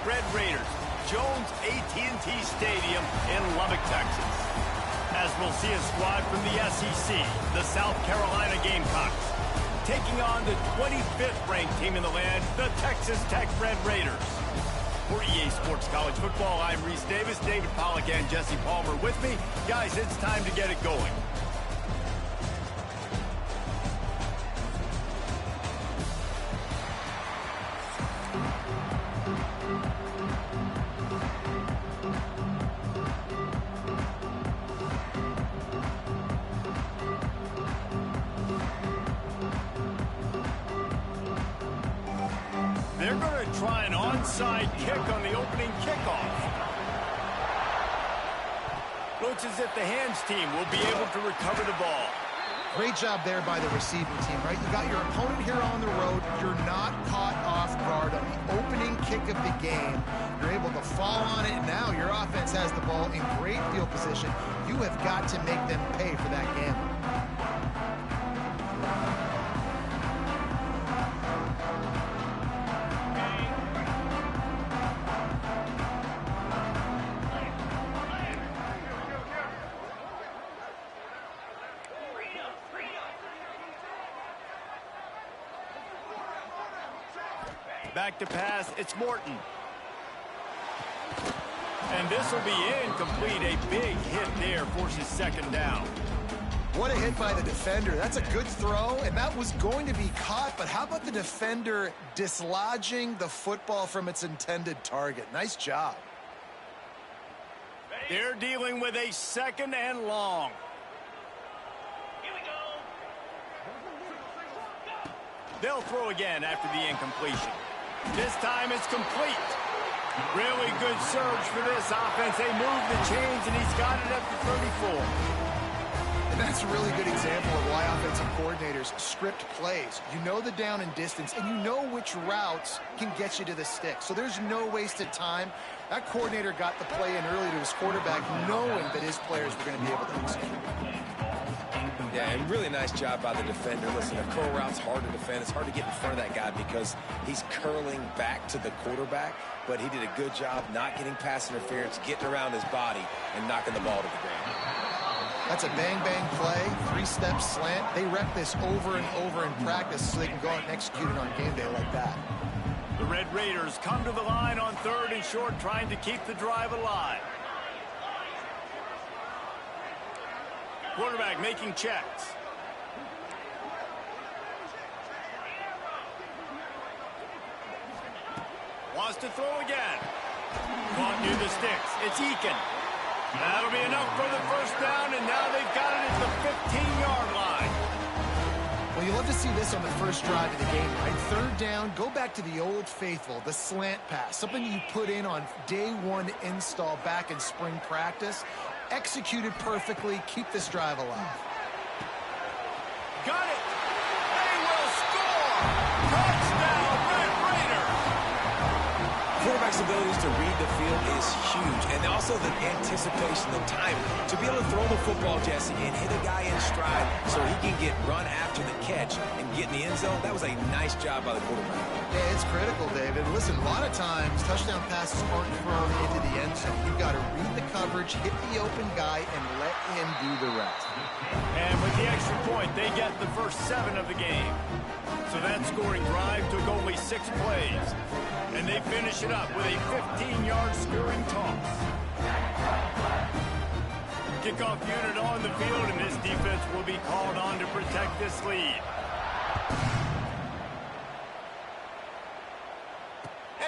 Red Raiders, Jones AT&T Stadium in Lubbock, Texas. As we'll see a squad from the SEC, the South Carolina Gamecocks, taking on the 25th ranked team in the land, the Texas Tech Red Raiders. For EA Sports College Football, I'm Reese Davis, David Pollack, and Jesse Palmer with me. Guys, it's time to get it going. They're going to try an onside kick on the opening kickoff. Looks as if the hands team will be able to recover the ball. Great job there by the receiving team, right? You got your opponent here on the road. You're not caught off guard on the opening kick of the game. You're able to fall on it, and now your offense has the ball in great field position. You have got to make them pay for that gamble. Back to pass, it's Morton. And this will be incomplete. A big hit there forces second down. What a hit by the defender. That's a good throw, and that was going to be caught, but how about the defender dislodging the football from its intended target? Nice job. They're dealing with a second and long. Here we go. They'll throw again after the incompletion. This time it's complete. Really good surge for this offense. They move the chains, and he's got it up to 34. And that's a really good example of why offensive coordinators script plays. You know the down and distance, and you know which routes can get you to the stick. So there's no wasted time. That coordinator got the play in early to his quarterback, knowing that his players were going to be able to execute. Yeah, and really nice job by the defender. Listen, a curl route's hard to defend. It's hard to get in front of that guy because he's curling back to the quarterback, but he did a good job not getting pass interference, getting around his body, and knocking the ball to the ground. That's a bang-bang play, three-step slant. They rep this over and over in practice so they can go out and execute it on game day like that. The Red Raiders come to the line on 3rd and short, trying to keep the drive alive. Quarterback making checks. Wants to throw again. Caught near the sticks. It's Eakin. That'll be enough for the first down, and now they've got it at the 15-yard line. Well, you love to see this on the first drive of the game, right? 3rd down, go back to the old faithful, the slant pass, something you put in on day one install back in spring practice. Executed perfectly, keep this drive alive. Got it! They will score! Touchdown, Red Raiders! Quarterback's abilities to read the field is huge, and also the anticipation, the timing. To be able to throw the football, Jesse, and hit a guy in stride so he can get run after the catch and get in the end zone, that was a nice job by the quarterback. Yeah, it's critical, David. Listen, a lot of times, touchdown passes aren't thrown into the end zone. You've got to read the coverage, hit the open guy, and let him do the rest. And with the extra point, they get the first 7 of the game. So that scoring drive took only 6 plays. And they finish it up with a 15-yard scoring toss. Kickoff unit on the field, and this defense will be called on to protect this lead.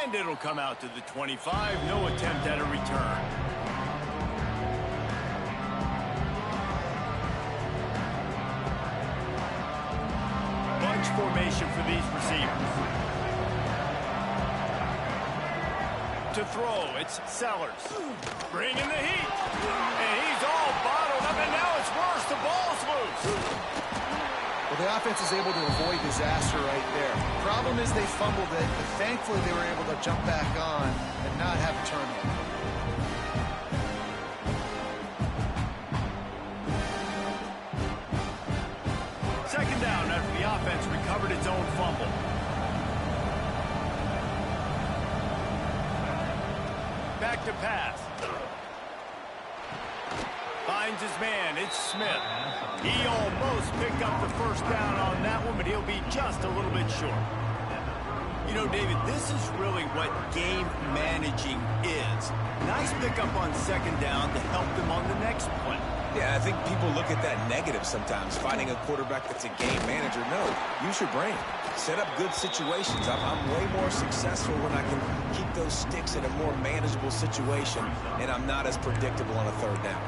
And it'll come out to the 25. No attempt at a return. Bunch formation for these receivers. To throw, it's Sellers. Bringing the heat. And he's all bottled up, and now it's worse. The ball's loose. Well, the offense is able to avoid disaster right there. Problem is they fumbled it, but thankfully they were able to jump back on and not have a turnover. Second down after the offense recovered its own fumble. back to pass. Finds his man. It's Smith. He almost picked up the first down on that one, but he'll be just a little bit short. You know, David, this is really what game managing is. Nice pickup on second down to help them on the next play. Yeah, I think people look at that negative sometimes, finding a quarterback that's a game manager. No, use your brain. Set up good situations. I'm way more successful when I can keep those sticks in a more manageable situation, and I'm not as predictable on a third down.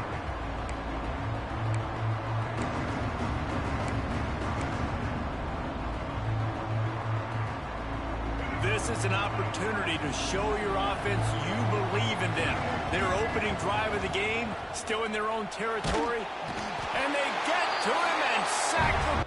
This is an opportunity to show your offense you believe in them. Their opening drive of the game, still in their own territory, and they get to him and sack him.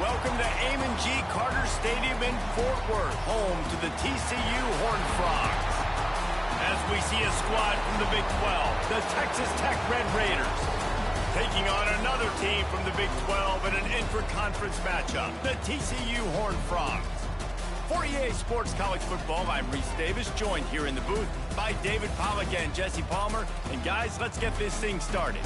Welcome to Amon G. Carter Stadium in Fort Worth, home to the TCU Horned Frogs. As we see a squad from the Big 12, the Texas Tech Red Raiders, taking on another team from the Big 12 in an intra-conference matchup, the TCU Horned Frogs. For EA Sports College Football, I'm Reese Davis, joined here in the booth by David Pollack and Jesse Palmer. And guys, let's get this thing started.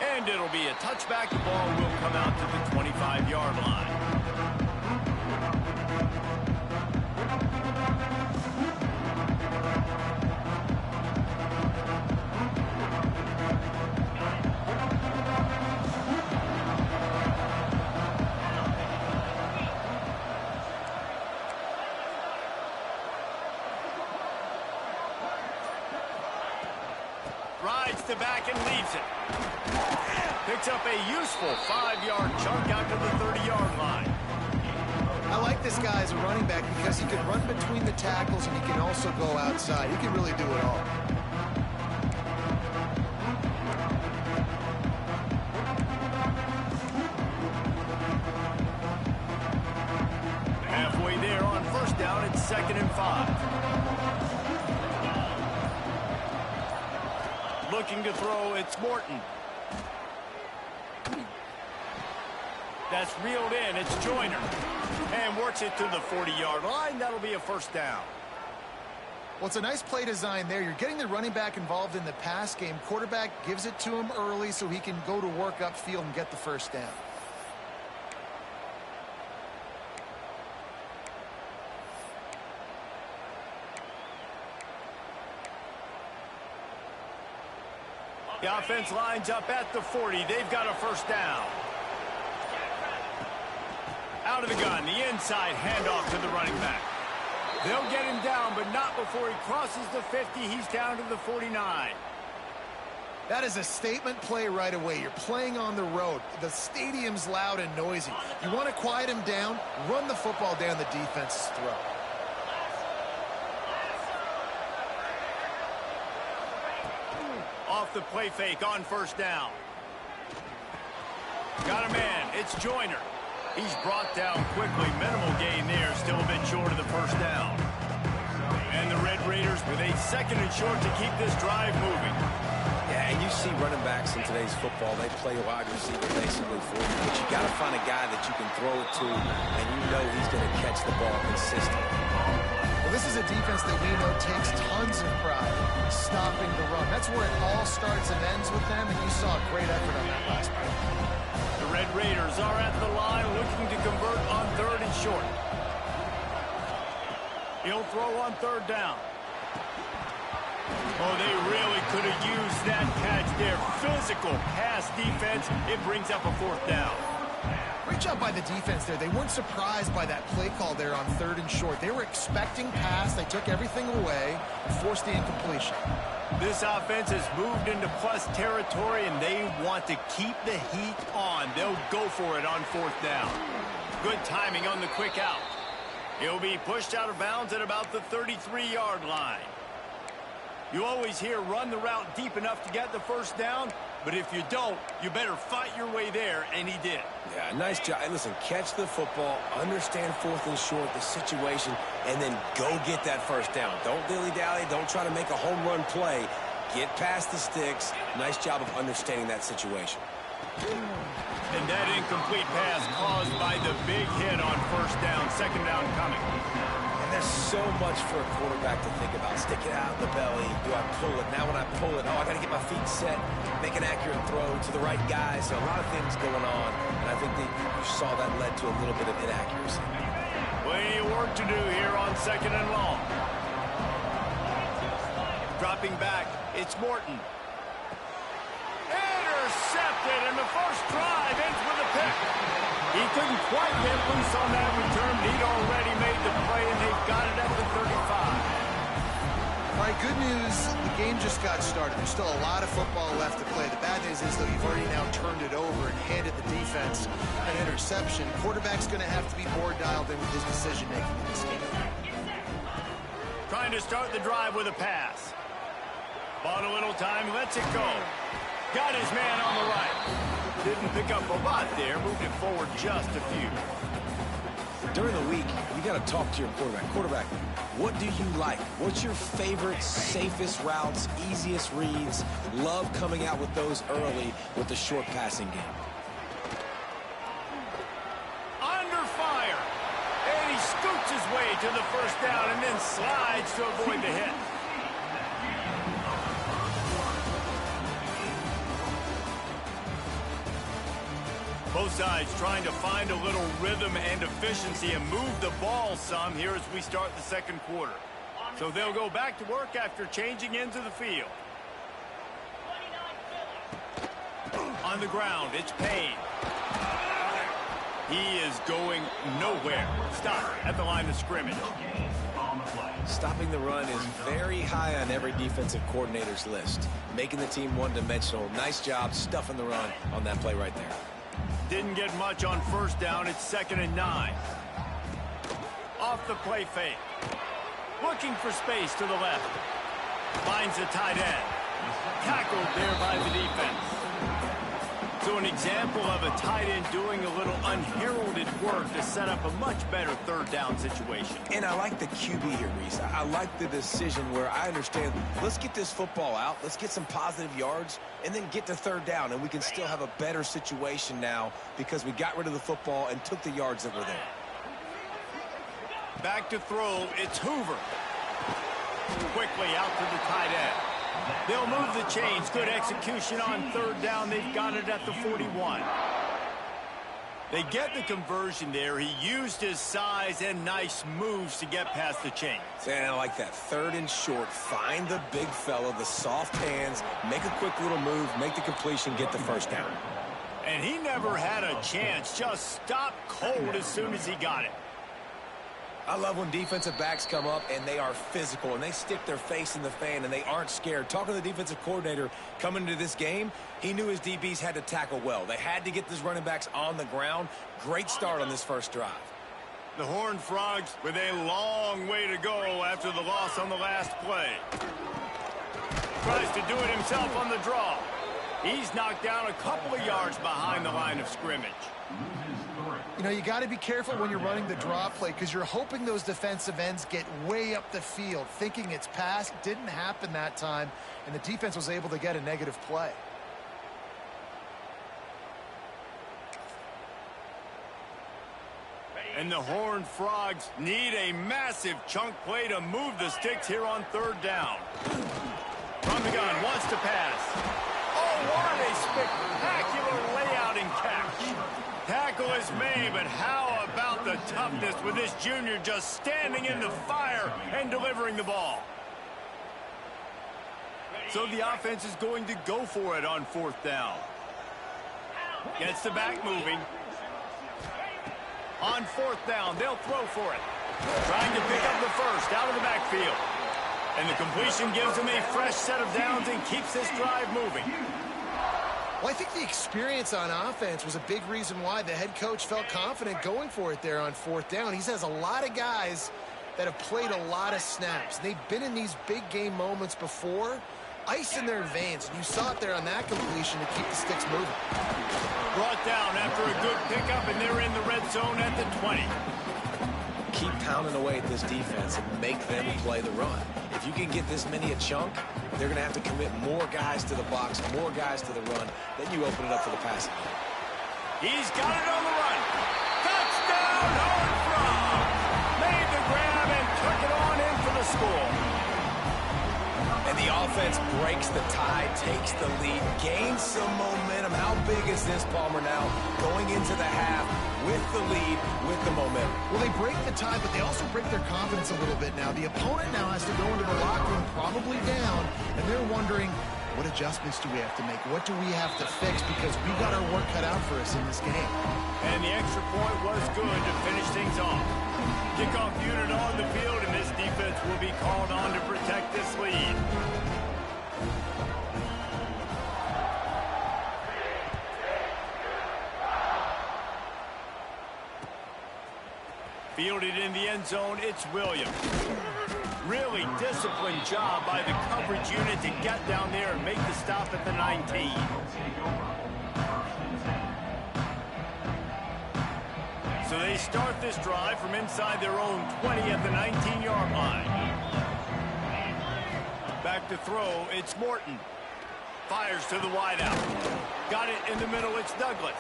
And it'll be a touchback. The ball will come out to the 25-yard line. Rides to back and leaves it. Picks up a useful 5-yard chunk out to the 30-yard line. I like this guy as a running back because he can run between the tackles and he can also go outside. He can really do it all. Halfway there on first down, it's 2nd and 5. Looking to throw, it's Morton. That's reeled in, it's Joyner. And works it to the 40-yard line. That'll be a first down. Well, it's a nice play design there. You're getting the running back involved in the pass game. Quarterback gives it to him early so he can go to work upfield and get the first down. The offense lines up at the 40. They've got a first down. Out of the gun, the inside handoff to the running back. They'll get him down, but not before he crosses the 50. He's down to the 49. That is a statement play right away. You're playing on the road. The stadium's loud and noisy. You want to quiet him down, run the football down the defense's throat. Off the play fake on first down. Got a man. It's Joyner. He's brought down quickly. Minimal gain there. Still a bit short of the first down. And the Red Raiders with a second and short to keep this drive moving. Yeah, and you see running backs in today's football, they play wide receiver basically for you. But you got to find a guy that you can throw it to, and you know he's going to catch the ball consistently. Well, this is a defense that we know takes tons of pride stopping the run. That's where it all starts and ends with them, and you saw a great effort on that last play. The Red Raiders are at the line looking to convert on third and short. He'll throw on third down. Oh, they really could have used that catch there. Physical pass defense. It brings up a fourth down. Great job by the defense there. They weren't surprised by that play call there on third and short. They were expecting pass. They took everything away and forced the incompletion. This offense has moved into plus territory, and they want to keep the heat on. They'll go for it on fourth down. Good timing on the quick out. He'll be pushed out of bounds at about the 33-yard line. You always hear run the route deep enough to get the first down, but if you don't, you better fight your way there, and he did. Yeah, nice job. And listen, catch the football, understand fourth and short, the situation, and then go get that first down. Don't dilly-dally. Don't try to make a home run play. Get past the sticks. Nice job of understanding that situation. And that incomplete pass caused by the big hit on first down. Second down coming. And there's so much for a quarterback to think about. Stick it out of the belly. Do I pull it? Now when I pull it, oh, I got to get my feet set, make an accurate throw to the right guy. So a lot of things going on. And I think that you saw that led to a little bit of inaccuracy. Plenty of work to do here on second and long. Dropping back, it's Morton. Intercepted, and the first drive ends with a pick. He couldn't quite get loose on that return. He'd already made the play, and they've got it at the 35. All right, good news. The game just got started. There's still a lot of football left to play. The bad news is, though, you've already now turned it over and handed the defense an interception. Quarterback's going to have to be more dialed in with his decision-making in this game. Trying to start the drive with a pass. Bought a little time, lets it go. Got his man on the right. Didn't pick up a lot there. Moved it forward just a few. During the week, you got to talk to your quarterback. Quarterback, what do you like? What's your favorite, safest routes, easiest reads? Love coming out with those early with the short passing game. Under fire. And he scoots his way to the first down and then slides to avoid the hit. Both sides trying to find a little rhythm and efficiency and move the ball some here as we start the second quarter. So they'll go back to work after changing into the field. On the ground, it's Payne. He is going nowhere. Stop at the line of scrimmage. Stopping the run is very high on every defensive coordinator's list. Making the team one-dimensional. Nice job stuffing the run on that play right there. Didn't get much on first down. It's 2nd and 9. Off the play fake. Looking for space to the left. Finds a tight end. Tackled there by the defense. So an example of a tight end doing a little unheralded work to set up a much better third down situation. And I like the QB here, Reese. I like the decision where I understand, let's get this football out, let's get some positive yards, and then get to third down, and we can still have a better situation now because we got rid of the football and took the yards that were there. Back to throw, it's Hoover. Quickly out to the tight end. They'll move the chains. Good execution on third down. They've got it at the 41. They get the conversion there. He used his size and nice moves to get past the chains. And I like that. 3rd and short. Find the big fella, the soft hands, make a quick little move, make the completion, get the first down. And he never had a chance. Just stopped cold as soon as he got it. I love when defensive backs come up and they are physical and they stick their face in the fan and they aren't scared. Talking to the defensive coordinator coming into this game, he knew his DBs had to tackle well. They had to get these running backs on the ground. Great start on this first drive. The Horned Frogs with a long way to go after the loss on the last play. Tries to do it himself on the draw. He's knocked down a couple of yards behind the line of scrimmage. You know, you got to be careful when you're running the draw play because you're hoping those defensive ends get way up the field, thinking it's pass. Didn't happen that time, and the defense was able to get a negative play. And the Horned Frogs need a massive chunk play to move the sticks here on 3rd down. From the gun, wants to pass. Oh, what a spectacular layout and catch. Tackle is made, but how about the toughness with this junior just standing in the fire and delivering the ball? So the offense is going to go for it on 4th down. Gets the back moving. On 4th down, they'll throw for it. Trying to pick up the first out of the backfield. And the completion gives them a fresh set of downs and keeps this drive moving. Well, I think the experience on offense was a big reason why the head coach felt confident going for it there on 4th down. He has a lot of guys that have played a lot of snaps. They've been in these big game moments before. Ice in their veins, and you saw it there on that completion to keep the sticks moving. Brought down after a good pickup, and they're in the red zone at the 20. Keep pounding away at this defense and make them play the run. If you can get this many a chunk, they're going to have to commit more guys to the box, more guys to the run. Then you open it up for the passing. He's got it on the run. Touchdown, Horned Frogs! Made the grab and took it on in for the score. And the offense breaks the tie, takes the lead, gains some momentum. How big is this, Palmer, now going into the half with the lead, with the momentum? Well, they break the tie, but they also break their confidence a little bit now. The opponent now has to go into the locker room probably down, and they're wondering, what adjustments do we have to make? What do we have to fix? Because we've got our work cut out for us in this game. And the extra point was good to finish things off. Kickoff unit on the field, and this defense will be called on to protect this lead. Fielded in the end zone, it's Williams. Really disciplined job by the coverage unit to get down there and make the stop at the 19. So they start this drive from inside their own 20 at the 19-yard line. Back to throw, it's Morton. Fires to the wideout. Got it in the middle, it's Douglas.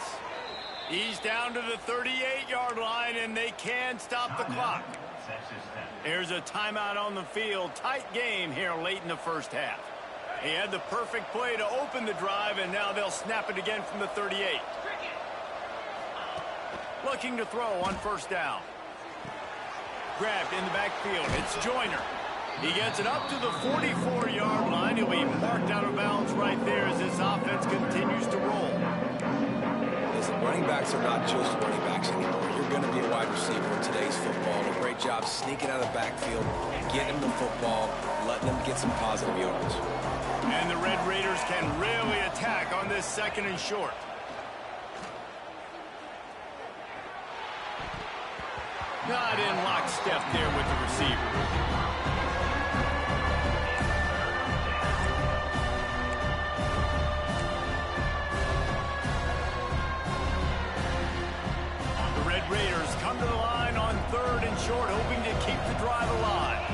He's down to the 38-yard line, and they can stop the clock. Here's a timeout on the field. Tight game here late in the first half. He had the perfect play to open the drive, and now they'll snap it again from the 38. Looking to throw on 1st down. Grabbed in the backfield. It's Joyner. He gets it up to the 44-yard line. He'll be marked out of bounds right there as this offense continues to roll. Listen, running backs are not just running backs anymore. You're going to be a wide receiver in today's football. A great job sneaking out of the backfield, getting them the football, letting them get some positive yards. And the Red Raiders can really attack on this 2nd and short. Not in lockstep there with the receiver. The Red Raiders come to the line on 3rd and short, hoping to keep the drive alive.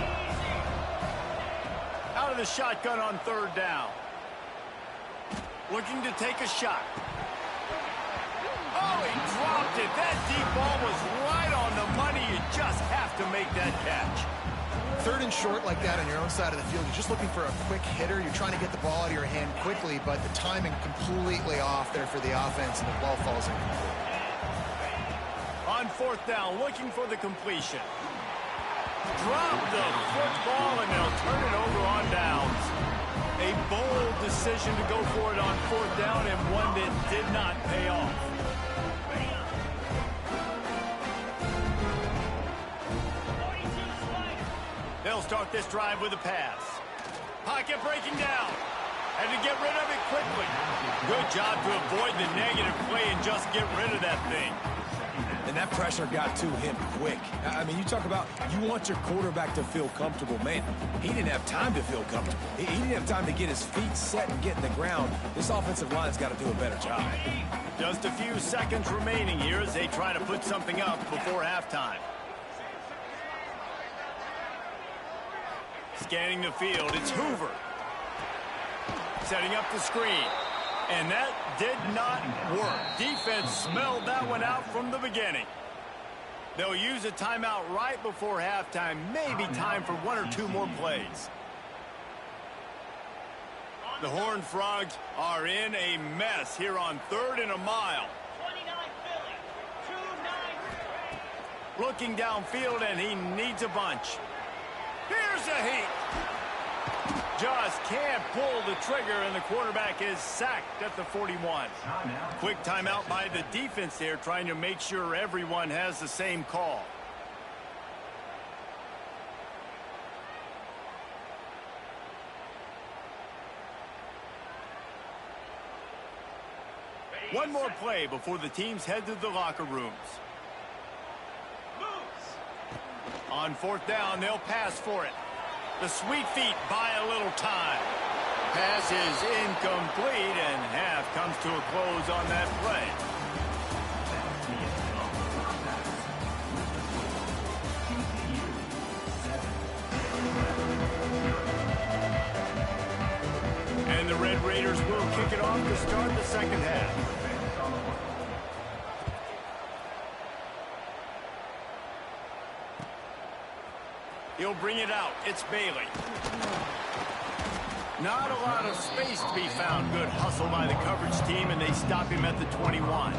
Out of the shotgun on 3rd down. Looking to take a shot. Oh, he dropped it. That deep ball was right on the money. You just have to make that catch. 3rd and short like that on your own side of the field, you're just looking for a quick hitter. You're trying to get the ball out of your hand quickly, but the timing completely off there for the offense, and the ball falls incomplete. On fourth down, looking for the completion. Drop the football, and they'll turn it over on downs. A bold decision to go for it on fourth down, and one that did not pay off. They'll start this drive with a pass. Pocket breaking down. And to get rid of it quickly. Good job to avoid the negative play and just get rid of that thing. And that pressure got to him quick. I mean, you talk about you want your quarterback to feel comfortable. Man, he didn't have time to feel comfortable. He didn't have time to get his feet set and get in the ground. This offensive line's got to do a better job. Just a few seconds remaining here as they try to put something up before halftime. Scanning the field, it's Hoover. Setting up the screen. And that did not work. Defense smelled that one out from the beginning. They'll use a timeout right before halftime. Maybe time for one or two more plays. The Horned Frogs are in a mess here on 3rd and a mile. 29 Philly, 2-9. Looking downfield, and he needs a bunch. Here's a heat. Just can't pull the trigger, and the quarterback is sacked at the 41. Quick timeout by the defense there, trying to make sure everyone has the same call. One more play before the teams head to the locker rooms. On fourth down, they'll pass for it. The sweet feet buy a little time. Pass is incomplete, and half comes to a close on that play. And the Red Raiders will kick it off to start the second half. He'll bring it out. It's Bailey. Not a lot of space to be found. Good hustle by the coverage team, and they stop him at the 21.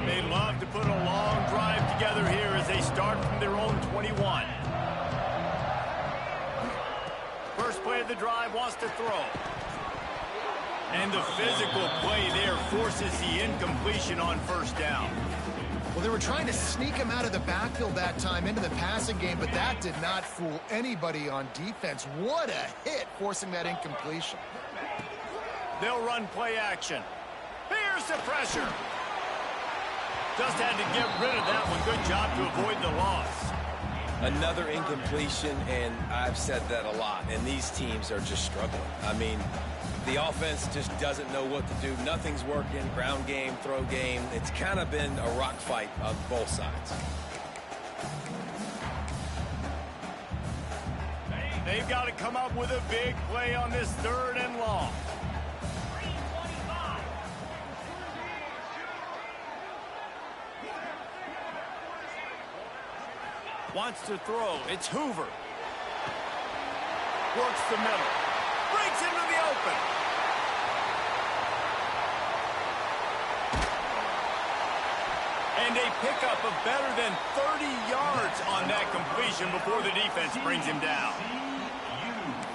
They love to put a long drive together here as they start from their own 21. First play of the drive, wants to throw. And the physical play there forces the incompletion on first down. Well, they were trying to sneak him out of the backfield that time into the passing game, but that did not fool anybody on defense. What a hit, forcing that incompletion. They'll run play action. Here's the pressure. Just had to get rid of that one. Good job to avoid the loss. Another incompletion, and I've said that a lot, and these teams are just struggling. I mean, the offense just doesn't know what to do. Nothing's working. Ground game, throw game. It's kind of been a rock fight on both sides. They've got to come up with a big play on this 3rd and long. Wants to throw. It's Hoover. Works the middle. Breaks into the open. And a pickup of better than 30 yards on that completion before the defense brings him down.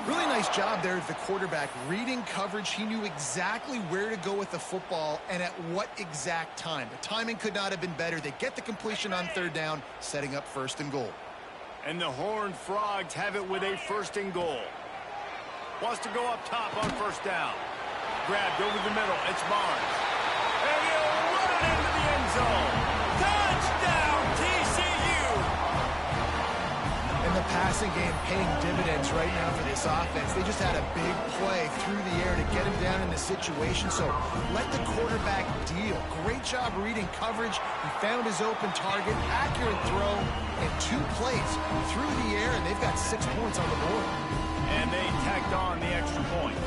Really nice job there of the quarterback. Reading coverage, he knew exactly where to go with the football and at what exact time. The timing could not have been better. They get the completion on 3rd down, setting up 1st and goal. And the Horned Frogs have it with a 1st and goal. Wants to go up top on 1st down. Grabbed over the middle. It's Barnes. And he'll run it into the end zone. Touchdown, TCU! And the passing game paying dividends right now for this offense. They just had a big play through the air to get him down in the situation. So let the quarterback deal. Great job reading coverage. He found his open target, accurate throw, and 2 plays through the air, and they've got 6 points on the board. And they tacked on the extra point.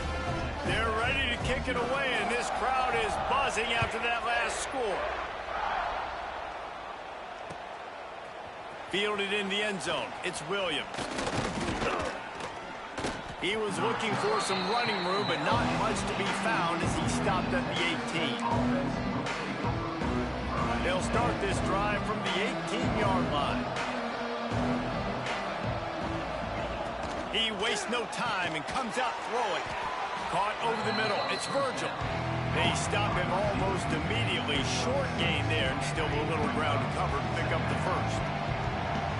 They're ready to kick it away, and this crowd is buzzing after that last score. Fielded in the end zone. It's Williams. He was looking for some running room, but not much to be found as he stopped at the 18. They'll start this drive from the 18-yard line. He wastes no time and comes out throwing. Caught over the middle. It's Virgil. They stop him almost immediately. Short gain there, and still a little ground to cover to pick up the first.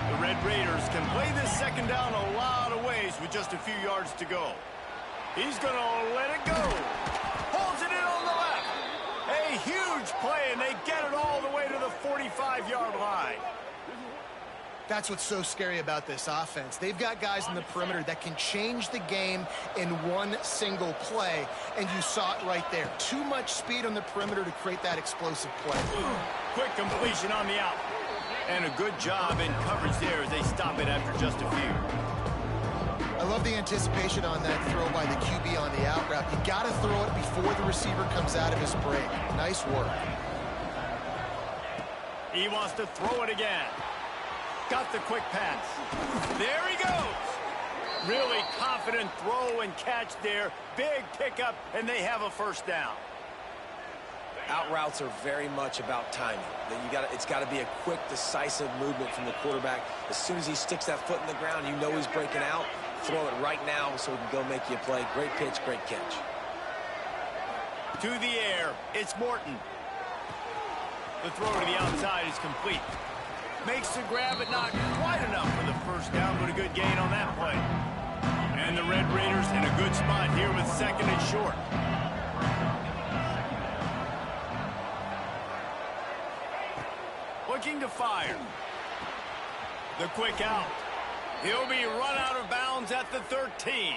The Red Raiders can play this second down a lot of ways with just a few yards to go. He's going to let it go. Pulls it in on the left. A huge play, and they get it all the way to the 45-yard line. That's what's so scary about this offense. They've got guys in the perimeter that can change the game in one single play, and you saw it right there. Too much speed on the perimeter to create that explosive play. Quick completion on the out. And a good job in coverage there as they stop it after just a few. I love the anticipation on that throw by the QB on the out route. You got to throw it before the receiver comes out of his break. Nice work. He wants to throw it again. Got the quick pass. There he goes. Really confident throw and catch there. Big pickup, and they have a first down. Out routes are very much about timing. It's got to be a quick, decisive movement from the quarterback. As soon as he sticks that foot in the ground, you know he's breaking out. Throw it right now so he can go make you a play. Great pitch, great catch. To the air, it's Morton. The throw to the outside is complete. Makes the grab, but not quite enough for the first down, but a good gain on that play. And the Red Raiders in a good spot here with second and short. Looking to fire. The quick out. He'll be run out of bounds at the 13.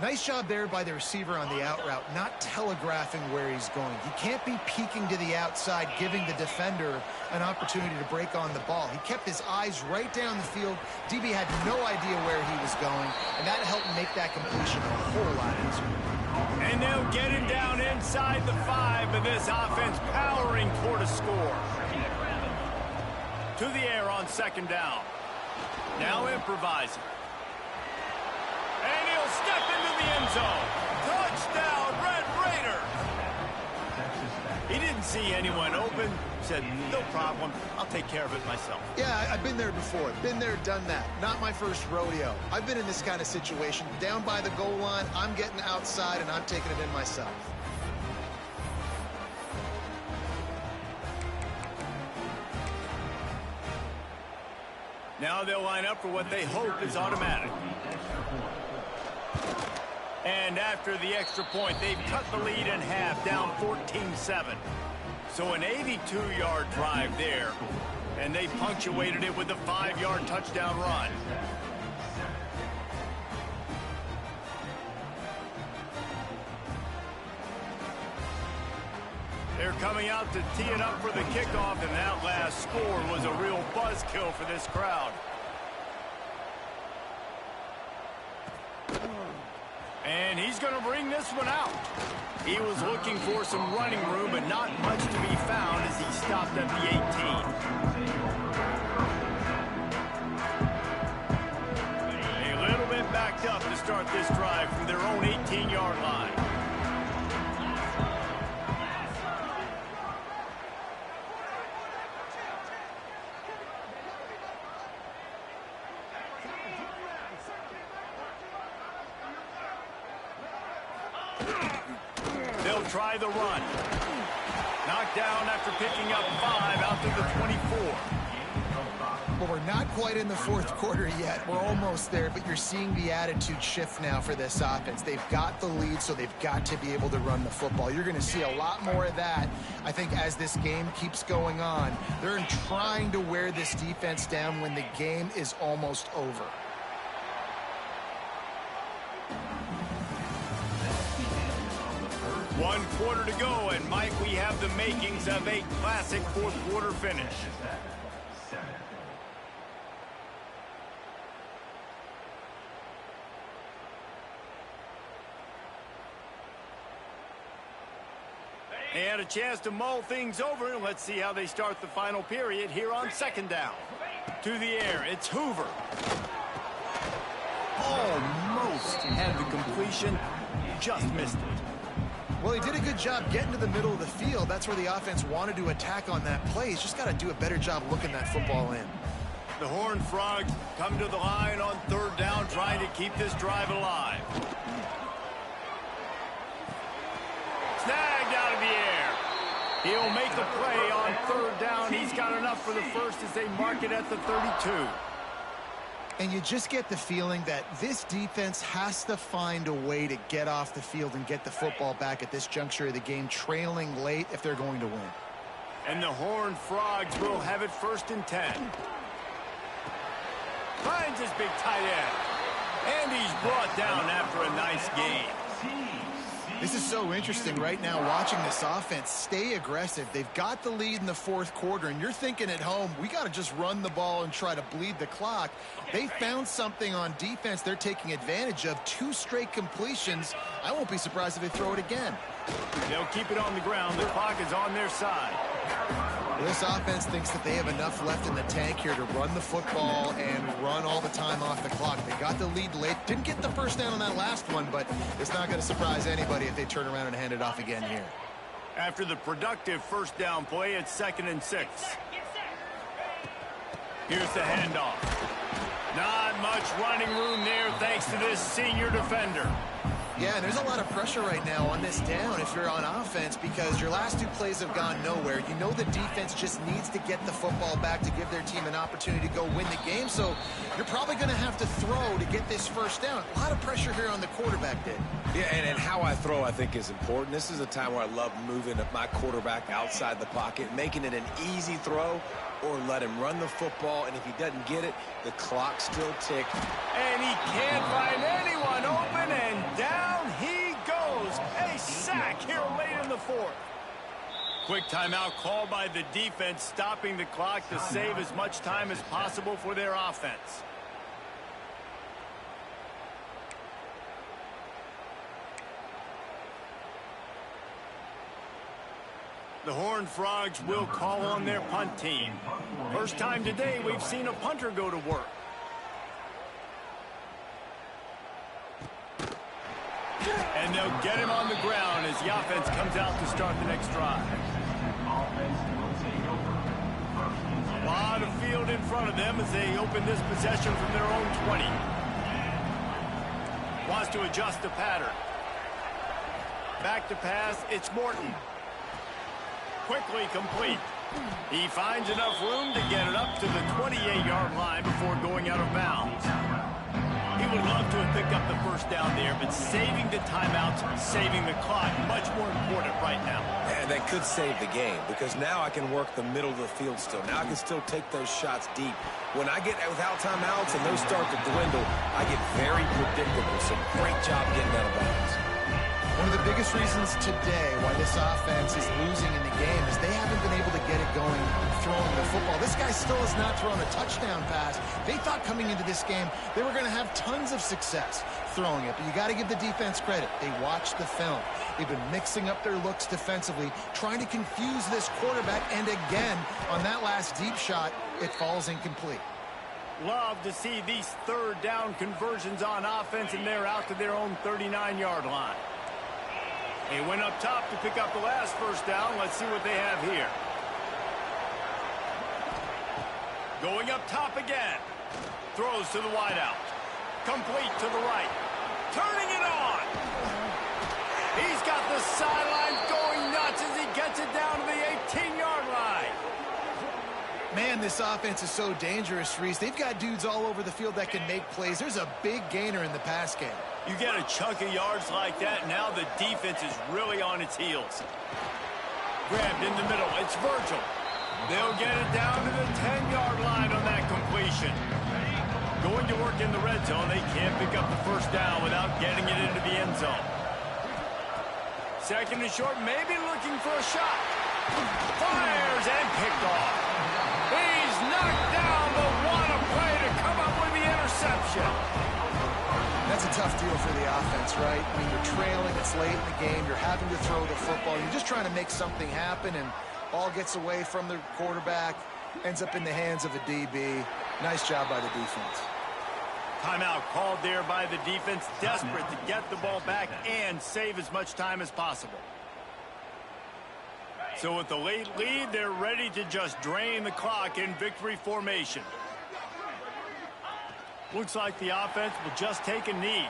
Nice job there by the receiver on the out route, not telegraphing where he's going. He can't be peeking to the outside, giving the defender an opportunity to break on the ball. He kept his eyes right down the field. DB had no idea where he was going, and that helped make that completion a whole lot easier. And they'll get him down inside the 5, but this offense powering toward a score. To the air on second down. Now improvising. And he'll step into the end zone. Touchdown, Red Raiders! He didn't see anyone open. Said, no problem. I'll take care of it myself. Yeah, I've been there before. Been there, done that. Not my first rodeo. I've been in this kind of situation. Down by the goal line, I'm getting outside, and I'm taking it in myself. Now they'll line up for what they hope is automatic. And after the extra point, they've cut the lead in half, down 14-7. So an 82-yard drive there, and they punctuated it with a 5-yard touchdown run. They're coming out to tee it up for the kickoff, and that last score was a real buzzkill for this crowd. And he's going to bring this one out. He was looking for some running room, but not much to be found as he stopped at the 18. A little bit backed up to start this drive from their own 18-yard line. They'll try the run. Knocked down after picking up 5 out to the 24. Well, we're not quite in the fourth quarter yet. We're almost there, but you're seeing the attitude shift now for this offense. They've got the lead, so they've got to be able to run the football. You're going to see a lot more of that, I think, as this game keeps going on. They're trying to wear this defense down when the game is almost over. One quarter to go, and Mike, we have the makings of a classic fourth quarter finish. They had a chance to mull things over. Let's see how they start the final period here on second down. To the air, it's Hoover. Oh, almost had the completion, just missed it. Well, he did a good job getting to the middle of the field. That's where the offense wanted to attack on that play. He's just got to do a better job looking that football in. The Horned Frogs come to the line on 3rd down, trying to keep this drive alive. Snagged out of the air. He'll make the play on 3rd down. He's got enough for the first as they mark it at the 32. And you just get the feeling that this defense has to find a way to get off the field and get the football back at this juncture of the game, trailing late if they're going to win. And the Horned Frogs will have it 1st and 10. Finds his big tight end. And he's brought down after a nice gain. This is so interesting right now, watching this offense stay aggressive. They've got the lead in the 4th quarter, and you're thinking at home, we got to just run the ball and try to bleed the clock. They found something on defense they're taking advantage of. 2 straight completions. I won't be surprised if they throw it again. They'll keep it on the ground. The clock is on their side. This offense thinks that they have enough left in the tank here to run the football and run all the time off the clock. They got the lead late. Didn't get the first down on that last one, but it's not going to surprise anybody if they turn around and hand it off again here. After the productive 1st down play, it's 2nd and 6. Here's the handoff. Not much running room there thanks to this senior defender. Yeah, and there's a lot of pressure right now on this down if you're on offense because your last 2 plays have gone nowhere. You know the defense just needs to get the football back to give their team an opportunity to go win the game, so you're probably going to have to throw to get this 1st down. A lot of pressure here on the quarterback, Dave. Yeah, and how I throw, I think, is important. This is a time where I love moving my quarterback outside the pocket, making it an easy throw, or let him run the football, and if he doesn't get it, the clock still ticks. And he can't find anyone open, and down he goes. A sack here late in the 4th. Quick timeout called by the defense, stopping the clock to save as much time as possible for their offense. The Horned Frogs will call on their punt team. First time today we've seen a punter go to work. And they'll get him on the ground as the offense comes out to start the next drive. A lot of field in front of them as they open this possession from their own 20. Wants to adjust the pattern. Back to pass, it's Morton. Quickly complete. He finds enough room to get it up to the 28-yard line before going out of bounds. He would love to have picked up the 1st down there, but saving the timeouts, saving the clock, much more important right now. And that could save the game because now I can work the middle of the field still. Now I can still take those shots deep. When I get without timeouts and those start to dwindle, I get very predictable. So great job getting out of bounds. One of the biggest reasons today why this offense is losing in the game is they haven't been able to get it going throwing the football. This guy still has not thrown a touchdown pass. They thought coming into this game they were going to have tons of success throwing it, but you got to give the defense credit. They watched the film. They've been mixing up their looks defensively, trying to confuse this quarterback, and again, on that last deep shot, it falls incomplete. Love to see these 3rd down conversions on offense, and they're out to their own 39-yard line. He went up top to pick up the last 1st down. Let's see what they have here. Going up top again. Throws to the wideout. Complete to the right. Turning it on. He's got the sidelines going nuts as he gets it down to the 18-yard line. Man, this offense is so dangerous, Reese. They've got dudes all over the field that can make plays. There's a big gainer in the pass game. You get a chunk of yards like that, now the defense is really on its heels. Grabbed in the middle, it's Virgil. They'll get it down to the 10-yard line on that completion. Going to work in the red zone, they can't pick up the 1st down without getting it into the end zone. 2nd and short, maybe looking for a shot. Fires and picked off. He's knocked down, but what a play to come up with the interception. That's a tough deal for the offense, right? I mean, you're trailing, it's late in the game, you're having to throw the football, you're just trying to make something happen, and ball gets away from the quarterback, ends up in the hands of a DB. Nice job by the defense. Timeout called there by the defense, desperate to get the ball back and save as much time as possible. So with the late lead, they're ready to just drain the clock in victory formation. Looks like the offense will just take a knee.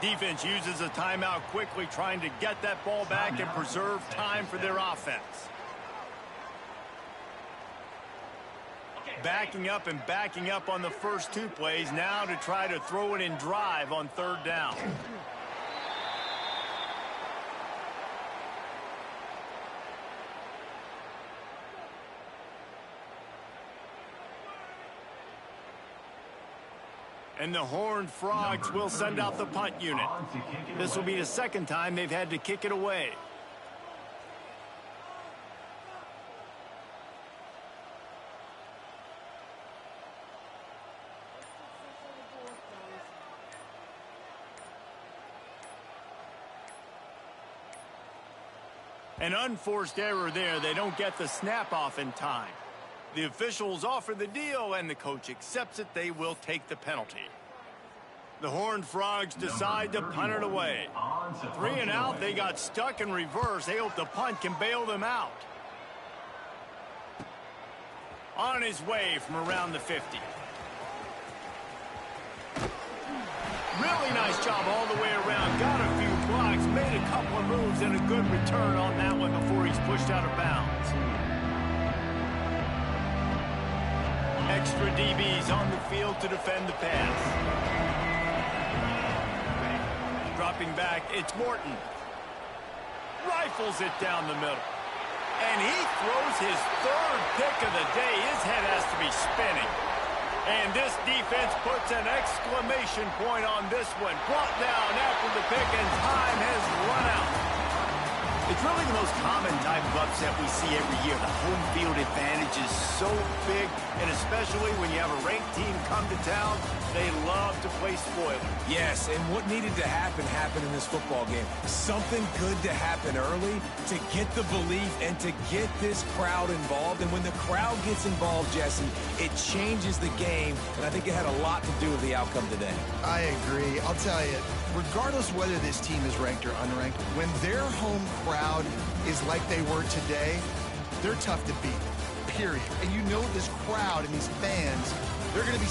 Defense uses a timeout quickly, trying to get that ball back and preserve time for their offense. Backing up and backing up on the first two plays now to try to throw it in drive on third down. And the Horned Frogs will send out the punt unit. This will be the second time they've had to kick it away. An unforced error there. They don't get the snap off in time. The officials offer the deal, and the coach accepts it. They will take the penalty. The Horned Frogs decide to punt it away. 3 and out. They got stuck in reverse. They hope the punt can bail them out. On his way from around the 50. Really nice job all the way around. Got a few blocks, made a couple of moves, and a good return on that one before he's pushed out of bounds. Extra DBs on the field to defend the pass. Dropping back, it's Morton. Rifles it down the middle. And he throws his third pick of the day. His head has to be spinning. And this defense puts an exclamation point on this one. Brought down after the pick, and time has run out. It's really the most common type of upset we see every year. The home field advantage is so big, and especially when you have a ranked team come to town, they love to play spoiler. Yes, and what needed to happen happened in this football game. Something good to happen early to get the belief and to get this crowd involved. And when the crowd gets involved, Jesse, it changes the game, and I think it had a lot to do with the outcome today. I agree. I'll tell you, regardless whether this team is ranked or unranked, when their home crowd is like they were today, they're tough to beat, period. And you know this crowd and these fans, they're going to be...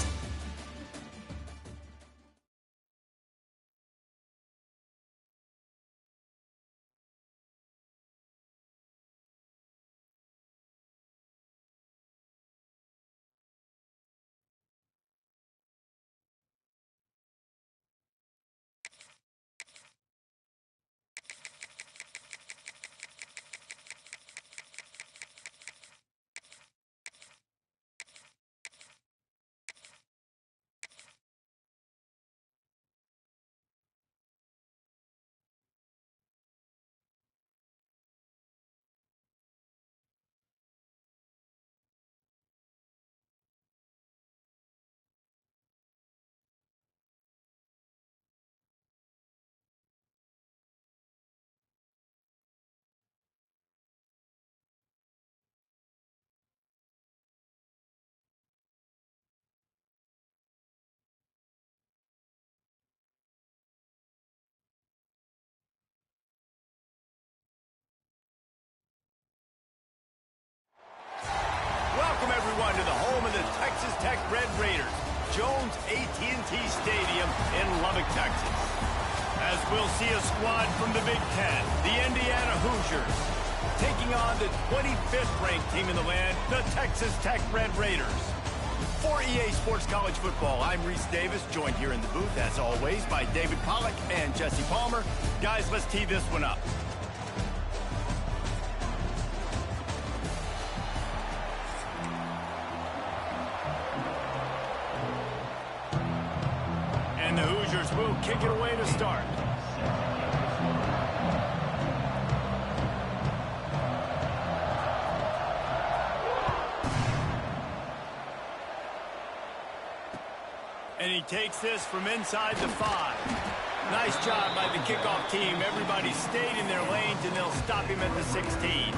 Welcome, everyone, to the home of the Texas Tech Red Raiders, Jones AT&T Stadium in Lubbock, Texas. As we'll see a squad from the Big Ten, the Indiana Hoosiers, taking on the 25th ranked team in the land, the Texas Tech Red Raiders. For EA Sports College Football, I'm Reese Davis, joined here in the booth, as always, by David Pollack and Jesse Palmer. Guys, let's tee this one up. And the Hoosiers will kick it away to start. And he takes this from inside the 5. Nice job by the kickoff team. Everybody stayed in their lanes, and they'll stop him at the 16.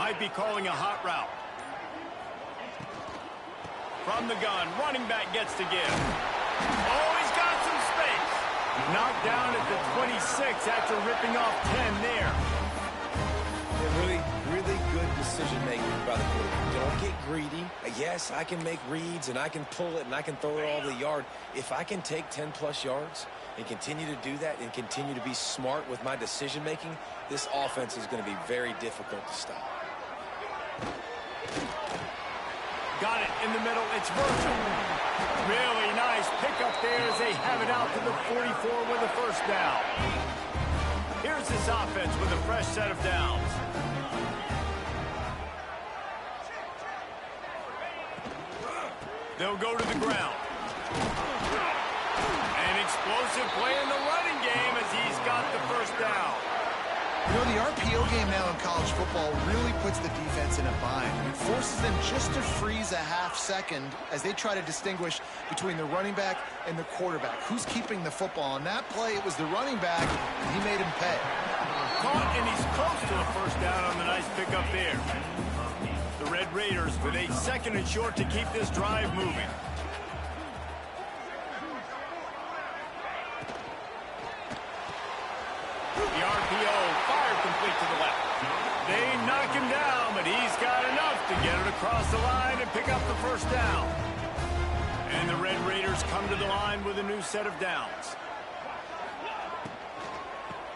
Might be calling a hot route. From the gun, running back gets to give. Oh, he's got some space. Knocked down at the 26 after ripping off 10 there. Really, really good decision-making by the quarterback. Don't get greedy. Yes, I can make reads, and I can pull it, and I can throw it all over the yard. If I can take 10-plus yards and continue to do that and continue to be smart with my decision-making, this offense is going to be very difficult to stop. Got it in the middle. It's Virgil. Really nice pickup there as they have it out to the 44 with a first down. Here's this offense with a fresh set of downs. They'll go to the ground. An explosive play in the running game as he's got the first down. You know, the RPO game now in college football really puts the defense in a bind. It forces them just to freeze a half second as they try to distinguish between the running back and the quarterback. Who's keeping the football? On that play, it was the running back, and he made him pay. Caught, and he's close to a first down on the nice pickup there. The Red Raiders with a second and short to keep this drive moving. The RPO fired complete to the left. They knock him down, but he's got enough to get it across the line and pick up the first down. And the Red Raiders come to the line with a new set of downs.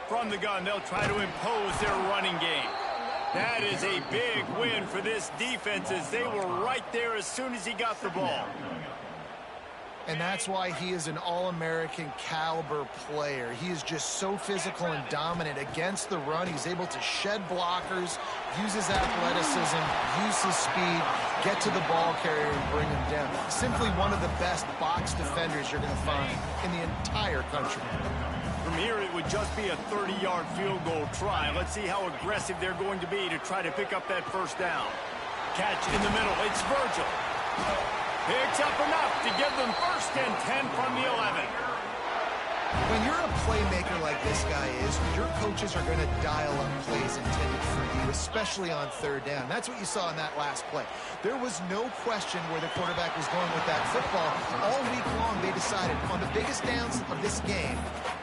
From the gun, they'll try to impose their running game. That is a big win for this defense as they were right there as soon as he got the ball. And that's why he is an All-American caliber player. He is just so physical and dominant against the run. He's able to shed blockers, use his athleticism, use his speed, get to the ball carrier and bring him down. Simply one of the best box defenders you're going to find in the entire country. From here, it would just be a 30-yard field goal try. Let's see how aggressive they're going to be to try to pick up that first down. Catch in the middle. It's Virgil. Picks up enough to give them first and 10 from the 11. When you're a playmaker like this guy is, your coaches are going to dial up plays intended for you, especially on third down. That's what you saw in that last play. There was no question where the quarterback was going with that football. All week long, they decided on the biggest downs of this game,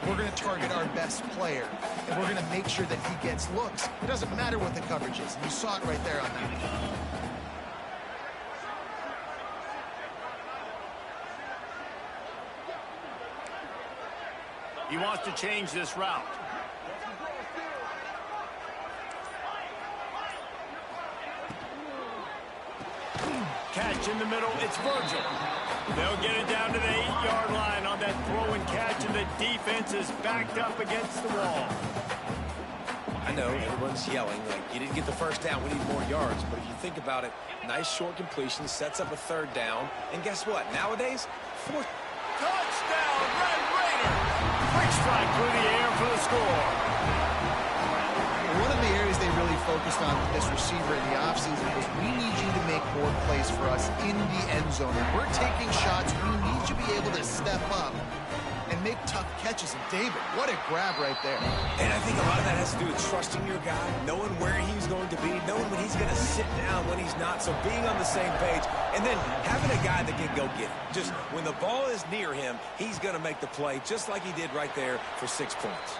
we're going to target our best player, and we're going to make sure that he gets looks. It doesn't matter what the coverage is. And you saw it right there on that. He wants to change this route. Catch in the middle, it's Virgil. They'll get it down to the 8-yard line on that throw and catch, and the defense is backed up against the wall. I know everyone's yelling, like, you didn't get the first down, we need more yards. But if you think about it, nice short completion, sets up a third down. And guess what? Nowadays, fourth. Touchdown, Red Raiders! Quick strike through the air for the score. One of the areas they really focused on with this receiver in the offseason was we need you to make more plays for us in the end zone. And we're taking shots. We need you to be able to step up and make tough catches. And David, what a grab right there. And I think a lot of that has to do with trusting your guy, knowing where he's going to be, knowing when he's going to sit down, when he's not. So being on the same page, and then having a guy that can go get it. Just when the ball is near him, he's going to make the play, just like he did right there for 6 points.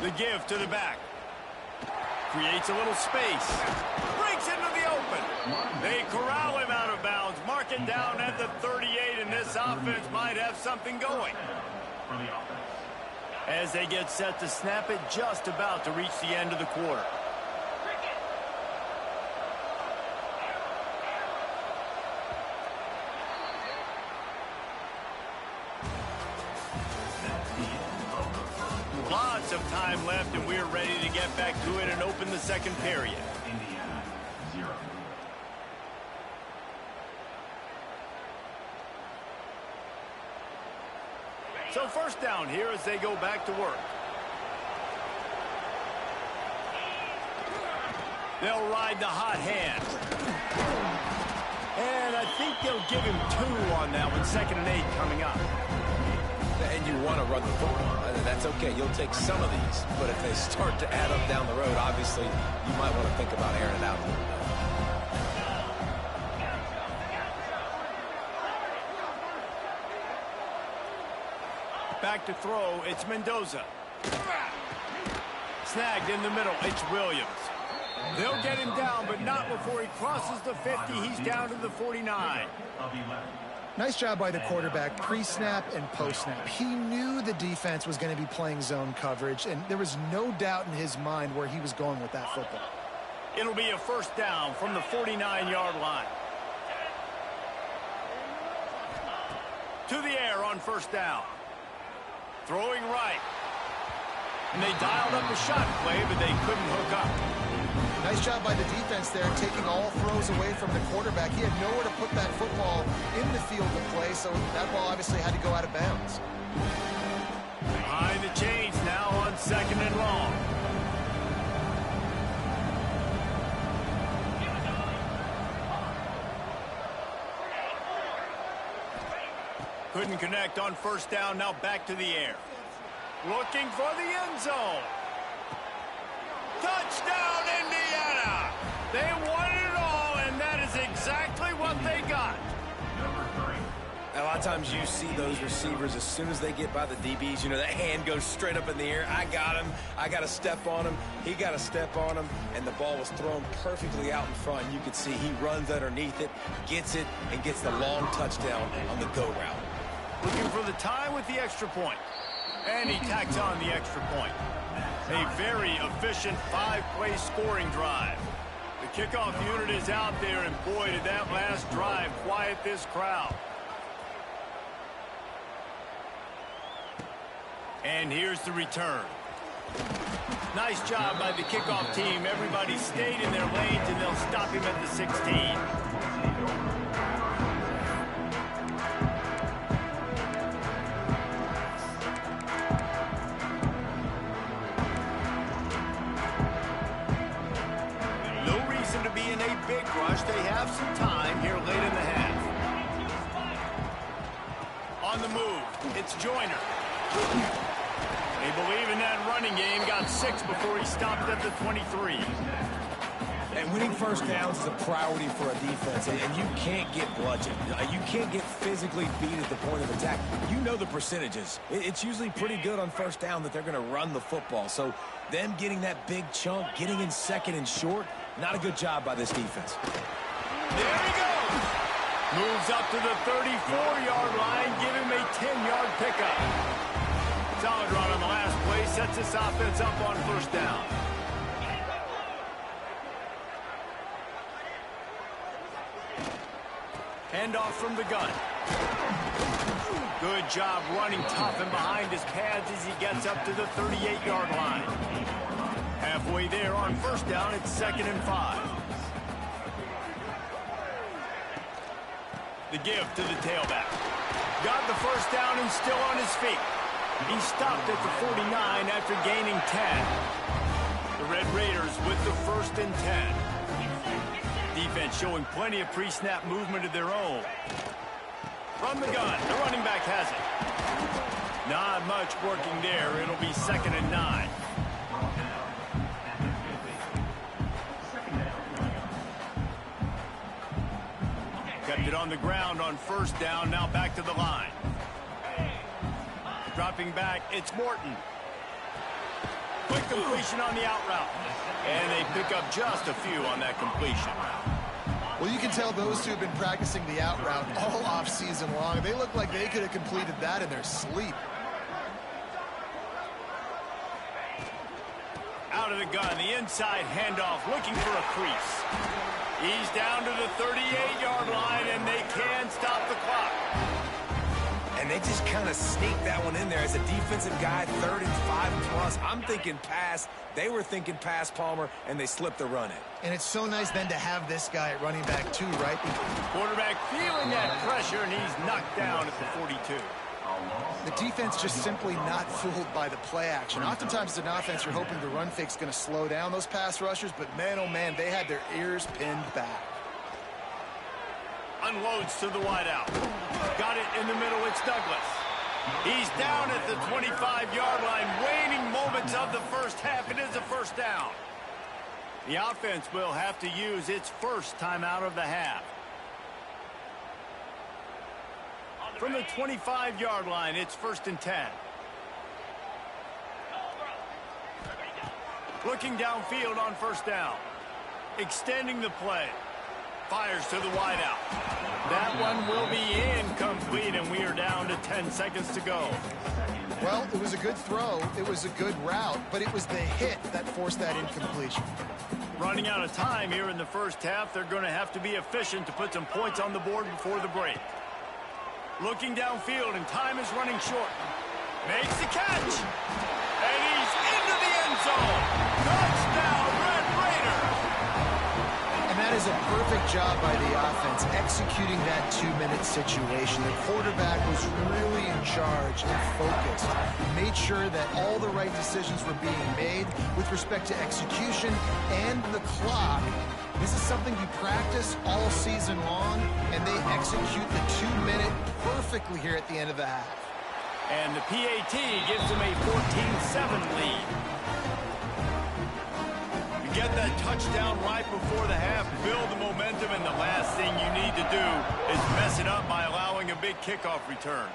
The give to the back. Creates a little space. Breaks into the open. They corral him out of bounds. Mark it down at the 38, and this offense might have something going. As they get set to snap it, just about to reach the end of the quarter. Lots of time left, and we're ready to get back to it and open the second period. Indiana, 0. So first down here as they go back to work. They'll ride the hot hand. And I think they'll give him 2 on that one. 2nd and 8 coming up. And you want to run the football. That's okay. You'll take some of these. But if they start to add up down the road, obviously, you might want to think about airing it out a little bit. Back to throw, it's Mendoza. Snagged in the middle, it's Williams. They'll get him down, but not before he crosses the 50. He's down to the 49. Nice job by the quarterback, pre-snap and post-snap. He knew the defense was going to be playing zone coverage, and there was no doubt in his mind where he was going with that football. It'll be a 1st down from the 49-yard line. To the air on 1st down. Throwing right. And they dialed up a shot play, but they couldn't hook up. Nice job by the defense there, taking all throws away from the quarterback. He had nowhere to put that football in the field to play, so that ball obviously had to go out of bounds. Behind the chains now on 2nd and long. Couldn't connect on 1st down, now back to the air. Looking for the end zone. Touchdown, Indiana! They won it all, and that is exactly what they got. A lot of times you see those receivers, as soon as they get by the DBs, you know, that hand goes straight up in the air. I got him. I got to step on him. He got to step on him. And the ball was thrown perfectly out in front. You could see he runs underneath it, gets it, and gets the long touchdown on the go route. Looking for the tie with the extra point. And he tacks on the extra point. A very efficient 5-play scoring drive. The kickoff unit is out there, and boy, did that last drive quiet this crowd. And here's the return. Nice job by the kickoff team. Everybody stayed in their lanes, and they'll stop him at the 16. Big rush. They have some time here late in the half. On the move, it's Joyner. They believe in that running game. Got 6 before he stopped at the 23. And winning 1st downs is a priority for a defense, and you can't get bludgeoned. You can't get physically beat at the point of attack. You know the percentages. It's usually pretty good on 1st down that they're going to run the football. So them getting that big chunk, getting in 2nd and short, not a good job by this defense. There he goes. Moves up to the 34-yard line. Give him a 10-yard pickup. Solid run on the last play. Sets this offense up on 1st down. Handoff from the gun. Good job running tough and behind his pads as he gets up to the 38-yard line. Halfway there on 1st down, it's 2nd and 5. The give to the tailback. Got the 1st down and still on his feet. He stopped at the 49 after gaining 10. The Red Raiders with the 1st and 10. Defense showing plenty of pre-snap movement of their own. From the gun, the running back has it. Not much working there. It'll be 2nd and 9. Kept it on the ground on 1st down. Now back to the line. Dropping back, it's Morton. Quick completion on the out route. And they pick up just a few on that completion. Well, you can tell those two have been practicing the out route all off season long. They look like they could have completed that in their sleep. Out of the gun, the inside handoff, looking for a crease. He's down to the 38-yard line, and they can stop the clock. And they just kind of sneaked that one in there as a defensive guy, 3rd and 5+. I'm thinking pass. They were thinking pass, Palmer, and they slipped the run in. And it's so nice then to have this guy at running back too, right? Quarterback feeling that pressure, and he's knocked down at the 42. The defense just simply not fooled by the play action. Oftentimes as an offense, you're hoping the run fake's going to slow down those pass rushers, but man, oh man, they had their ears pinned back. Unloads to the wideout. Got it in the middle. It's Douglas. He's down at the 25-yard line. Waning moments of the first half. It is a first down. The offense will have to use its first timeout of the half. From the 25-yard line, it's 1st and 10. Looking downfield on 1st down. Extending the play. Fires to the wideout. That one will be incomplete, and we are down to 10 seconds to go. Well, it was a good throw. It was a good route, but it was the hit that forced that incompletion. Running out of time here in the first half. They're going to have to be efficient to put some points on the board before the break. Looking downfield, and time is running short. Makes the catch. And he's into the end zone. Touchdown, Red Raiders. And that is a perfect job by the offense, executing that 2-minute situation. The quarterback was really in charge and focused. Made sure that all the right decisions were being made with respect to execution and the clock. This is something you practice all season long, and they execute the 2-minute perfectly here at the end of the half. And the PAT gives them a 14-7 lead. You get that touchdown right before the half, build the momentum, and the last thing you need to do is mess it up by allowing a big kickoff return.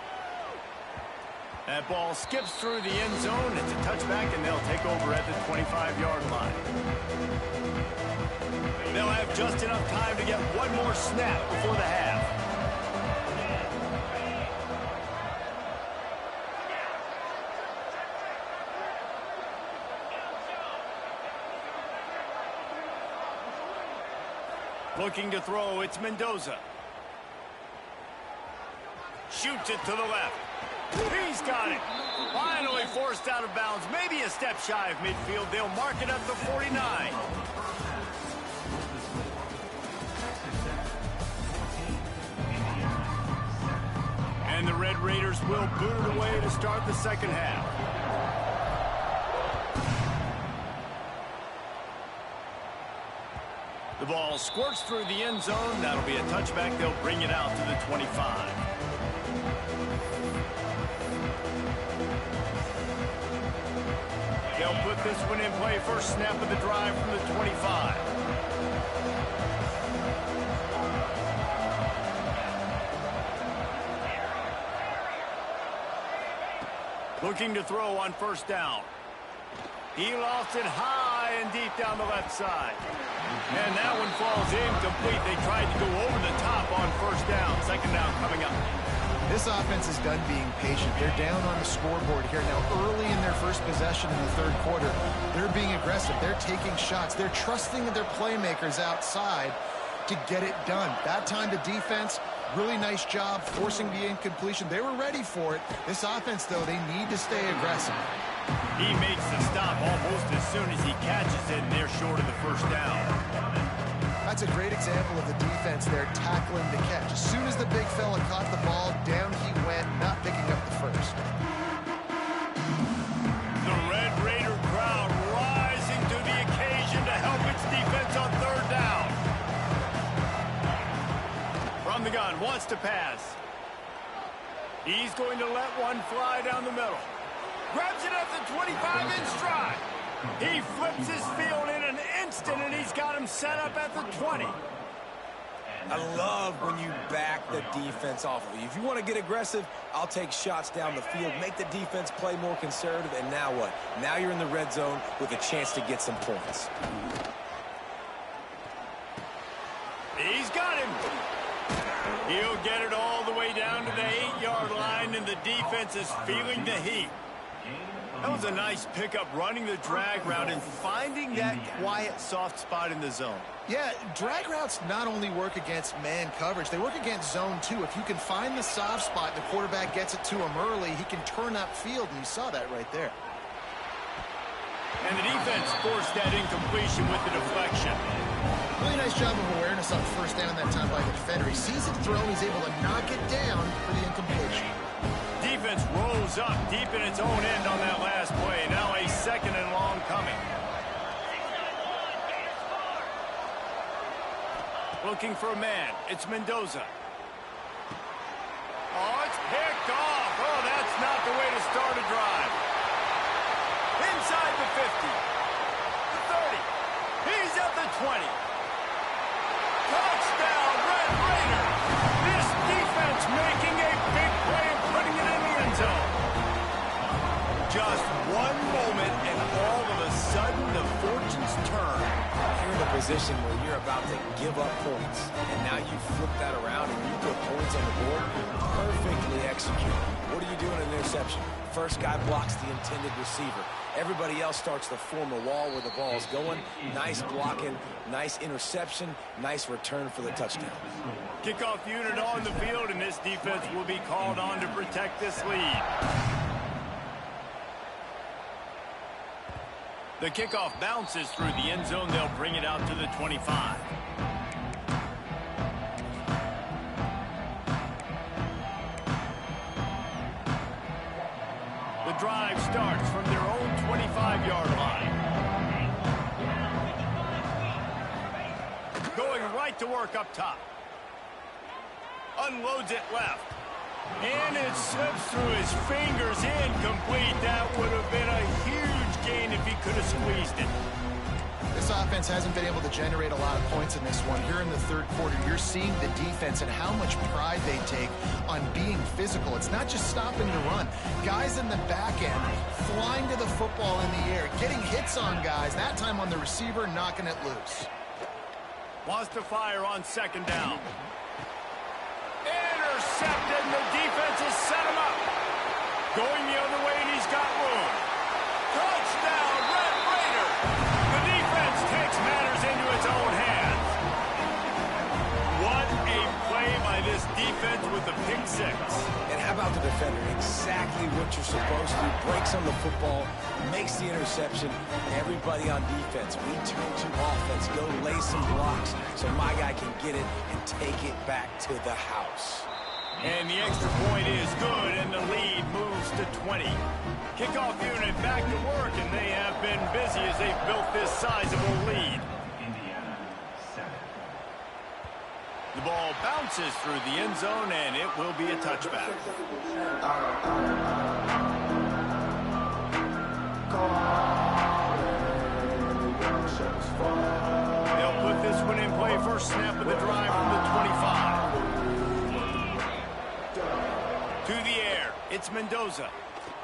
That ball skips through the end zone. It's a touchback, and they'll take over at the 25-yard line. They'll have just enough time to get one more snap before the half. Looking to throw, it's Mendoza. Shoots it to the left. He's got it. Finally forced out of bounds. Maybe a step shy of midfield. They'll mark it up to 49. And the Red Raiders will boot it away to start the second half. The ball squirts through the end zone. That'll be a touchback. They'll bring it out to the 25. They'll put this one in play. First snap of the drive from the 25. Looking to throw on 1st down. He lost it high and deep down the left side. And that one falls incomplete. They tried to go over the top on 1st down. 2nd down coming up. This offense is done being patient. They're down on the scoreboard here. Now, early in their first possession in the 3rd quarter, they're being aggressive. They're taking shots. They're trusting their playmakers outside to get it done. That time to defense, really nice job forcing the incompletion. They were ready for it. This offense, though, they need to stay aggressive. He makes the stop almost as soon as he catches it, and they're short of the 1st down. That's a great example of the defense there tackling the catch. As soon as the big fella caught the ball, down he went, not picking up the first. The Red Raider crowd rising to the occasion to help its defense on 3rd down. From the gun, wants to pass. He's going to let one fly down the middle. Grabs it at the 25 in stride. He flips his field in an instant, and he's got him set up at the 20. I love when you back the defense off of you. If you want to get aggressive, I'll take shots down the field, make the defense play more conservative, and now what? Now you're in the red zone with a chance to get some points. He's got him. He'll get it all the way down to the 8-yard line, and the defense is feeling the heat. That was a nice pickup, running the drag route and finding that quiet, soft spot in the zone. Yeah, drag routes not only work against man coverage, they work against zone too. If you can find the soft spot, the quarterback gets it to him early, he can turn upfield, and you saw that right there. And the defense forced that incompletion with the deflection. Really nice job of awareness on 1st down that time by the defender. He sees it thrown, he's able to knock it down for the incompletion. defense rose up deep in its own end on that last play. Now a second and long coming. Looking for a man. It's Mendoza. Oh, it's picked off. Oh, that's not the way to start a drive. Inside the 50. The 30. He's at the 20. Touchdown, Red Raiders. This defense making a big play and putting it in the end zone. Just one moment, and all of a sudden, the fortunes turn. You're in a position where you're about to give up points, and now you flip that around and you put points on the board. Perfectly executed. What do you do in an interception? First guy blocks the intended receiver. Everybody else starts to form a wall where the ball's going. Nice blocking, nice interception, nice return for the touchdown. Kickoff unit on the field, and this defense will be called on to protect this lead. The kickoff bounces through the end zone. They'll bring it out to the 25. The drive starts from their own 25-yard line. Going right to work up top. Unloads it left. And it slips through his fingers, incomplete. That would have been a huge gain if he could have squeezed it. This offense hasn't been able to generate a lot of points in this one. Here in the third quarter, you're seeing the defense and how much pride they take on being physical. It's not just stopping the run. Guys in the back end flying to the football in the air, getting hits on guys, that time on the receiver, knocking it loose. Wants to fire on second down. Intercepted, and the defense has set him up. Going the other way, and he's got room. Touchdown, Red Raiders. The defense takes matters into its own hands. What a play by this defense with the pick six. And how about the defender? Exactly what you're supposed to. Breaks on the football, makes the interception. Everybody on defense, we turn to offense. Go lay some blocks so my guy can get it and take it back to the house. And the extra point is good, and the lead moves to 20. Kickoff unit back to work, and they have been busy as they've built this sizable lead. Indiana 7. The ball bounces through the end zone, and it will be a touchback. They'll put this one in play. First snap of the drive from the 25. To the air. It's Mendoza.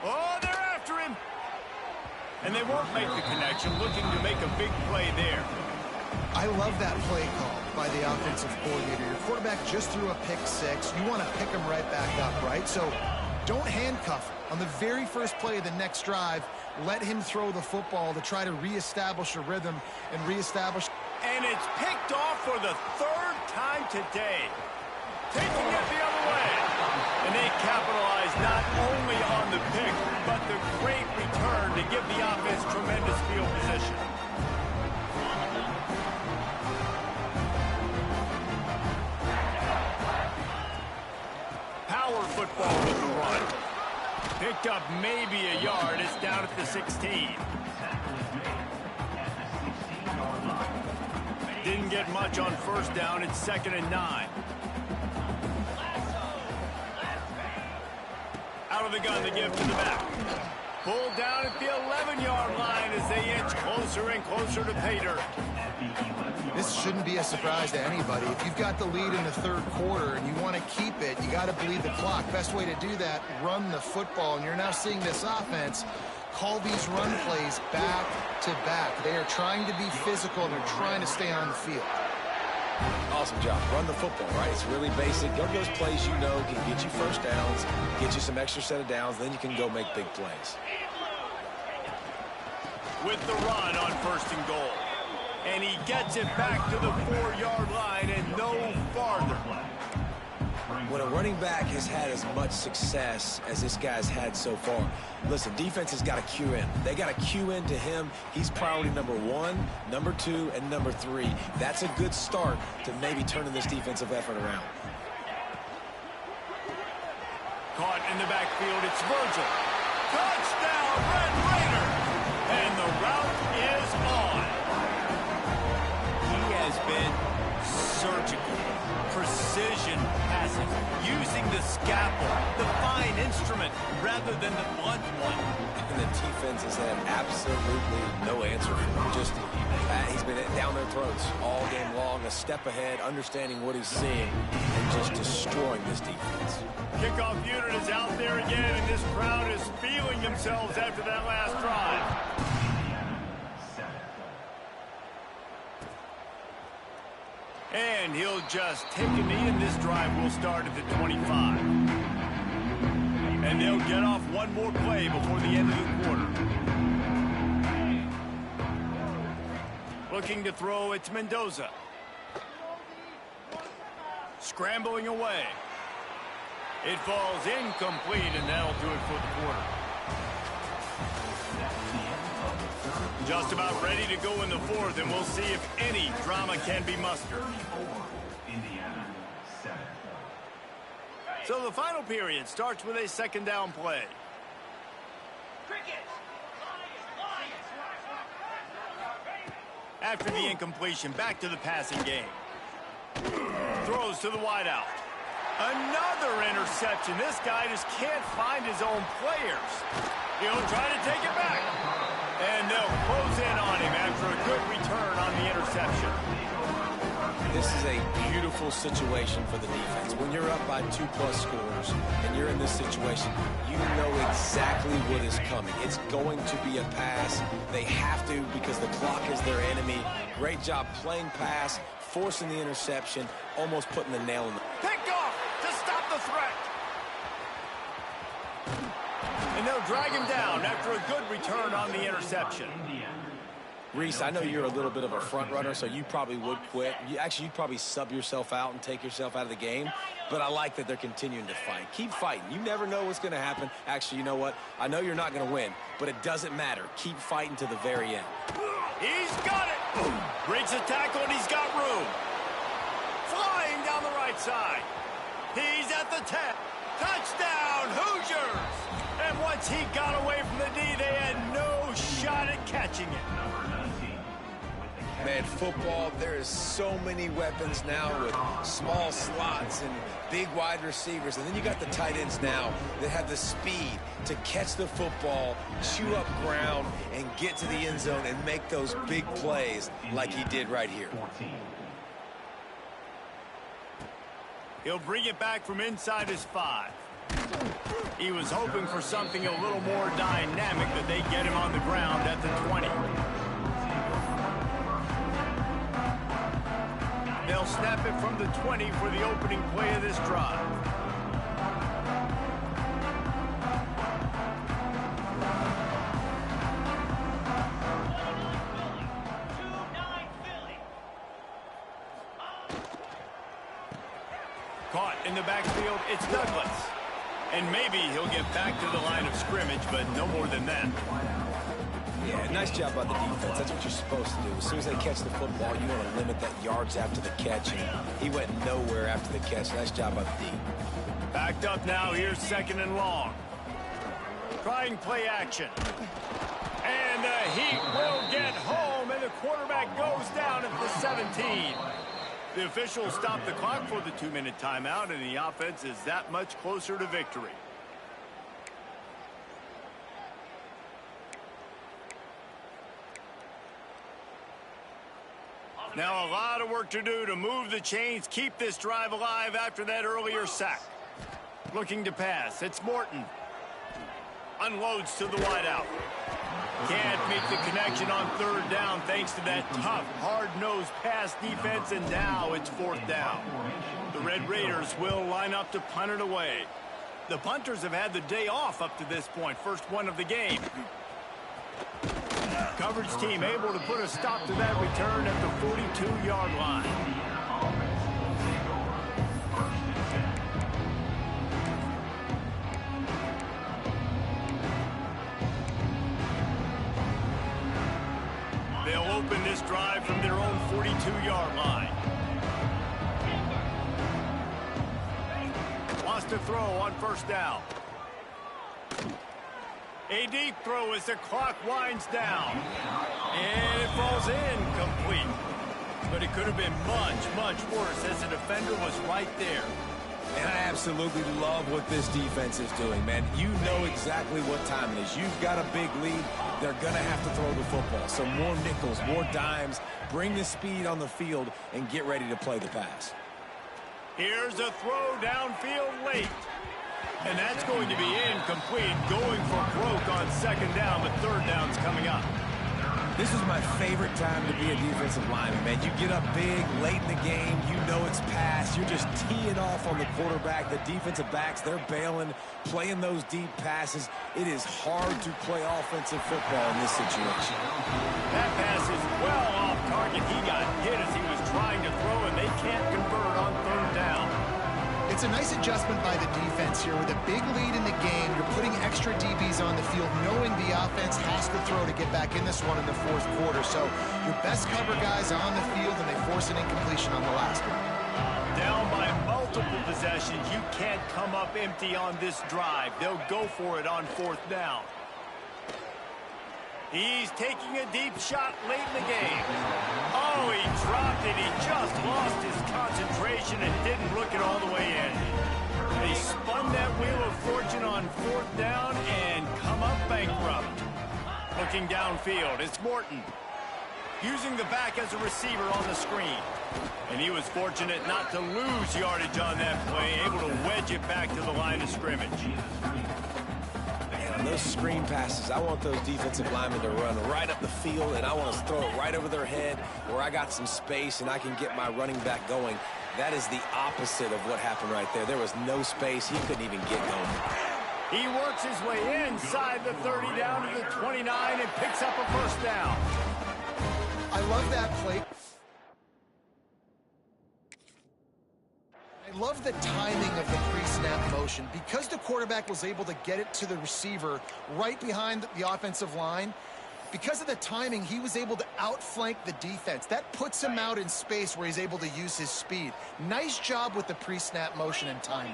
Oh, they're after him. And they won't make the connection, looking to make a big play there. I love that play call by the offensive coordinator. Your quarterback just threw a pick six. You want to pick him right back up, right? So don't handcuff him. On the very first play of the next drive, let him throw the football to try to reestablish a rhythm and reestablish. And it's picked off for the third time today. Taking it the other way. And they capitalize not only on the pick, but the great return to give the offense tremendous field position. Power football with the run. Picked up maybe a yard. It's down at the 16. Didn't get much on first down. It's 2nd and 9. Out of the gun to give to the back. Pulled down at the 11-yard line as they inch closer and closer to pay dirt. This shouldn't be a surprise to anybody. If you've got the lead in the third quarter and you want to keep it, you got to bleed the clock. Best way to do that, run the football. And you're now seeing this offense call these run plays back to back. They are trying to be physical and they're trying to stay on the field. Awesome job. Run the football, right? It's really basic. Go to those plays you know can get you first downs, get you some extra set of downs, then you can go make big plays. With the run on 1st and goal. And he gets it back to the 4-yard line and no farther. When a running back has had as much success as this guy's had so far, listen, defense has got to cue in. They got to cue in to him. He's priority number 1, number 2, and number 3. That's a good start to maybe turning this defensive effort around. Caught in the backfield, it's Virgil. Touchdown, Red Raiders! And the route is on. He has been surgical, precision passing, using the scalpel, the fine instrument, rather than the blunt one. And the defense has had absolutely no answer for him. Just, he's been down their throats all game long, a step ahead, understanding what he's seeing, and just destroying this defense. Kickoff unit is out there again, and this crowd is feeling themselves after that last drive. And he'll just take a knee, and this drive will start at the 25. And they'll get off one more play before the end of the quarter. Looking to throw, it's Mendoza. Scrambling away. It falls incomplete, and that'll do it for the quarter. Just about ready to go in the fourth, and we'll see if any drama can be mustered. So the final period starts with a second down play. After the incompletion, back to the passing game. Throws to the wideout. Another interception. This guy just can't find his own players. He'll try to take it back. And they'll close in on him after a good return on the interception. This is a beautiful situation for the defense. When you're up by 2+ scores and you're in this situation, you know exactly what is coming. It's going to be a pass. They have to because the clock is their enemy. Great job playing pass, forcing the interception, almost putting the nail in the... Picked off to stop the threat. And they'll drag him down after a good return on the interception. Reese, I know you're a little bit of a front runner, so you probably would quit. You'd probably sub yourself out and take yourself out of the game. But I like that they're continuing to fight. Keep fighting. You never know what's going to happen. Actually, you know what? I know you're not going to win, but it doesn't matter. Keep fighting to the very end. He's got it. Breaks a tackle, and he's got room. Flying down the right side. He's at the 10. Touchdown, Hoosiers! And once he got away from the D, they had no shot at catching it. Man, football, there is so many weapons now with small slots and big wide receivers. And then you got the tight ends now that have the speed to catch the football, chew up ground, and get to the end zone and make those big plays like he did right here. He'll bring it back from inside his 5. He was hoping for something a little more dynamic, that they get him on the ground at the 20. They'll snap it from the 20 for the opening play of this drive. Caught in the backfield, it's Douglas. And maybe he'll get back to the line of scrimmage, but no more than that. Yeah, nice job by the defense. That's what you're supposed to do. As soon as they catch the football, you want to limit that yards after the catch. And he went nowhere after the catch. Nice job by the D. Backed up now. Here's second and long. Trying play action. And the Heat will get home, and the quarterback goes down at the 17. The officials stop the clock for the 2-minute timeout, and the offense is that much closer to victory. Now a lot of work to do to move the chains, keep this drive alive after that earlier sack. Looking to pass, it's Morton. Unloads to the wideout. Can't make the connection on third down thanks to that tough, hard-nosed pass defense, and now it's fourth down. The Red Raiders will line up to punt it away. The punters have had the day off up to this point, first one of the game. Coverage team able to put a stop to that return at the 42-yard line. They'll open this drive from their own 42-yard line. Lost to throw on first down. A deep throw as the clock winds down. And it falls incomplete. But it could have been much, much worse as the defender was right there. And I absolutely love what this defense is doing, man. You know exactly what time it is. You've got a big lead. They're going to have to throw the football. So more nickels, more dimes. Bring the speed on the field and get ready to play the pass. Here's a throw downfield late. And that's going to be incomplete, going for broke on second down, but third down's coming up. This is my favorite time to be a defensive lineman, man. You get up big, late in the game, you know it's pass. You're just teeing off on the quarterback. The defensive backs, they're bailing, playing those deep passes. It is hard to play offensive football in this situation. That pass is well off target. He got hit as he was trying to throw, and they can't convert on third down. It's a nice adjustment by the defense here. With a big lead in the game, you're putting extra DBs on the field, knowing the offense has to throw to get back in this one in the fourth quarter. So your best cover guys on the field, and they force an incompletion on the last one. Down by multiple possessions, you can't come up empty on this drive. They'll go for it on fourth down. He's taking a deep shot late in the game. Oh, he dropped it. He just lost his concentration and didn't look it all the way in. They spun that wheel of fortune on fourth down and come up bankrupt. Looking downfield, it's Morton. Using the back as a receiver on the screen. And he was fortunate not to lose yardage on that play, able to wedge it back to the line of scrimmage. On those screen passes, I want those defensive linemen to run right up the field, and I want to throw it right over their head where I got some space and I can get my running back going. That is the opposite of what happened right there. There was no space. He couldn't even get going. He works his way inside the 30 down to the 29 and picks up a first down. I love that play. I love the timing of the pre-snap motion. Because the quarterback was able to get it to the receiver right behind the offensive line, because of the timing, he was able to outflank the defense. That puts him out in space where he's able to use his speed. Nice job with the pre-snap motion and timing.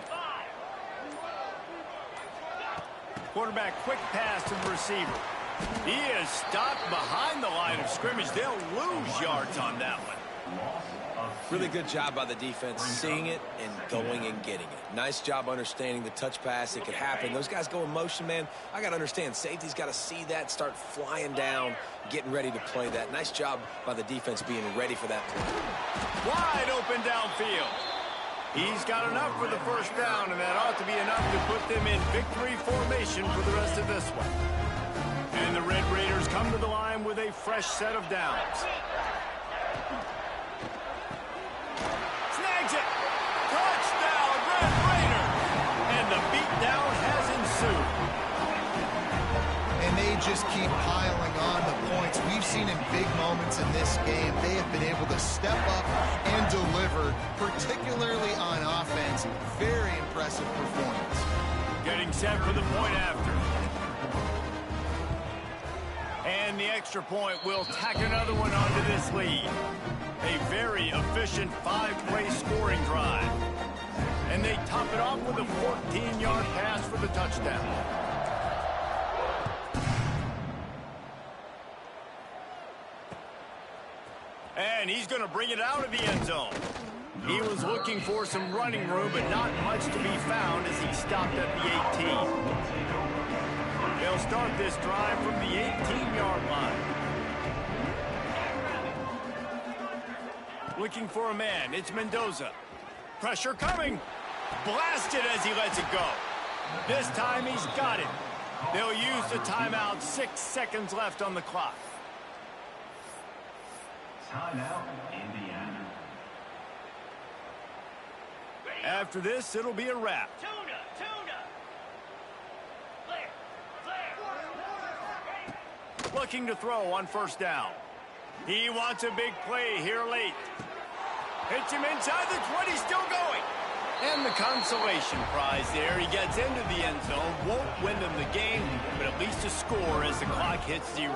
Quarterback quick pass to the receiver. He is stopped behind the line of scrimmage. They'll lose yards on that one. Really good job by the defense, seeing it and going and getting it. Nice job understanding the touch pass. It could happen. Those guys go in motion, man. I got to understand, safety's got to see that, start flying down, getting ready to play that. Nice job by the defense being ready for that play. Wide open downfield. He's got enough for the first down, and that ought to be enough to put them in victory formation for the rest of this one. And the Red Raiders come to the line with a fresh set of downs. Snags it. Touchdown, Red Raiders. And the beatdown has ensued. And they just keep piling on the points. We've seen in big moments in this game, they have been able to step up and deliver, particularly on offense. Very impressive performance. Getting set for the point after. And the extra point will tack another one onto this lead. A very efficient 5-play scoring drive. And they top it off with a 14-yard pass for the touchdown. And he's going to bring it out of the end zone. He was looking for some running room, but not much to be found as he stopped at the 18. They'll start this drive from the 18-yard line. Looking for a man. It's Mendoza. Pressure coming. Blasted as he lets it go. This time he's got it. They'll use the timeout. 6 seconds left on the clock. Timeout, Indiana. After this, it'll be a wrap. Tuna. Looking to throw on first down. He wants a big play here late. Hits him inside the 20, still going. And the consolation prize there. He gets into the end zone, won't win them the game, but at least a score as the clock hits 0.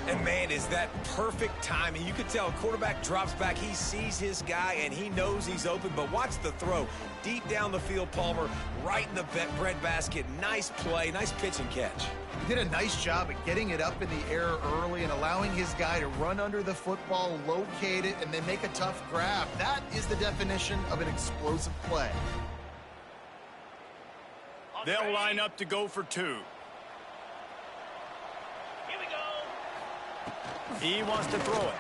And, man, is that perfect timing. You could tell a quarterback drops back. He sees his guy, and he knows he's open. But watch the throw. Deep down the field, Palmer, right in the breadbasket. Nice play, nice pitch and catch. He did a nice job at getting it up in the air early and allowing his guy to run under the football, locate it, and then make a tough grab. That is the definition of an explosive play. They'll line up to go for 2. Here we go. He wants to throw it.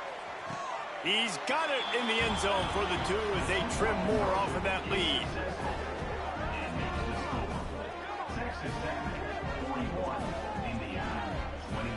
He's got it in the end zone for the 2 as they trim more off of that lead. Texas Tech 41, Indiana 22.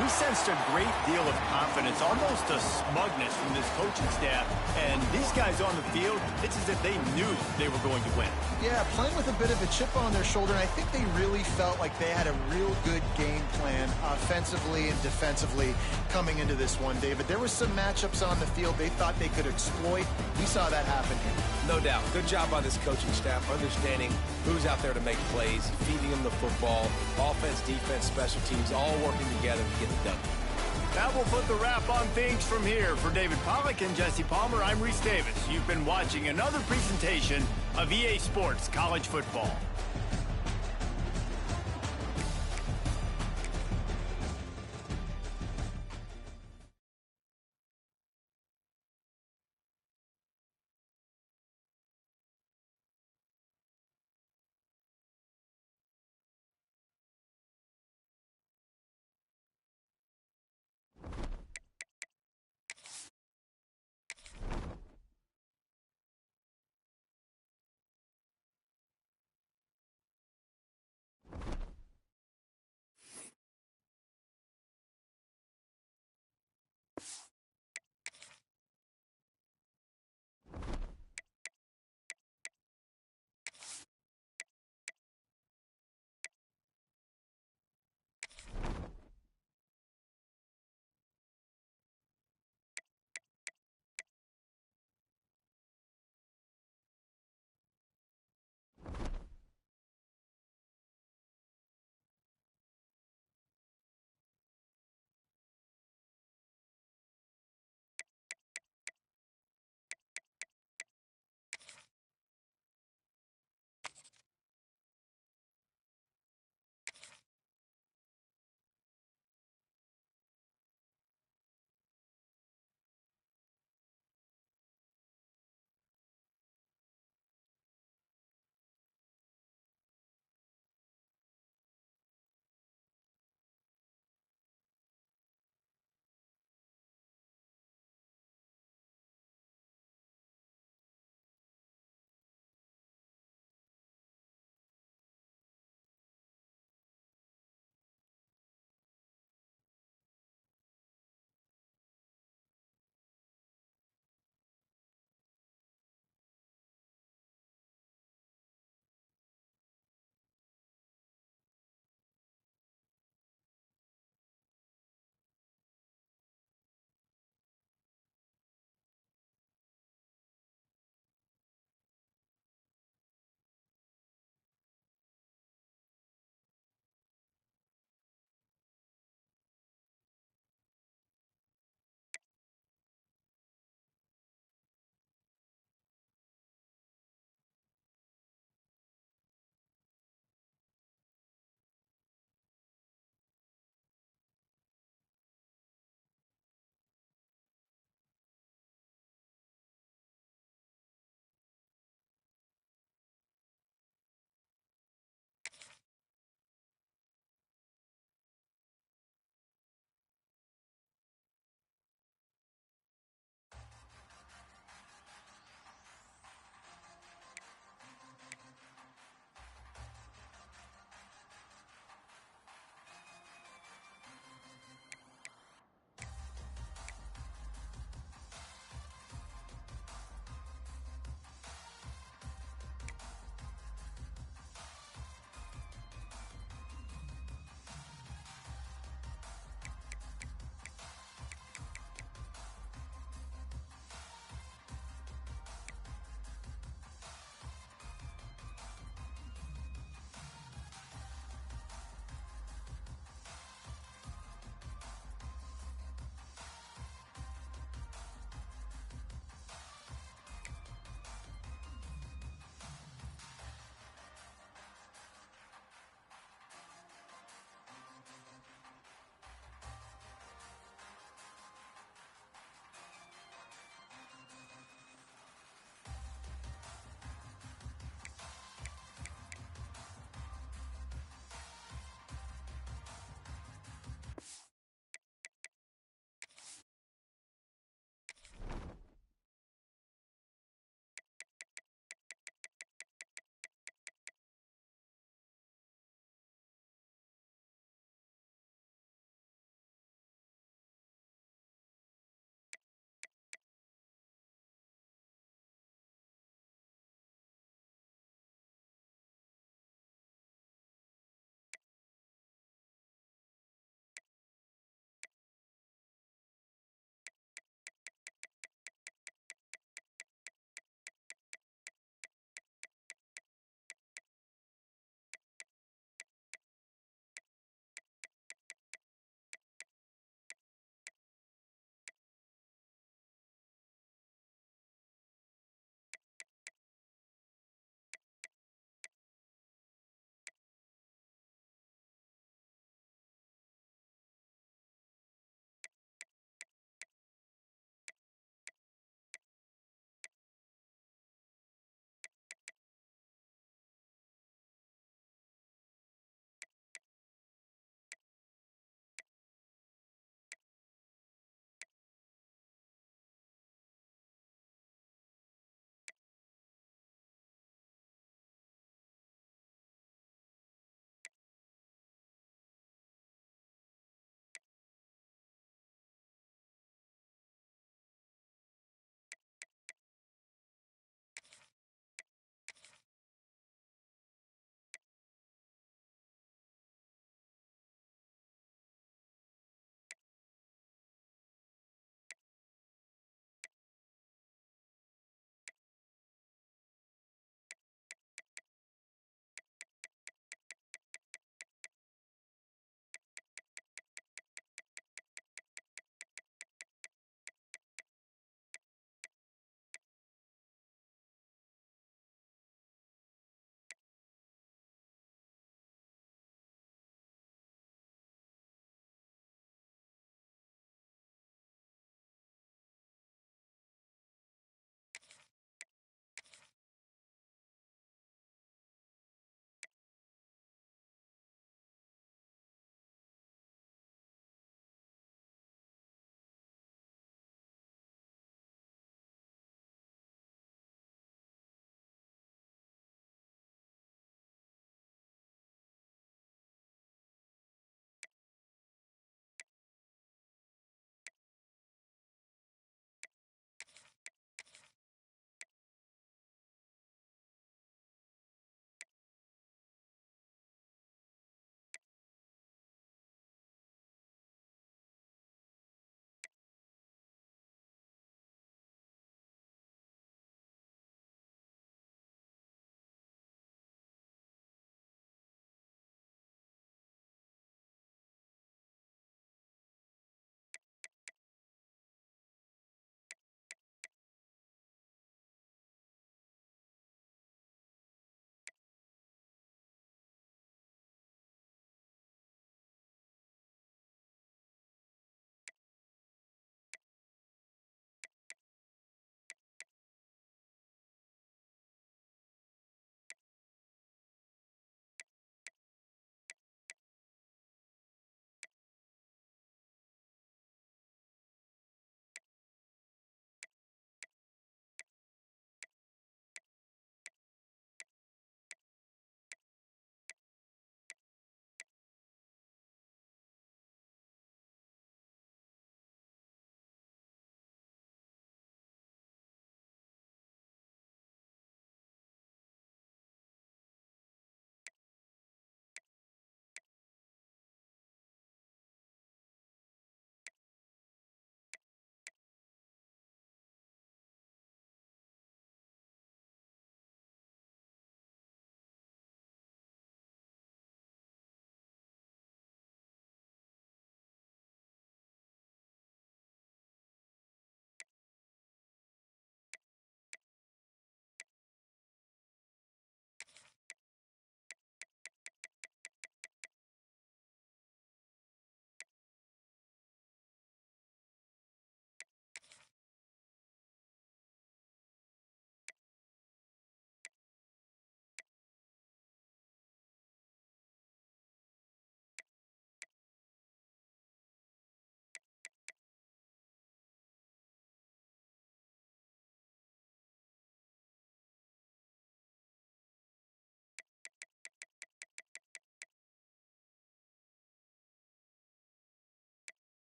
We sensed a great deal of confidence, almost a smugness from this coaching staff. And these guys on the field, it's as if they knew they were going to win. Yeah, playing with a bit of a chip on their shoulder, and I think they really felt like they had a real good game plan offensively and defensively coming into this one, David. There were some matchups on the field they thought they could exploit. We saw that happen here. No doubt. Good job by this coaching staff, understanding who's out there to make plays, feeding them the football, offense, defense, special teams, all working together to get it done. That will put the wrap on things from here. For David Pollack and Jesse Palmer, I'm Reese Davis. You've been watching another presentation of EA Sports College Football.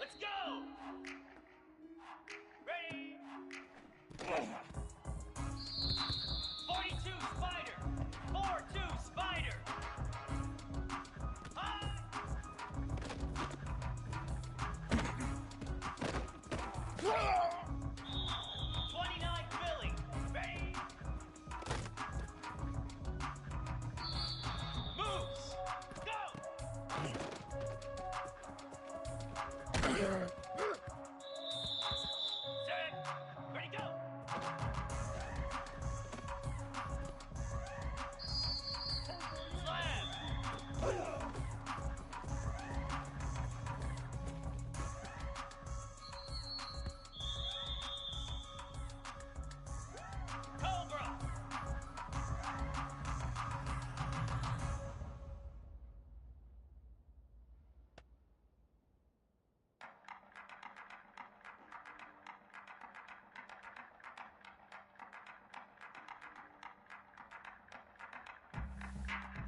Let's go! Ready? 42 Spider! 4-2 Spider! High! 29 Philly! Ready? Moves! Go! Set! Ready, go! Slam! Cobra!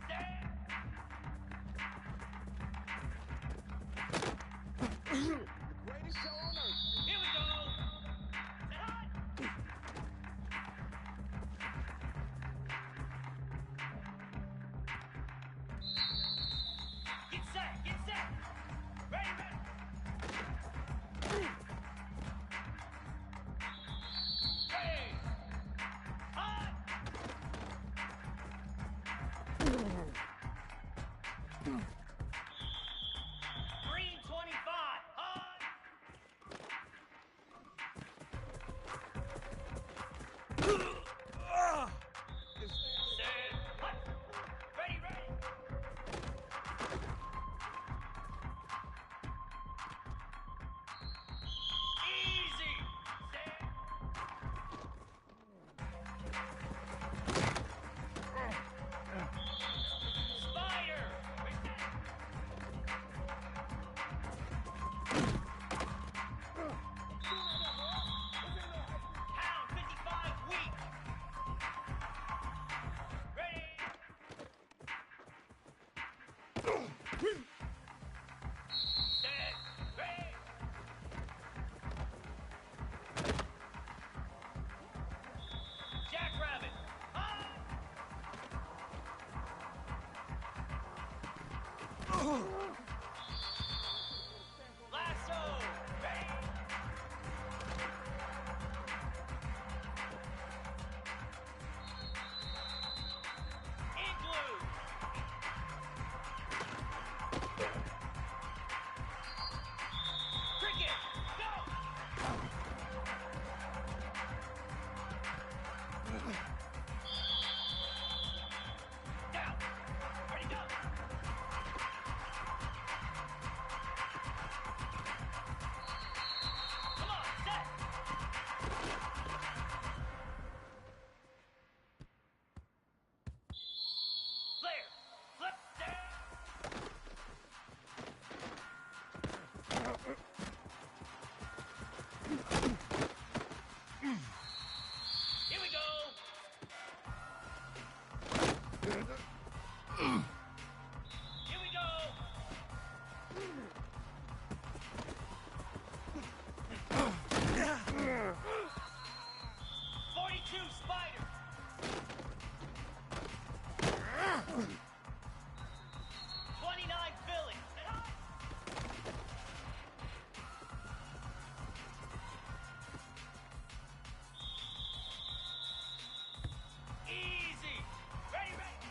Stand! Greatest show on earth. Here we go! Set hot! Get set! Get set! Ready, ready! Ready! Hot! Green 25! Hot! Stand! Hot! Ready, ready! Easy! Stand! Spider! Pound 55 weak! Ready! Set! Ready! Jackrabbit! High! Lasso! Ready! Igloo! Cricket! Go! Down! Ready, go! Come on, set! Flare! Flip! Down! Here we go! Here we go! 42 Spider! 29 Philly! Set high! Easy! Ready, ready!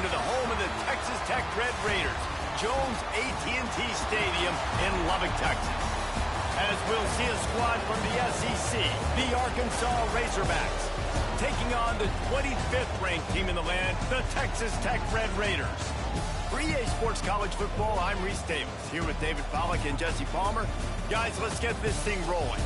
to the home of the Texas Tech Red Raiders, Jones AT&T Stadium in Lubbock, Texas. As we'll see a squad from the SEC, the Arkansas Razorbacks, taking on the 25th ranked team in the land, the Texas Tech Red Raiders. For EA Sports College Football, I'm Reese Davis, here with David Pollack and Jesse Palmer. Guys, let's get this thing rolling.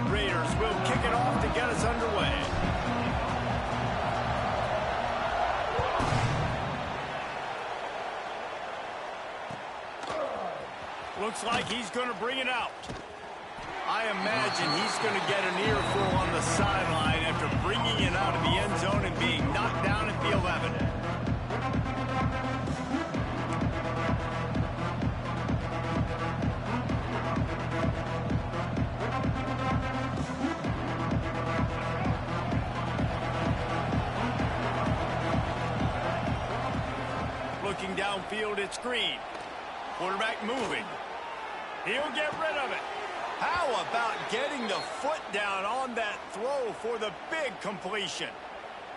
Raiders will kick it off to get us underway. Looks like he's going to bring it out. I imagine he's going to get an earful on the sideline after bringing it out of the end zone and being knocked down at the 11. Looking downfield, it's Green. Quarterback moving. He'll get rid of it. How about getting the foot down on that throw for the big completion?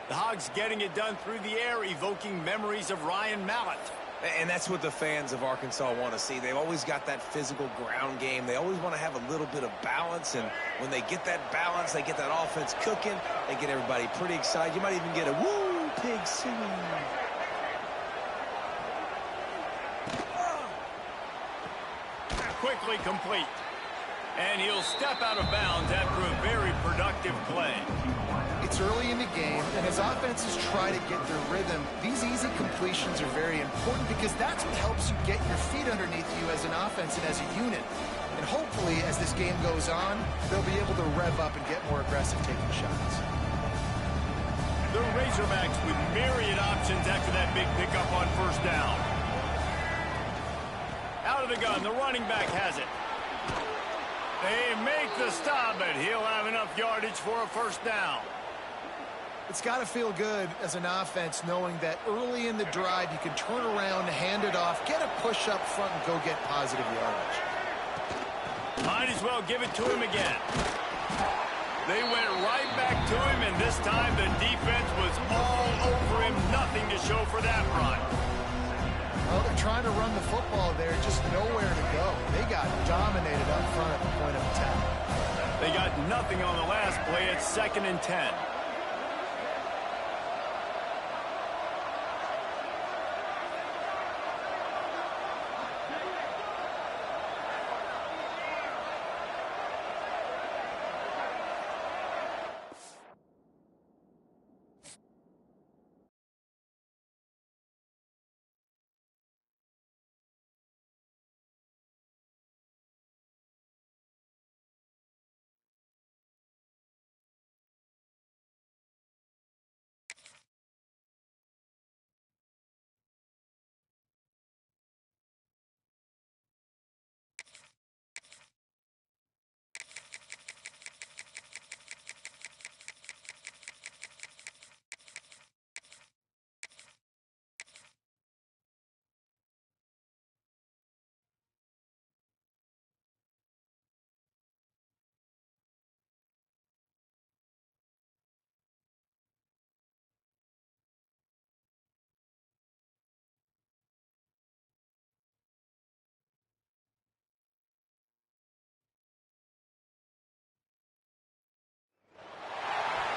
The Hogs getting it done through the air, evoking memories of Ryan Mallett. And that's what the fans of Arkansas want to see. They've always got that physical ground game. They always want to have a little bit of balance, and when they get that balance, they get that offense cooking, they get everybody pretty excited. You might even get a woo, pig sing. Quickly complete. And he'll step out of bounds after a very productive play. It's early in the game, and as offenses try to get their rhythm, these easy completions are very important because that's what helps you get your feet underneath you as an offense and as a unit. And hopefully, as this game goes on, they'll be able to rev up and get more aggressive taking shots. The Razorbacks with myriad options after that big pickup on first down. Out of the gun, the running back has it. They make the stop, but he'll have enough yardage for a first down. It's got to feel good as an offense knowing that early in the drive you can turn around, hand it off, get a push up front, and go get positive yardage. Might as well give it to him again. They went right back to him, and this time the defense was all over him. Nothing to show for that run. Well, they're trying to run the football there, just nowhere to go. They got dominated up front at the point of attack. They got nothing on the last play. It's 2nd and 10.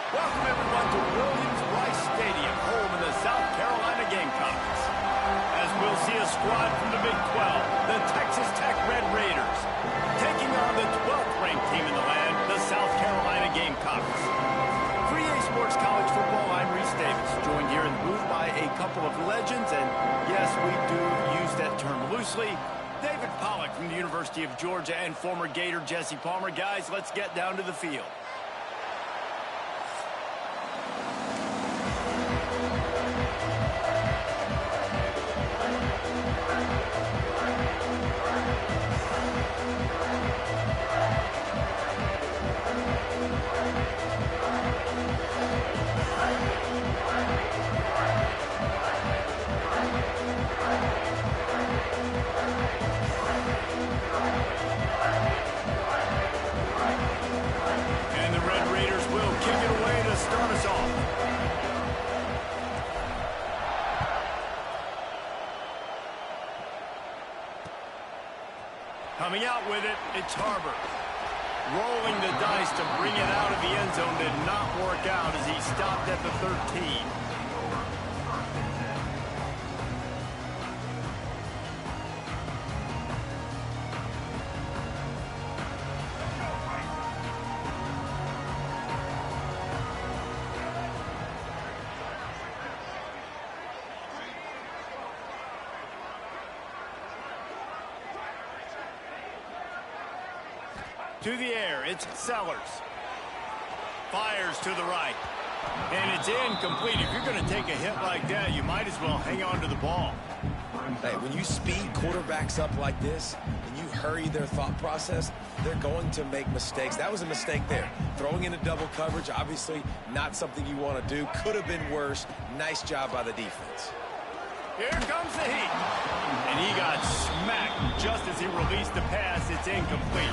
Welcome, everyone, to Williams-Brice Stadium, home of the South Carolina Gamecocks. As we'll see a squad from the Big 12, the Texas Tech Red Raiders, taking on the 12th ranked team in the land, the South Carolina Gamecocks. For EA Sports College Football, I'm Reese Davis, joined here in the booth by a couple of legends, and yes, we do use that term loosely. David Pollack from the University of Georgia and former Gator Jesse Palmer. Guys, let's get down to the field. Coming out with it, it's Harbor. Rolling the dice to bring it out of the end zone did not work out as he stopped at the 13. To the air, it's Sellers. Fires to the right. And it's incomplete. If you're going to take a hit like that, you might as well hang on to the ball. Hey, when you speed quarterbacks up like this and you hurry their thought process, they're going to make mistakes. That was a mistake there. Throwing into double coverage, obviously not something you want to do. Could have been worse. Nice job by the defense. Here comes the heat. And he got smacked just as he released the pass. It's incomplete.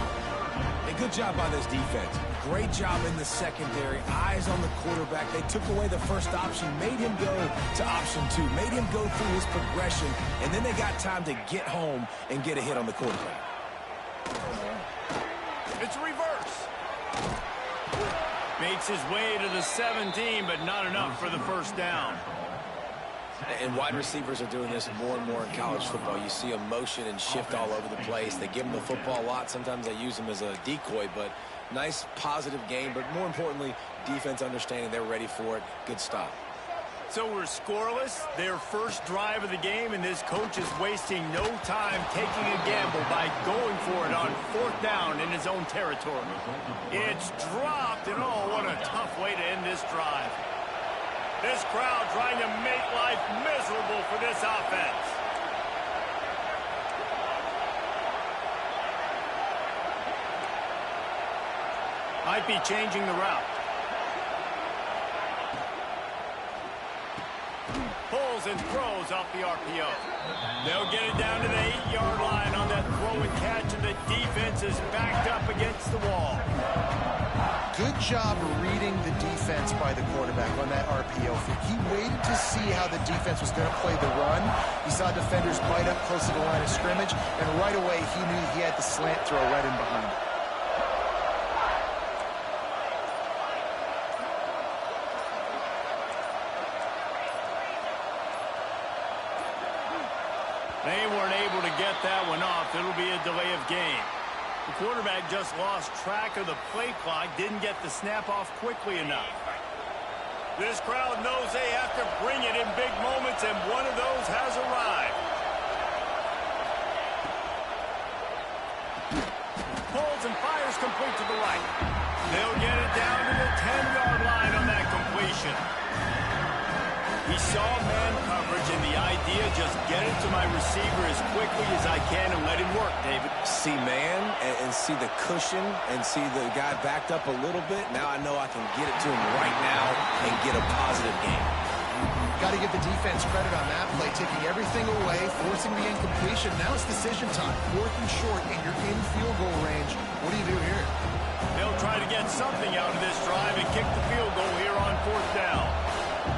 A good job by this defense. Great job in the secondary. Eyes on the quarterback. They took away the first option, made him go to option 2, made him go through his progression, and then they got time to get home and get a hit on the quarterback. It's reverse. Makes his way to the 17, but not enough for the first down. And wide receivers are doing this more and more in college football. You see a motion and shift all over the place. They give them the football a lot. Sometimes they use them as a decoy, but nice positive game. But more importantly, defense understanding they're ready for it. Good stop. So we're scoreless, their first drive of the game, and this coach is wasting no time taking a gamble by going for it on 4th down in his own territory. It's dropped, and oh, what a tough way to end this drive. This crowd trying to make life miserable for this offense. Might be changing the route. Pulls and throws off the RPO. They'll get it down to the 8-yard line on that throw and catch, and the defense is backed up against the wall. Good job reading the defense by the quarterback on that RPO feed. He waited to see how the defense was going to play the run. He saw defenders bite up close to the line of scrimmage, and right away he knew he had the slant throw right in behind it. They weren't able to get that one off. It'll be a delay of game. The quarterback just lost track of the play clock, didn't get the snap off quickly enough. This crowd knows they have to bring it in big moments, and one of those has arrived. Pulls and fires complete to the right. They'll get it down to the 10-yard line on that completion. He saw man coverage, and the idea, just get it to my receiver as quickly as I can and let him work, David. See man and see the cushion and see the guy backed up a little bit. Now I know I can get it to him right now and get a positive game. Got to give the defense credit on that play, taking everything away, forcing the incompletion. Now it's decision time. 4th and short, and you're in field goal range. What do you do here? They'll try to get something out of this drive and kick the field goal here on 4th down.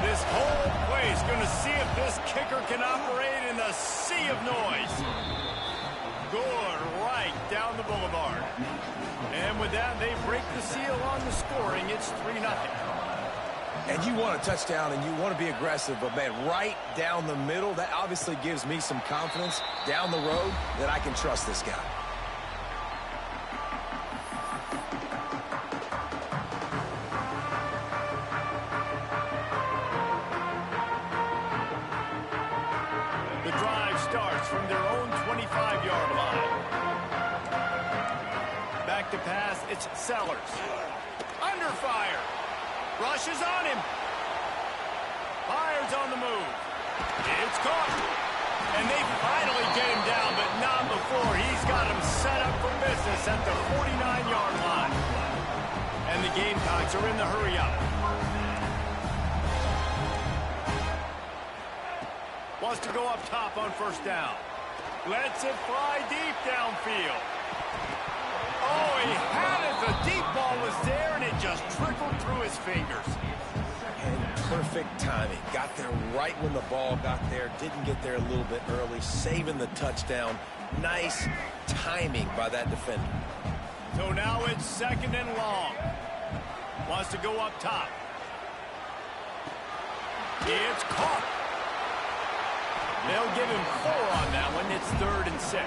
This whole place going to see if this kicker can operate in the sea of noise. Good right down the boulevard. And with that, they break the seal on the scoring. It's 3-0. And you want a touchdown and you want to be aggressive, but man, right down the middle, that obviously gives me some confidence down the road that I can trust this guy. The drive starts from their own 25-yard line. Back to pass, it's Sellers. Under fire. Rushes on him. Fires on the move. It's caught. And they finally get him down, but not before. He's got him set up for business at the 49-yard line. And the Gamecocks are in the hurry-up. Wants to go up top on 1st down. Lets it fly deep downfield. Oh, he had it. The deep ball was there, and it just trickled through his fingers. And perfect timing. Got there right when the ball got there. Didn't get there a little bit early. Saving the touchdown. Nice timing by that defender. So now it's 2nd and long. Wants to go up top. It's caught. They'll give him 4 on that one. It's 3rd and 6.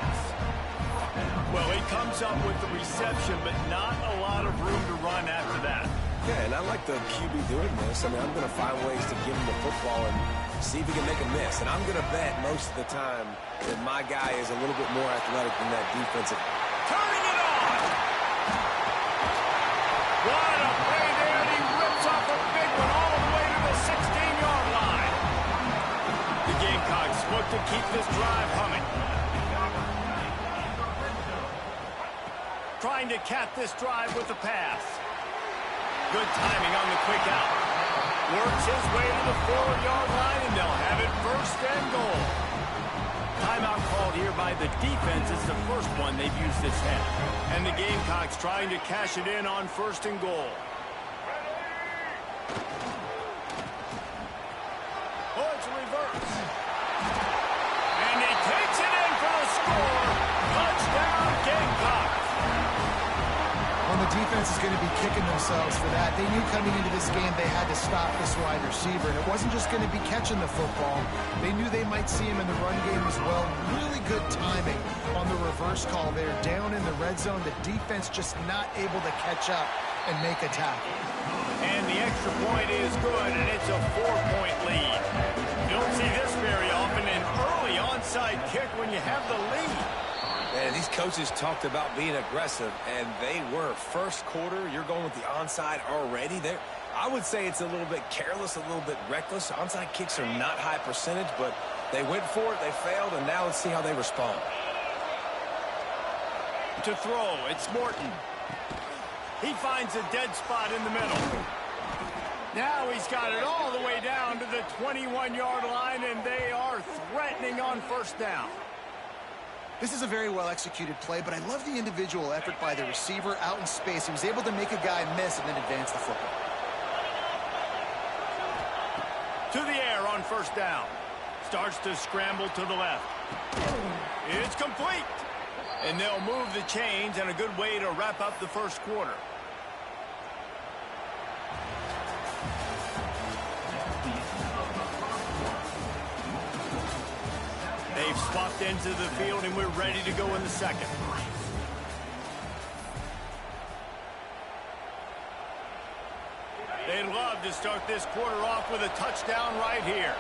Well, he comes up with the reception, but not a lot of room to run after that. Yeah, and I like the QB doing this. I mean, I'm going to find ways to give him the football and see if he can make a miss. And I'm going to bet most of the time that my guy is a little bit more athletic than that defensive. Turning it on! What a play there, and he rips off a big one all the way to the 16-yard line. The Gamecocks look to keep this drive humming. Trying to cap this drive with the pass. Good timing on the quick out. Works his way to the 4-yard line, and they'll have it 1st and goal. Timeout called here by the defense. It's the first one they've used this half. And the Gamecocks trying to cash it in on 1st and goal. Oh, it's a reverse. And he takes it in for the score. Touchdown, Gamecocks. Well, the defense is going to be kicking themselves for that. They knew coming into this game they had to stop this wide receiver, and it wasn't just going to be catching the football. They knew they might see him in the run game as well. Really good timing on the reverse call there. Down in the red zone, the defense just not able to catch up and make a tackle. And the extra point is good, and it's a 4-point lead. You don't see this very often, an early onside kick when you have the lead. And these coaches talked about being aggressive, and they were. First quarter, you're going with the onside already. I would say it's a little bit careless, a little bit reckless. Onside kicks are not high percentage, but they went for it, they failed, and now let's see how they respond. To throw, it's Morton. He finds a dead spot in the middle. Now he's got it all the way down to the 21-yard line, and they are threatening on 1st down. This is a very well-executed play, but I love the individual effort by the receiver out in space. He was able to make a guy miss and then advance the football. To the air on 1st down. Starts to scramble to the left. It's complete. And they'll move the chains, and a good way to wrap up the 1st quarter. They've swapped into the field, and we're ready to go in the 2nd. They'd love to start this quarter off with a touchdown right here.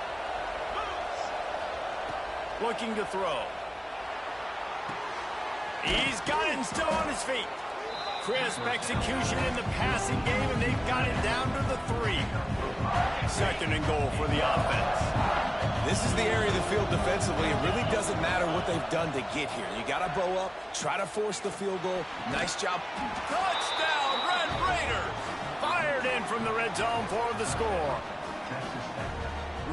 Looking to throw. He's got it and still on his feet. Crisp execution in the passing game, and they've got it down to the 3. 2nd and goal for the offense. This is the area of the field defensively. It really doesn't matter what they've done to get here. You got to bow up, try to force the field goal. Nice job. Touchdown, Red Raiders! Fired in from the red zone for the score.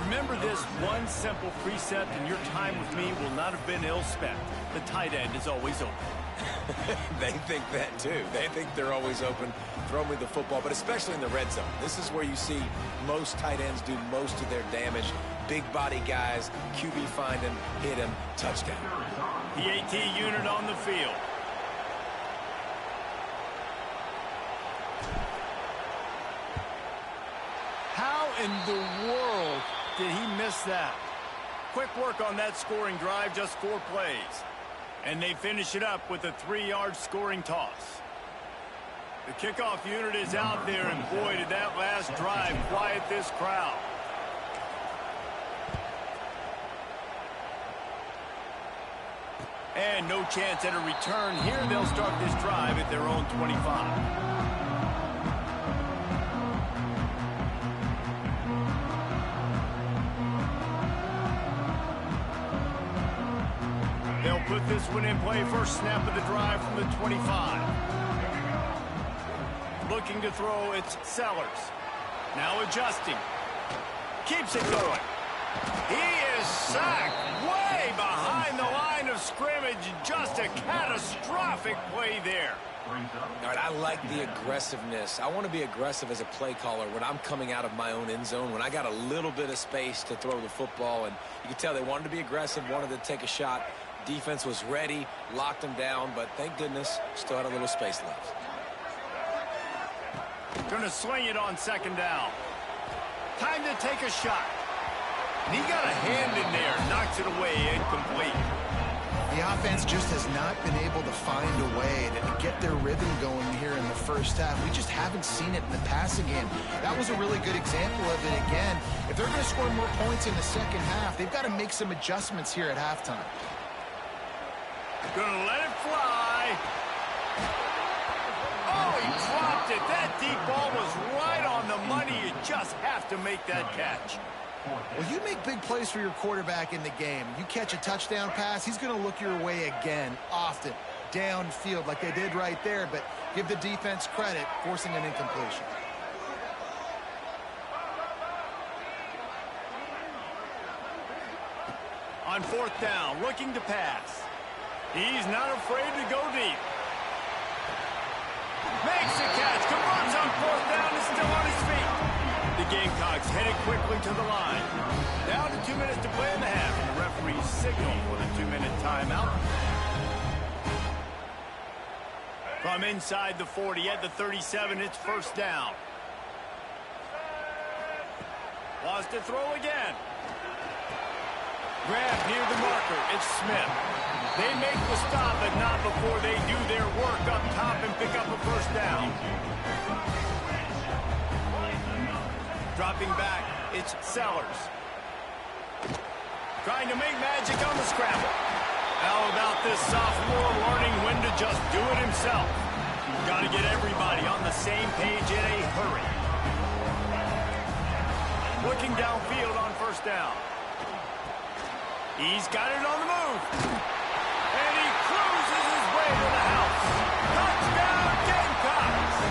Remember this one simple precept, and your time with me will not have been ill spent. The tight end is always open. They think that too. They think they're always open. Throw me the football, but especially in the red zone. This is where you see most tight ends do most of their damage. Big body guys, QB find him, hit him, touchdown. The AT unit on the field. How in the world did he miss that? Quick work on that scoring drive, just 4 plays. And they finish it up with a 3-yard scoring toss. The kickoff unit is out there, and boy, did that last drive quiet this crowd. And no chance at a return here. They'll start this drive at their own 25. They'll put this one in play. First snap of the drive from the 25. Looking to throw, it's Sellers. Now adjusting. Keeps it going. He is sacked way behind the line of scrimmage. Just a catastrophic play there. All right, I like the aggressiveness. I want to be aggressive as a play caller when I'm coming out of my own end zone, when I got a little bit of space to throw the football, and you can tell they wanted to be aggressive, wanted to take a shot. Defense was ready, locked them down, but thank goodness, still had a little space left. Going to swing it on second down. Time to take a shot. And he got a hand in there, knocks it away, incomplete. The offense just has not been able to find a way to get their rhythm going here in the first half. We just haven't seen it in the passing game. That was a really good example of it again. If they're going to score more points in the second half, they've got to make some adjustments here at halftime. Gonna let it fly. Oh, he dropped it. That deep ball was right on the money. You just have to make that catch. Well, you make big plays for your quarterback in the game. You catch a touchdown pass, he's going to look your way again, often, downfield like they did right there, but give the defense credit, forcing an incompletion. On fourth down, looking to pass. He's not afraid to go deep. Makes the catch, converts on fourth down, is still on his feet. The Gamecocks headed quickly to the line. Down to 2 minutes to play in the half. And the referee signaled for the 2-minute timeout. From inside the 40 at the 37, it's first down. Wants to throw again. Grab near the marker. It's Smith. They make the stop, but not before they do their work up top and pick up a first down. Dropping back, it's Sellers. Trying to make magic on the scramble. How about this sophomore learning when to just do it himself? Got to get everybody on the same page in a hurry. Looking downfield on first down. He's got it on the move. And he cruises his way to the house. Touchdown, Gamecocks!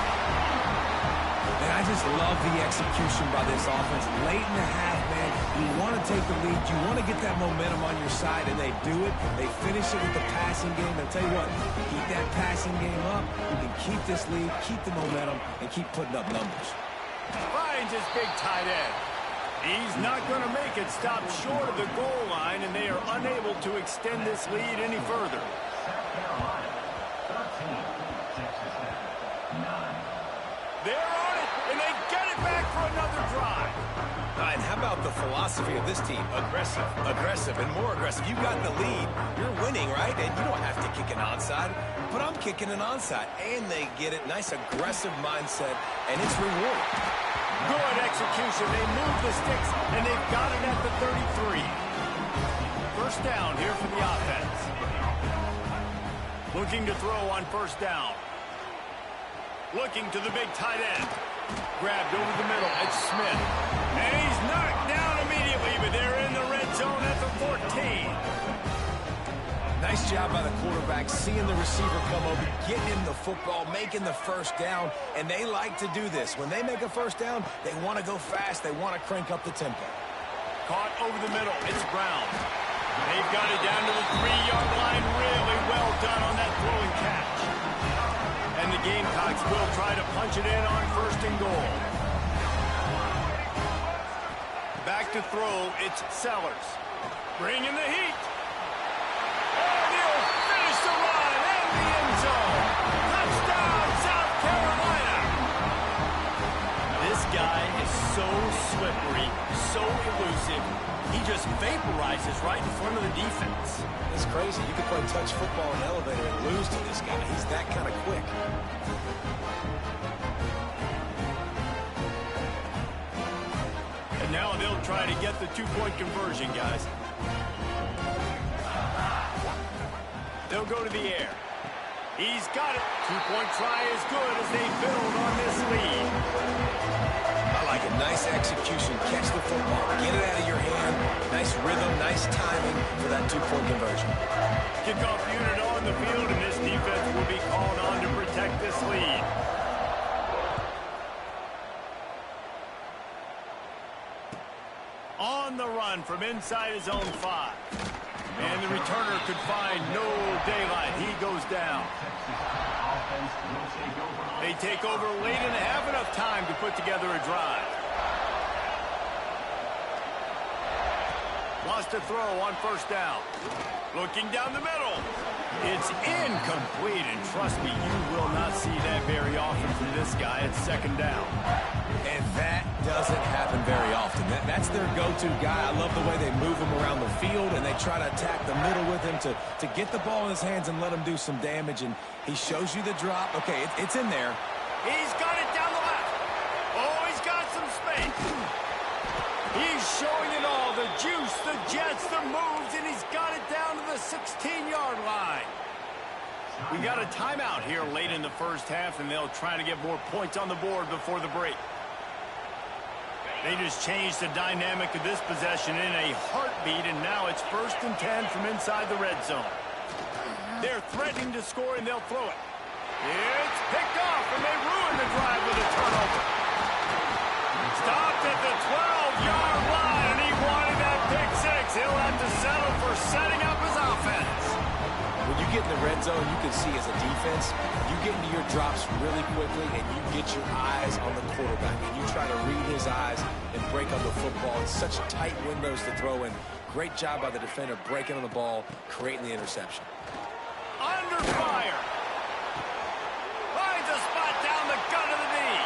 And I just love the execution by this offense. Late in the half, man, you want to take the lead. You want to get that momentum on your side, and they do it. They finish it with the passing game. I'll tell you what, keep that passing game up. You can keep this lead, keep the momentum, and keep putting up numbers. Finds his big tight end. He's not going to make it. Stop short of the goal line, and they are unable to extend this lead any further. They're on it, and they get it back for another drive. All right, how about the philosophy of this team? Aggressive, aggressive, and more aggressive. You got the lead. You're winning, right? And you don't have to kick an onside, but I'm kicking an onside. And they get it. Nice aggressive mindset, and it's rewarded. Good execution. They move the sticks, and they've got it at the 33. First down here for the offense. Looking to throw on first down. Looking to the big tight end. Grabbed over the middle. It's Smith. And he's knocked down immediately, but they're in the red zone at the 14. Nice job by the quarterback, seeing the receiver come over, getting him the football, making the first down, and they like to do this. When they make a first down, they want to go fast. They want to crank up the tempo. Caught over the middle. It's Brown. They've got it down to the 3-yard line. Really well done on that throwing catch. And the Gamecocks will try to punch it in on first and goal. Back to throw. It's Sellers. Bringing the heat. And he'll finish the run in the end zone. Touchdown, South Carolina. This guy is so slippery, so elusive. He just vaporizes right in front of the defense. It's crazy. You could play touch football in the elevator and lose to this guy. He's that kind of quick. And now they'll try to get the two-point conversion, guys. They'll go to the air. He's got it. Two-point try is good as they build on this lead. I like it. Nice execution. Catch the football. Get it out of your hand. Nice rhythm, nice timing for that two-point conversion. Kickoff unit on the field, and this defense will be called on to protect this lead. On the run from inside his own 5. And the returner could find no daylight. He goes down. offense will take over. They take over late and have enough time to put together a drive. Lost a throw on first down. Looking down the middle. It's incomplete, and trust me, you will not see that very often from this guy at second down. And that doesn't happen very often. That's their go-to guy. I love the way they move him around the field, and they try to attack the middle with him to get the ball in his hands and let him do some damage. And he shows you the drop. Okay, it's in there. He's got it down the left. Oh, he's got some space. He's showing it all, the juice, the jets, the moves, and he's got it down to the 16-yard line. We got a timeout here late in the first half, and they'll try to get more points on the board before the break. They just changed the dynamic of this possession in a heartbeat, and now it's 1st and 10 from inside the red zone. They're threatening to score, and they'll throw it. It's picked off, and they ruin the drive with a turnover. Stopped at the 12-yard line, and he wanted that pick six. He'll have to settle for setting up his offense. When you get in the red zone, you can see as a defense, you get into your drops really quickly, and you get your eyes on the quarterback, and you try to read his eyes and break on the football. It's such tight windows to throw in. Great job by the defender breaking on the ball, creating the interception. Under fire. Finds a spot down the gut of the knee.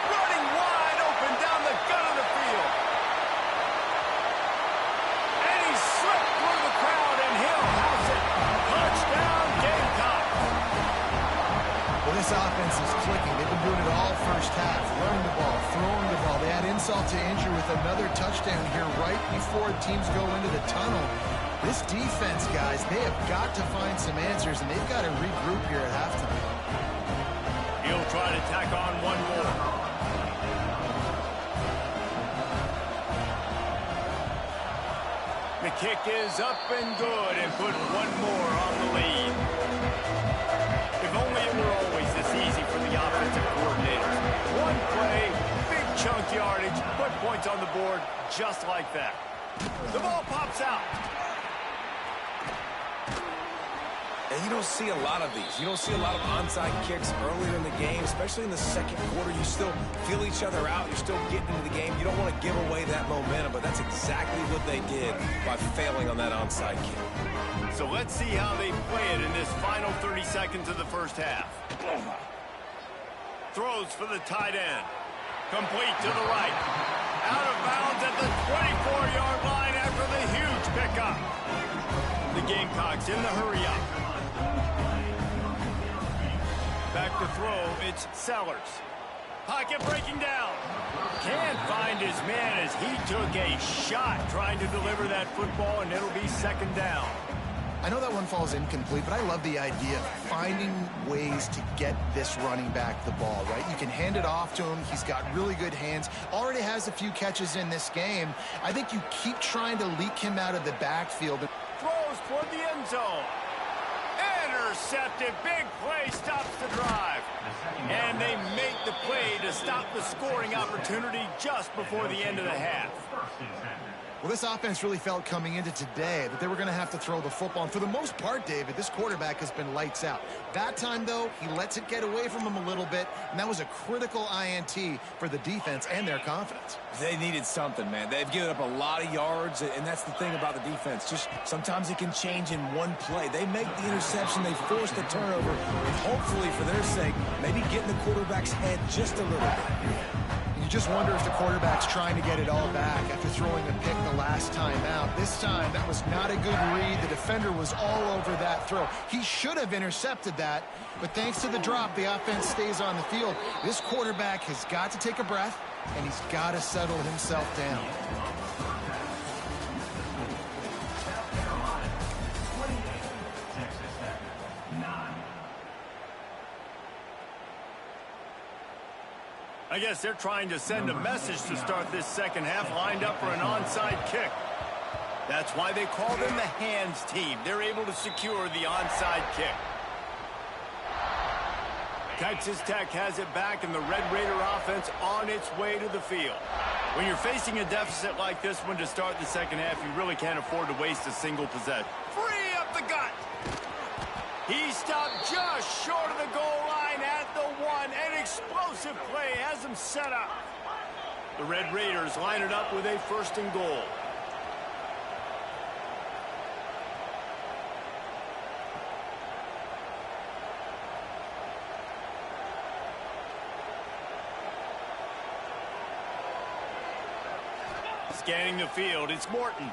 Running wide open down the gut of the field. And he slipped through the crowd, and he'll house it. Touchdown, Gamecocks. Well, this offense is clicking. They've been doing it all first half. Running the ball, throwing the ball. They add insult to injury with another touchdown here right before teams go into the tunnel. This defense, guys, they have got to find some answers, and they've got to regroup here at halftime. He'll try to tack on one more. The kick is up and good, and put one more on the lead. If only it were always this easy for the offensive coordinators. One play, big chunk yardage, put points on the board just like that. The ball pops out. And you don't see a lot of these. You don't see a lot of onside kicks earlier in the game, especially in the second quarter. You still feel each other out. You're still getting into the game. You don't want to give away that momentum, but that's exactly what they did by failing on that onside kick. So let's see how they play it in this final 30 seconds of the first half. Throws for the tight end. Complete to the right. Out of bounds at the 24-yard line after the huge pickup. The Gamecocks in the hurry up. Back to throw, it's Sellers. Pocket breaking down. Can't find his man as he took a shot trying to deliver that football, and it'll be second down. I know that one falls incomplete, but I love the idea of finding ways to get this running back the ball, right? You can hand it off to him. He's got really good hands. Already has a few catches in this game. I think you keep trying to leak him out of the backfield. Throws toward the end zone. Intercepted. Big play stops the drive. And they make the play to stop the scoring opportunity just before the end of the half. Well, this offense really felt coming into today that they were going to have to throw the football. And for the most part, David, this quarterback has been lights out. That time, though, he lets it get away from him a little bit, and that was a critical INT for the defense and their confidence. They needed something, man. They've given up a lot of yards, and that's the thing about the defense. Just sometimes it can change in one play. They make the interception, they force the turnover, and hopefully, for their sake, maybe get in the quarterback's head just a little bit. You just wonder if the quarterback's trying to get it all back after throwing a pick the last time out. This time, that was not a good read. The defender was all over that throw. He should have intercepted that, but thanks to the drop, the offense stays on the field. This quarterback has got to take a breath, and he's got to settle himself down. I guess they're trying to send a message to start this second half, lined up for an onside kick. That's why they call them the hands team. They're able to secure the onside kick. Texas Tech has it back, and the Red Raider offense on its way to the field. When you're facing a deficit like this one to start the second half, you really can't afford to waste a single possession. Free up the gut. He stopped just short of the goal line. explosive play has them set up. The Red Raiders line it up with a 1st and goal. Scanning the field, it's Morton.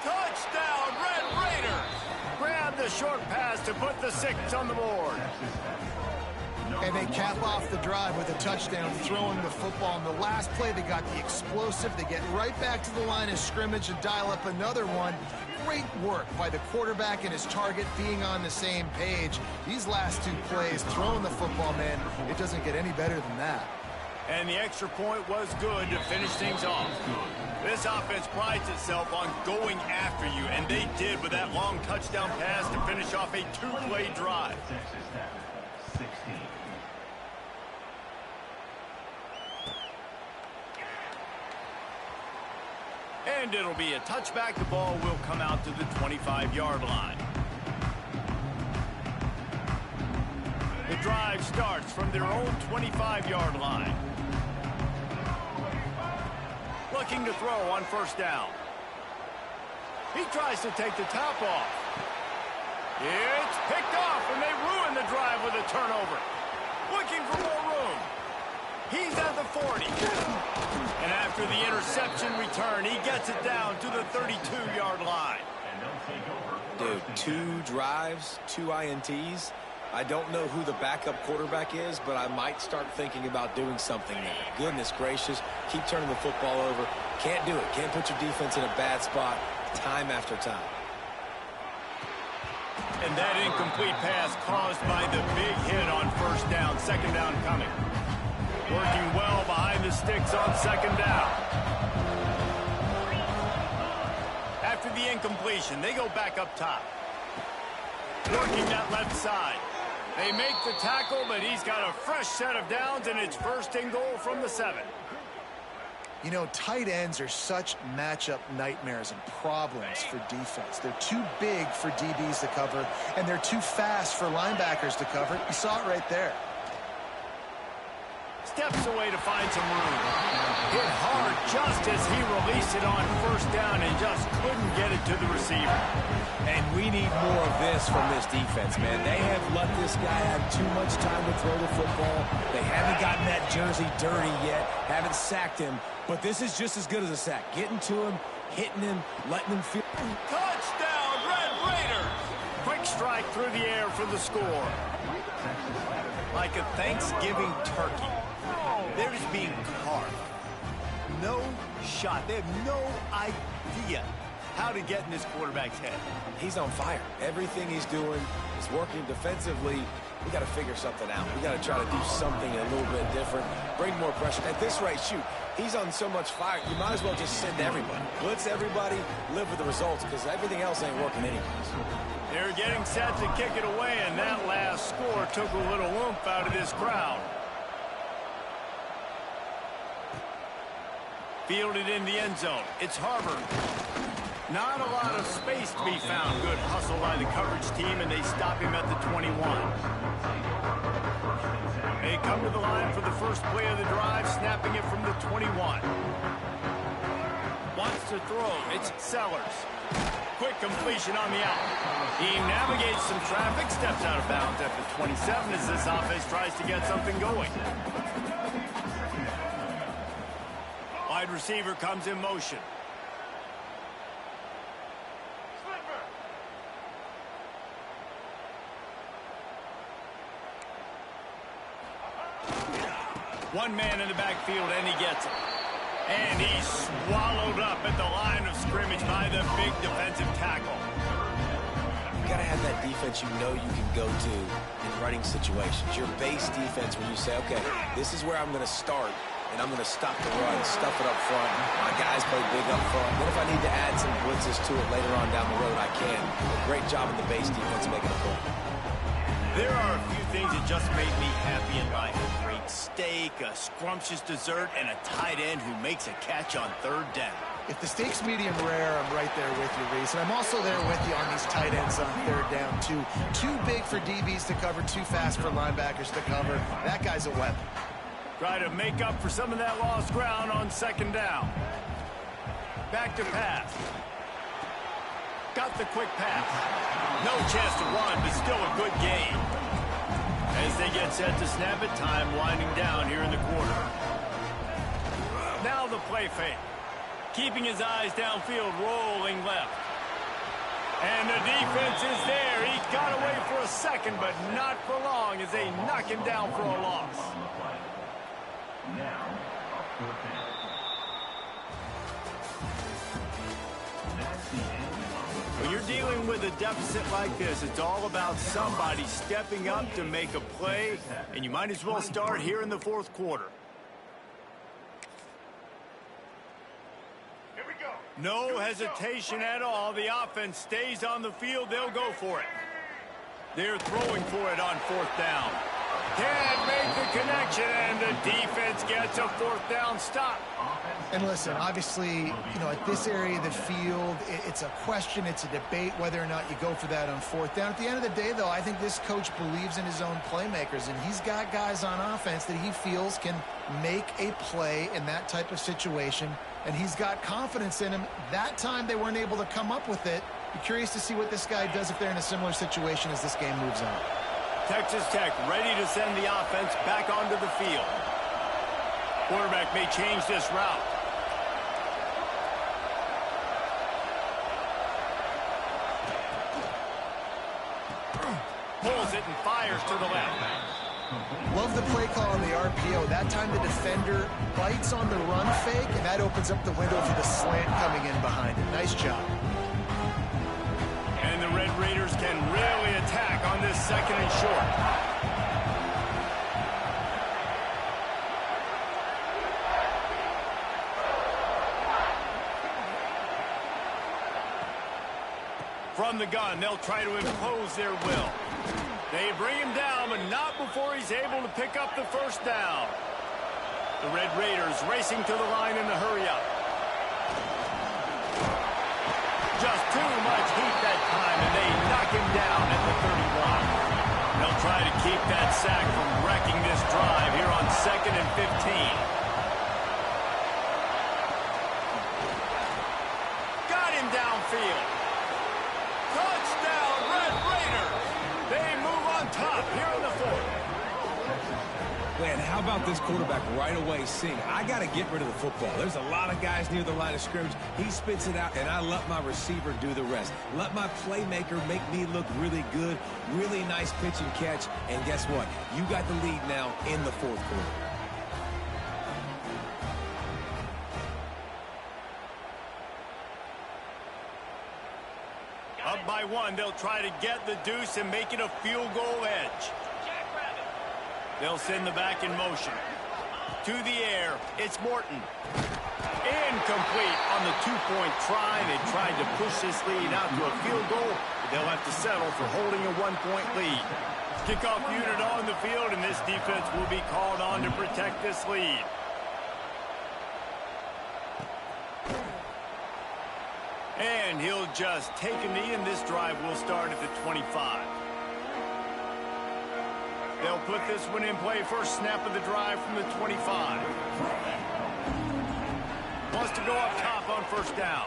Touchdown, Red Raiders! Grab the short pass to put the 6 on the board. And they cap off the drive with a touchdown, throwing the football. In the last play, they got the explosive. They get right back to the line of scrimmage and dial up another one. Great work by the quarterback and his target being on the same page. These last 2 plays, throwing the football, man, it doesn't get any better than that. And the extra point was good to finish things off. This offense prides itself on going after you, and they did with that long touchdown pass to finish off a 2-play drive. Texas Tech, 16. And it'll be a touchback. The ball will come out to the 25-yard line. The drive starts from their own 25-yard line. Looking to throw on 1st down. He tries to take the top off. It's picked off, and they ruin the drive with a turnover. Looking for more room. He's at the 40. And after the interception return, he gets it down to the 32-yard line. Dude, 2 drives, 2 INTs. I don't know who the backup quarterback is, but I might start thinking about doing something there. Goodness gracious, keep turning the football over. Can't do it. Can't put your defense in a bad spot time after time. And that incomplete pass caused by the big hit on 1st down. 2nd down coming. Working well behind the sticks on 2nd down. After the incompletion, they go back up top. Working that left side. They make the tackle, but he's got a fresh set of downs, and it's 1st and goal from the 7. You know, tight ends are such matchup nightmares and problems for defense. They're too big for DBs to cover, and they're too fast for linebackers to cover. You saw it right there. Steps away to find some room. Hit hard just as he released it on 1st down and just couldn't get it to the receiver. And we need more of this from this defense, man. They have let this guy have too much time to throw the football. They haven't gotten that jersey dirty yet, haven't sacked him, but this is just as good as a sack. Getting to him, hitting him, letting him feel. Touchdown, Red Raiders! Quick strike through the air for the score. Like a Thanksgiving turkey. They're just being carved. No shot. They have no idea how to get in this quarterback's head. He's on fire. Everything he's doing is working defensively. We got to figure something out. We got to try to do something a little bit different. Bring more pressure. At this rate, shoot, he's on so much fire. You might as well just send everybody. Blitz everybody, live with the results, because everything else ain't working anyways. They're getting set to kick it away, and that last score took a little oomph out of this crowd. Fielded in the end zone. It's Harvard. Not a lot of space to be found. Good hustle by the coverage team, and they stop him at the 21. They come to the line for the first play of the drive, snapping it from the 21. Wants to throw. It's Sellers. Quick completion on the out. He navigates some traffic, steps out of bounds at the 27 as this offense tries to get something going. Wide receiver comes in motion. One man in the backfield, and he gets it. And he's swallowed up at the line of scrimmage by the big defensive tackle. You got to have that defense you know you can go to in running situations. Your base defense where you say, okay, this is where I'm going to start, and I'm going to stop the run, stuff it up front. My guys play big up front. What if I need to add some blitzes to it later on down the road? I can. Great job in the base defense making a point. There are a few things that just made me happy in life. A great steak, a scrumptious dessert, and a tight end who makes a catch on 3rd down. If the steak's medium rare, I'm right there with you, Reese. And I'm also there with you on these tight ends on third down, too. Too big for DBs to cover, too fast for linebackers to cover. That guy's a weapon. Try to make up for some of that lost ground on second down. Back to pass. Got the quick pass. No chance to run, but still a good gain. As they get set to snap it, time winding down here in the quarter. Now the play fake. Keeping his eyes downfield, rolling left. And the defense is there. He got away for a second, but not for long as they knock him down for a loss. Now, fourth down. That's the end of When you're dealing with a deficit like this, it's all about somebody stepping up to make a play, and you might as well start here in the fourth quarter. No hesitation at all. The offense stays on the field. They'll go for it. They're throwing for it on fourth down. Can't make the connection, and the defense gets a fourth down stop. And listen, obviously, at this area of the field, it's a question, it's a debate whether or not you go for that on fourth down. At the end of the day, though, I think this coach believes in his own playmakers, and he's got guys on offense that he feels can make a play in that type of situation, and he's got confidence in him. That time they weren't able to come up with it. Be curious to see what this guy does if they're in a similar situation as this game moves on. Texas Tech ready to send the offense back onto the field. Quarterback may change this route. Pulls it and fires to the left. Love the play call on the RPO. That time the defender bites on the run fake, and that opens up the window for the slant coming in behind it. Nice job. And the Red Raiders can really attack on this second and short. From the gun, they'll try to impose their will. They bring him down, but not before he's able to pick up the first down. The Red Raiders racing to the line in the hurry-up. Just too much heat that time, and they knock him down at the 31. They'll try to keep that sack from wrecking this drive here on 2nd and 15. Got him downfield. Touchdown, Red Raiders! They move on top here in the fourth. Man, how about this quarterback right away seeing, I got to get rid of the football. There's a lot of guys near the line of scrimmage. He spits it out, and I let my receiver do the rest. Let my playmaker make me look really good. Really nice pitch and catch. And guess what? You got the lead now in the fourth quarter. Up by one, they'll try to get the deuce and make it a field goal edge. They'll send the back in motion. To the air, it's Morton. Incomplete on the two-point try. They tried to push this lead out to a field goal, but they'll have to settle for holding a one-point lead. Kickoff unit on the field, and this defense will be called on to protect this lead. And he'll just take a knee, and this drive will start at the 25. They'll put this one in play. First snap of the drive from the 25. Wants to go up top on first down.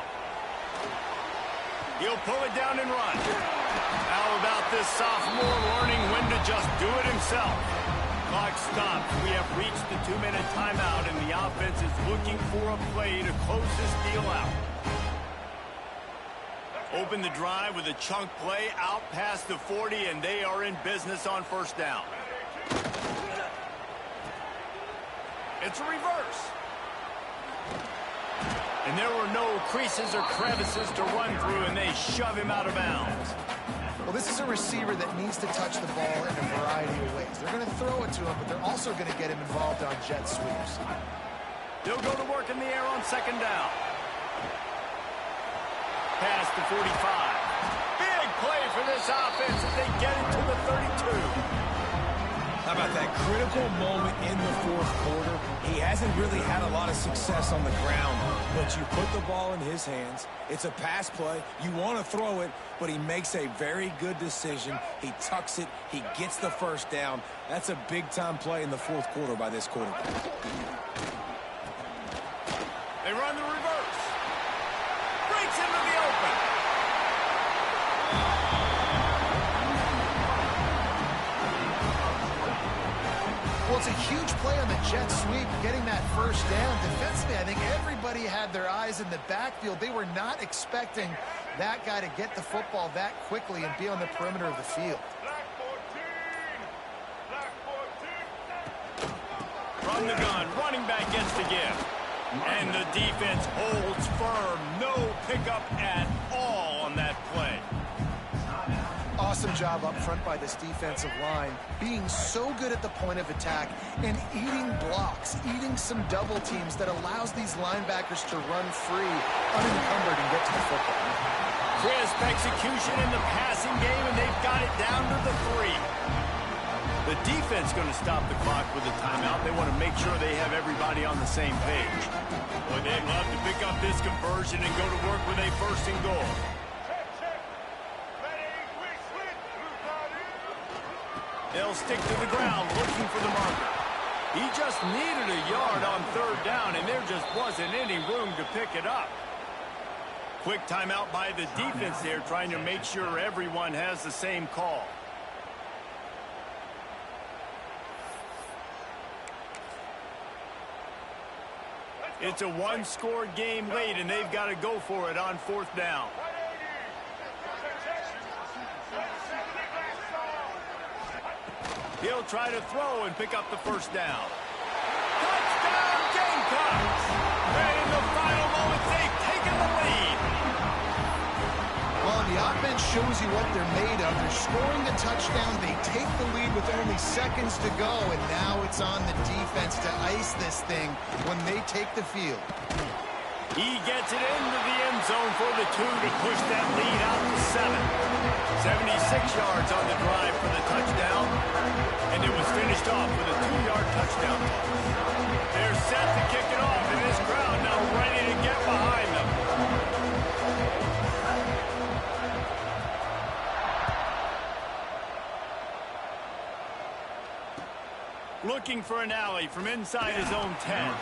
He'll pull it down and run. How about this sophomore learning when to just do it himself? Clock stops. We have reached the 2-minute timeout, and the offense is looking for a play to close this deal out. Open the drive with a chunk play out past the 40, and they are in business on first down. It's a reverse. And there were no creases or crevices to run through, and they shove him out of bounds. Well, this is a receiver that needs to touch the ball in a variety of ways. They're going to throw it to him, but they're also going to get him involved on jet sweeps. They'll go to work in the air on second down. Past the 45. Big play for this offense as they get it to the 32. How about that critical moment in the fourth quarter? He has hasn't really had a lot of success on the ground, but you put the ball in his hands. It's a pass play. You want to throw it, but he makes a very good decision. He tucks it. He gets the first down. That's a big-time play in the fourth quarter by this quarterback. They run the reverse. Breaks into the open. Well, it's a huge play on the jet sweep, getting that first down. Defensively, I think everybody had their eyes in the backfield. They were not expecting that guy to get the football that quickly and be on the perimeter of the field. From the gun, running back gets the give. And the defense holds firm. No pickup at all on that play. Awesome job up front by this defensive line, being so good at the point of attack and eating blocks, eating some double teams that allows these linebackers to run free, unencumbered, and get to the football. Crisp execution in the passing game, and they've got it down to the 3. The defense going to stop the clock with a timeout. They want to make sure they have everybody on the same page. Boy, they'd love to pick up this conversion and go to work with a first and goal. They'll stick to the ground looking for the marker. He just needed a yard on third down, and there just wasn't any room to pick it up. Quick timeout by the defense there, trying to make sure everyone has the same call. It's a one-score game late, and they've got to go for it on fourth down. He'll try to throw and pick up the first down. Touchdown, Gamecocks! And in the final moments, they've taken the lead. Well, the offense shows you what they're made of. They're scoring the touchdown. They take the lead with only seconds to go, and now it's on the defense to ice this thing when they take the field. He gets it into the end zone for the 2 to push that lead out to 7. 76 yards on the drive for the touchdown, and it was finished off with a 2-yard touchdown. They're set to kick it off, and this crowd now ready to get behind them. Looking for an alley from inside his own 10.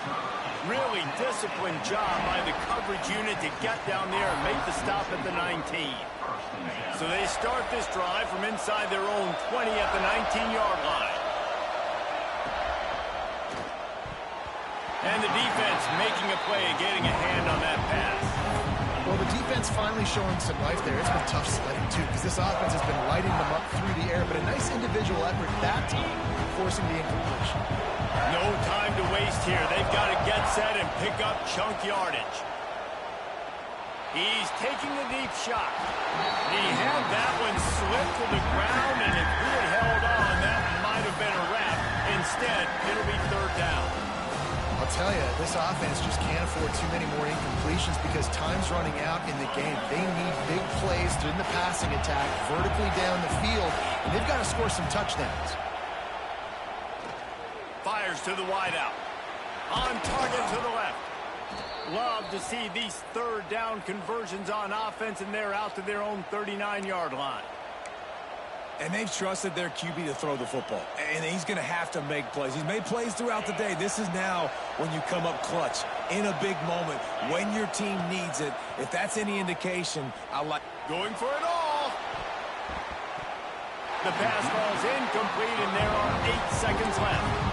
Really disciplined job by the coverage unit to get down there and make the stop at the 19. So they start this drive from inside their own 20 at the 19-yard line. And the defense making a play, getting a hand on that pass. Well, the defense finally showing some life there. It's been tough sledding, too, because this offense has been lighting them up through the air, but a nice individual effort that time, forcing the incompletion. No time to waste here. They've got to get set and pick up chunk yardage. He's taking a deep shot. He had that one slip to the ground, and if he had held on, that might have been a wrap. Instead, it'll be third down. I'll tell you, this offense just can't afford too many more incompletions because time's running out in the game. They need big plays in the passing attack, vertically down the field, and they've got to score some touchdowns. Fires to the wideout. On target to the left. Love to see these third down conversions on offense, and they're out to their own 39-yard line. And they've trusted their QB to throw the football. And he's going to have to make plays. He's made plays throughout the day. This is now when you come up clutch in a big moment when your team needs it. If that's any indication, I like going for it all. The pass falls incomplete, and there are 8 seconds left.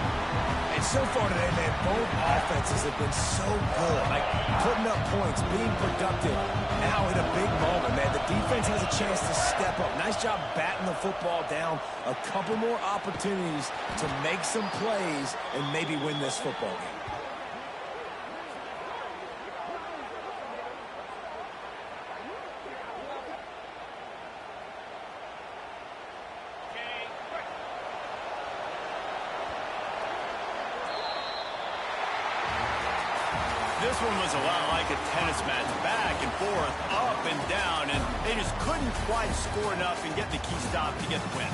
And so far today, man, both offenses have been so good. Like putting up points, being productive. Now in a big moment, man, the defense has a chance to step up. Nice job batting the football down. A couple more opportunities to make some plays and maybe win this football game. This one was a lot like a tennis match, back and forth, up and down, and they just couldn't quite score enough and get the key stop to get the win.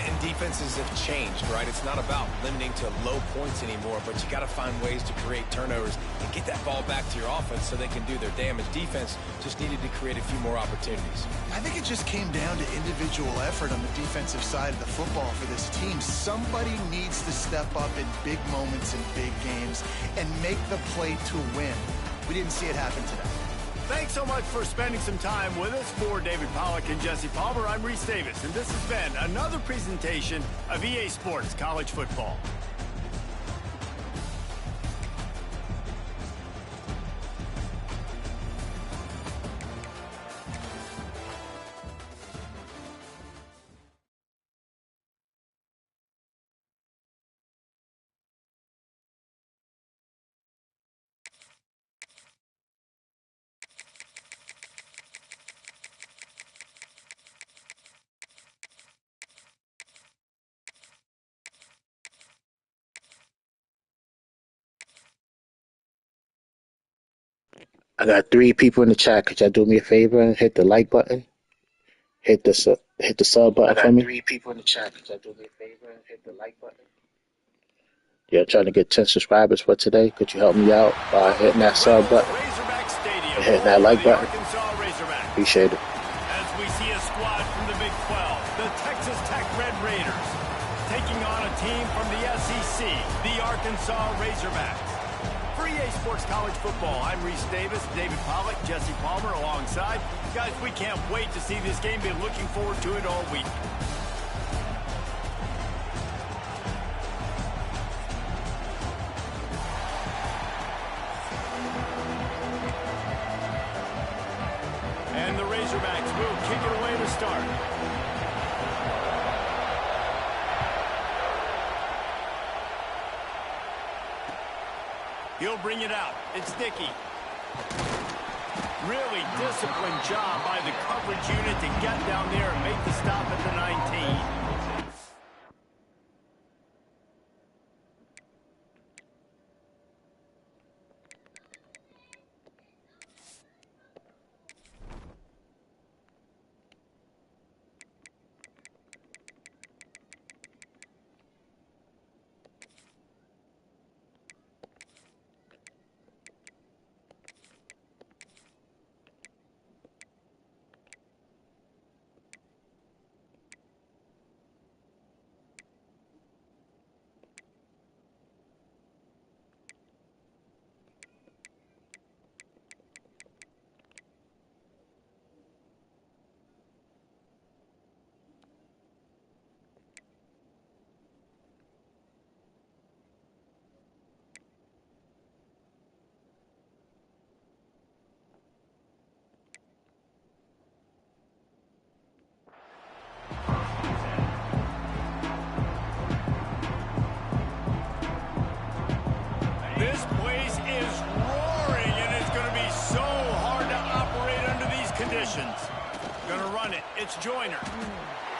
And defenses have changed, right? It's not about limiting to low points anymore, but you got to find ways to create turnovers and get that ball back to your offense so they can do their damage. Defense just needed to create a few more opportunities. I think it just came down to individual effort on the defensive side of the football for this team. Somebody needs to step up in big moments in big games and make the play to win. We didn't see it happen today. Thanks so much for spending some time with us. For David Pollack and Jesse Palmer, I'm Reese Davis, and this has been another presentation of EA Sports College Football. I got 3 people in the chat. Could y'all do me a favor and hit the like button? Hit the sub button for me. I got 3 people in the chat. Could y'all do me a favor and hit the like button? Yeah, trying to get 10 subscribers for today. Could you help me out by hitting that sub button and hitting that like button? Appreciate it. As we see a squad from the Big 12, the Texas Tech Red Raiders, taking on a team from the SEC, the Arkansas Razorbacks. For EA Sports College Football, I'm Reese Davis, David Pollack, Jesse Palmer alongside. Guys, we can't wait to see this game. Been looking forward to it all week. And the Razorbacks will kick it away to start. He'll bring it out. It's Dickey. Really disciplined job by the coverage unit to get down there and make the stop at the 19. This place is roaring, and it's going to be so hard to operate under these conditions. Going to run it. It's Joyner.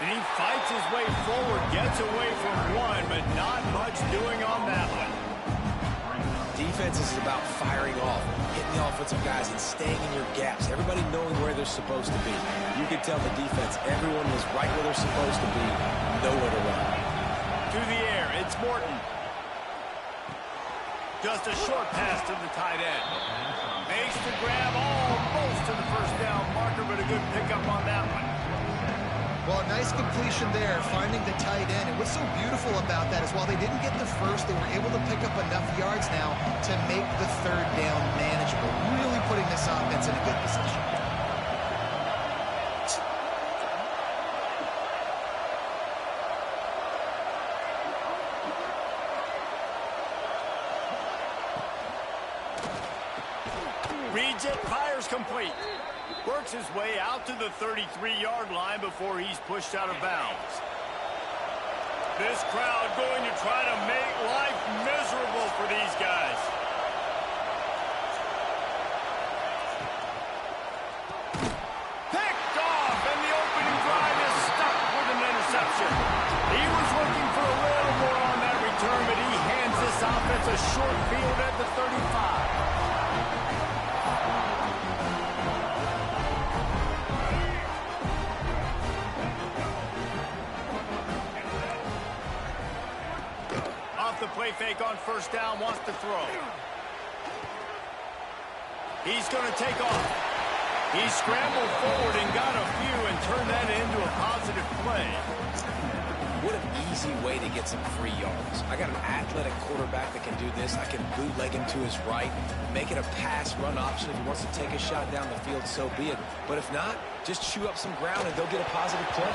And he fights his way forward, gets away from one, but not much doing on that one. Defense is about firing off, hitting the offensive guys, and staying in your gaps. Everybody knowing where they're supposed to be. You can tell the defense, everyone was right where they're supposed to be, nowhere to run. To the air, it's Morton. Just a short pass to the tight end. Makes the grab almost to the first down marker, but a good pickup on that one. Well, a nice completion there, finding the tight end. And what's so beautiful about that is while they didn't get the first, they were able to pick up enough yards now to make the third down manageable, really putting this offense in a good position. Reads it, fires complete. Works his way out to the 33-yard line before he's pushed out of bounds. This crowd going to try to make life miserable for these guys. Picked off, and the opening drive is stuck with an interception. He was looking for a little more on that return, but he hands this offense a short field at the 35. fake on first down, wants to throw. He's going to take off. He scrambled forward and got a few and turned that into a positive play. What an easy way to get some free yards. I got an athletic quarterback that can do this. I can bootleg him to his right, make it a pass-run option. If he wants to take a shot down the field, so be it. But if not, just chew up some ground and they'll get a positive play.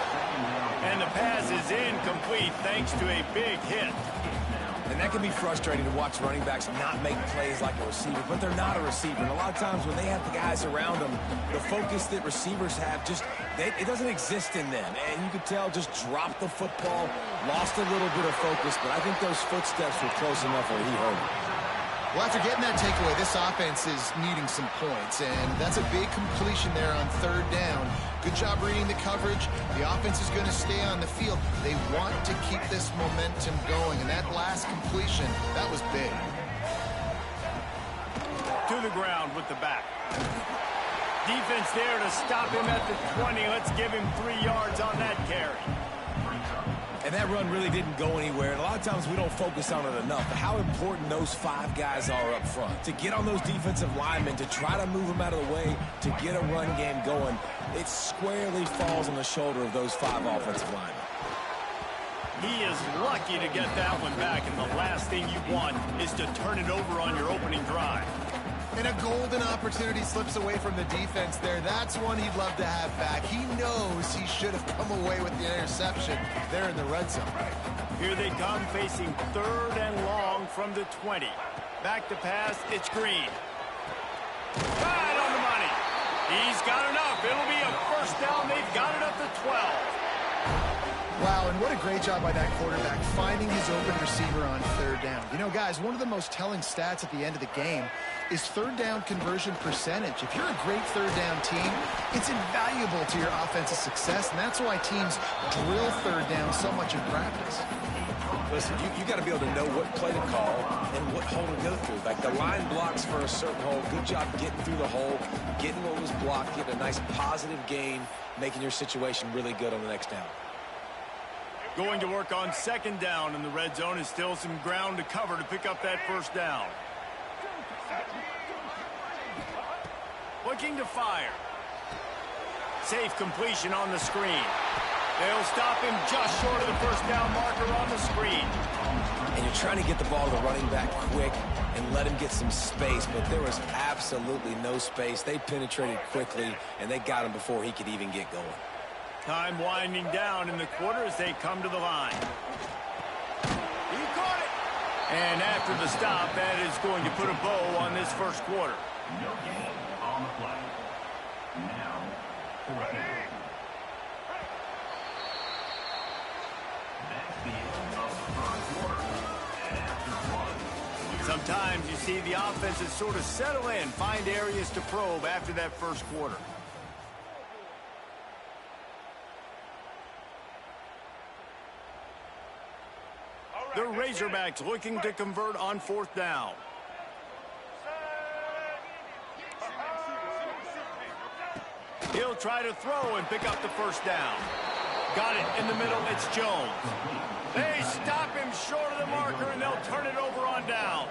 And the pass is incomplete thanks to a big hit. And that can be frustrating to watch running backs not make plays like a receiver, but they're not a receiver. And a lot of times when they have the guys around them, the focus that receivers have it doesn't exist in them. And you could tell just dropped the football, lost a little bit of focus, but I think those footsteps were close enough where he heard it. Well, after getting that takeaway, this offense is needing some points, and that's a big completion there on third down. Good job reading the coverage. The offense is going to stay on the field. They want to keep this momentum going, and that last completion, that was big. To the ground with the back. Defense there to stop him at the 20. Let's give him 3 yards on that carry. And that run really didn't go anywhere. And a lot of times we don't focus on it enough. But how important those 5 guys are up front. To get on those defensive linemen, to try to move them out of the way, to get a run game going, it squarely falls on the shoulder of those 5 offensive linemen. He is lucky to get that one back. And the last thing you want is to turn it over on your opening drive. And a golden opportunity slips away from the defense there. That's one he'd love to have back. He knows he should have come away with the interception there in the red zone. Here they come, facing 3rd and long from the 20. Back to pass, it's Green. Right on the money. He's got enough. It'll be a first down. They've got it up to 12. Wow, and what a great job by that quarterback finding his open receiver on third down. You know, guys, one of the most telling stats at the end of the game is third down conversion percentage. If you're a great third down team, it's invaluable to your offensive success, and that's why teams drill third down so much in practice. Listen, you got to be able to know what play to call and what hole to go through. Like the line blocks for a certain hole. Good job getting through the hole, getting what was blocked, getting a nice positive gain, making your situation really good on the next down. Going to work on 2nd down in the red zone is still some ground to cover to pick up that first down. Looking to fire. Safe completion on the screen. They'll stop him just short of the first down marker on the screen. And you're trying to get the ball to the running back quick and let him get some space, but there was absolutely no space. They penetrated quickly, and they got him before he could even get going. Time winding down in the quarter as they come to the line. He caught it. And after the stop, that is going to put a bow on this first quarter. No gain on the play. Now, 4th down. That's the end of the 1st quarter. And after 1. Sometimes you see the offenses sort of settle in, find areas to probe after that first quarter. The Razorbacks looking to convert on 4th down. He'll try to throw and pick up the first down. Got it in the middle, it's Jones. They stop him short of the marker and they'll turn it over on downs.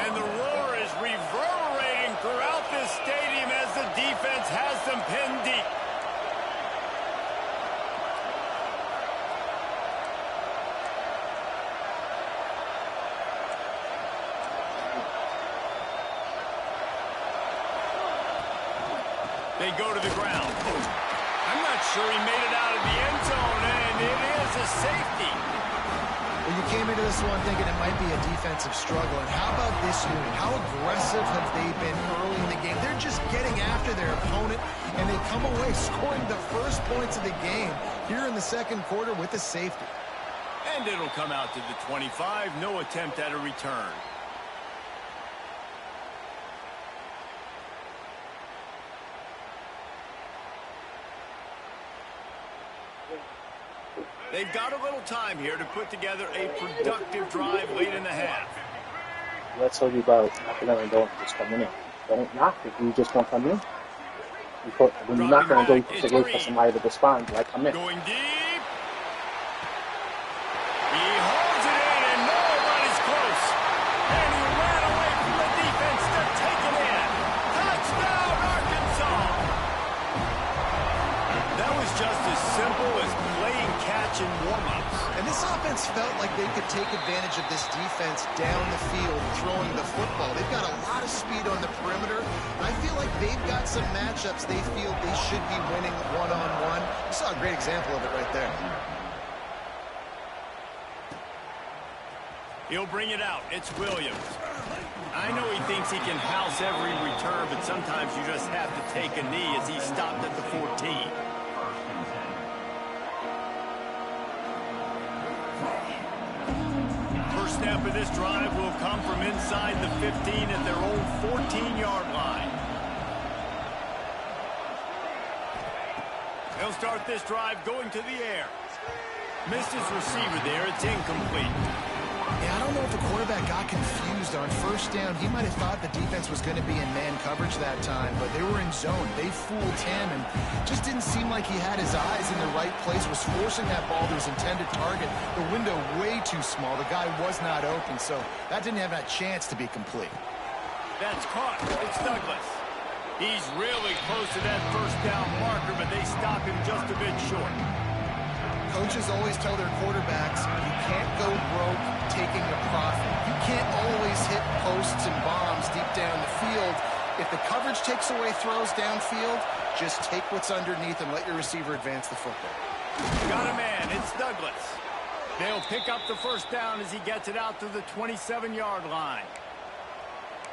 And the roar is reverberating throughout this stadium as the defense has them pinned deep. They go to the ground. I'm not sure he made it out of the end zone, and it is a safety. Well, you came into this one thinking it might be a defensive struggle, and how about this unit? How aggressive have they been early in the game? They're just getting after their opponent, and they come away scoring the first points of the game here in the 2nd quarter with a safety. And it'll come out to the 25. No attempt at a return. They've got a little time here to put together a productive drive late in the half. What I told you about knocking on the door, just coming in. Don't knock if you just want to come in. When you knock on the door, you have to wait for somebody to respond. Like, come in. Going deep. He holds it in, and advantage of this defense down the field throwing the football. They've got a lot of speed on the perimeter, and I feel like they've got some matchups they feel they should be winning one-on-one. You saw a great example of it right there. He'll bring it out. It's Williams. I know he thinks he can house every return, but sometimes you just have to take a knee as he stopped at the 14. First snap of this drive will come from inside the 15 at their own 14-yard line. They'll start this drive going to the air. Missed his receiver there. It's incomplete. Yeah, I don't know if the quarterback got confused on first down. He might have thought the defense was going to be in man coverage that time, but they were in zone. They fooled him and just didn't seem like he had his eyes in the right place, was forcing that ball to his intended target. The window way too small. The guy was not open, so that didn't have a chance to be complete. That's caught. It's Douglas. He's really close to that first down marker, but they stop him just a bit short. Coaches always tell their quarterbacks, you can't go broke taking a profit. You can't always hit posts and bombs deep down the field. If the coverage takes away throws downfield, just take what's underneath and let your receiver advance the football. Got a man. It's Douglas. They'll pick up the first down as he gets it out to the 27-yard line.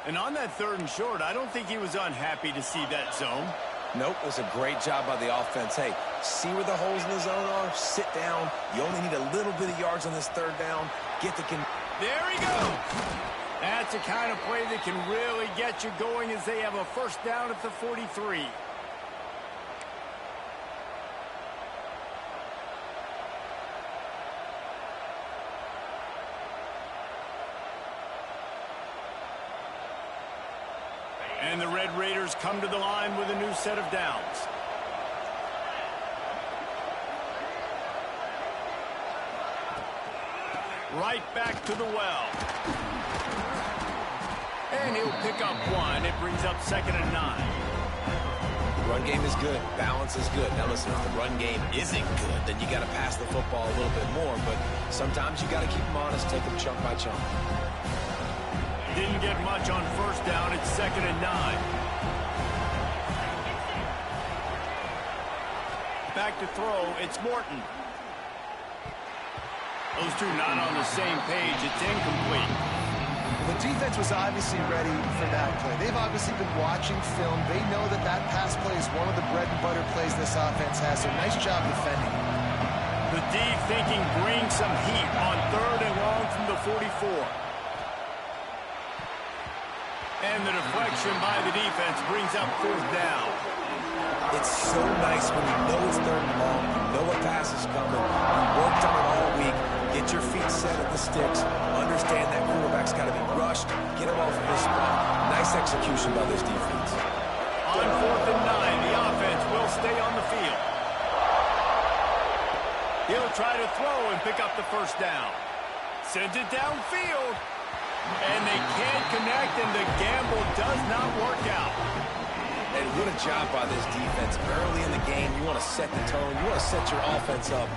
And on that 3rd and short, I don't think he was unhappy to see that zone. Nope, it was a great job by the offense. Hey, see where the holes in the zone are? Sit down. You only need a little bit of yards on this 3rd down. Get the... There he goes. That's the kind of play that can really get you going as they have a first down at the 43. And the Red Raiders come to the line with a new set of downs. Right back to the well. And he'll pick up one. It brings up 2nd and 9. The run game is good. Balance is good. Now listen, if the run game isn't good, then you got to pass the football a little bit more. But sometimes you got to keep them honest, take them chunk by chunk. Didn't get much on first down. It's 2nd and 9. Back to throw. It's Morton. Those two not on the same page. It's incomplete. The defense was obviously ready for that play. They've obviously been watching film. They know that that pass play is one of the bread and butter plays this offense has. So nice job defending. The D thinking bring some heat on 3rd and long from the 44. And the deflection by the defense brings up 4th down. It's so nice when you know it's 3rd and long, you know a pass is coming, you worked on it all week, get your feet set at the sticks, understand that quarterback's got to be rushed, get him off of his spot. Nice execution by this defense. On 4th and 9, the offense will stay on the field. He'll try to throw and pick up the first down. Sends it downfield. And they can't connect, and the gamble does not work out. And what a job by this defense. Early in the game, you want to set the tone. You want to set your offense up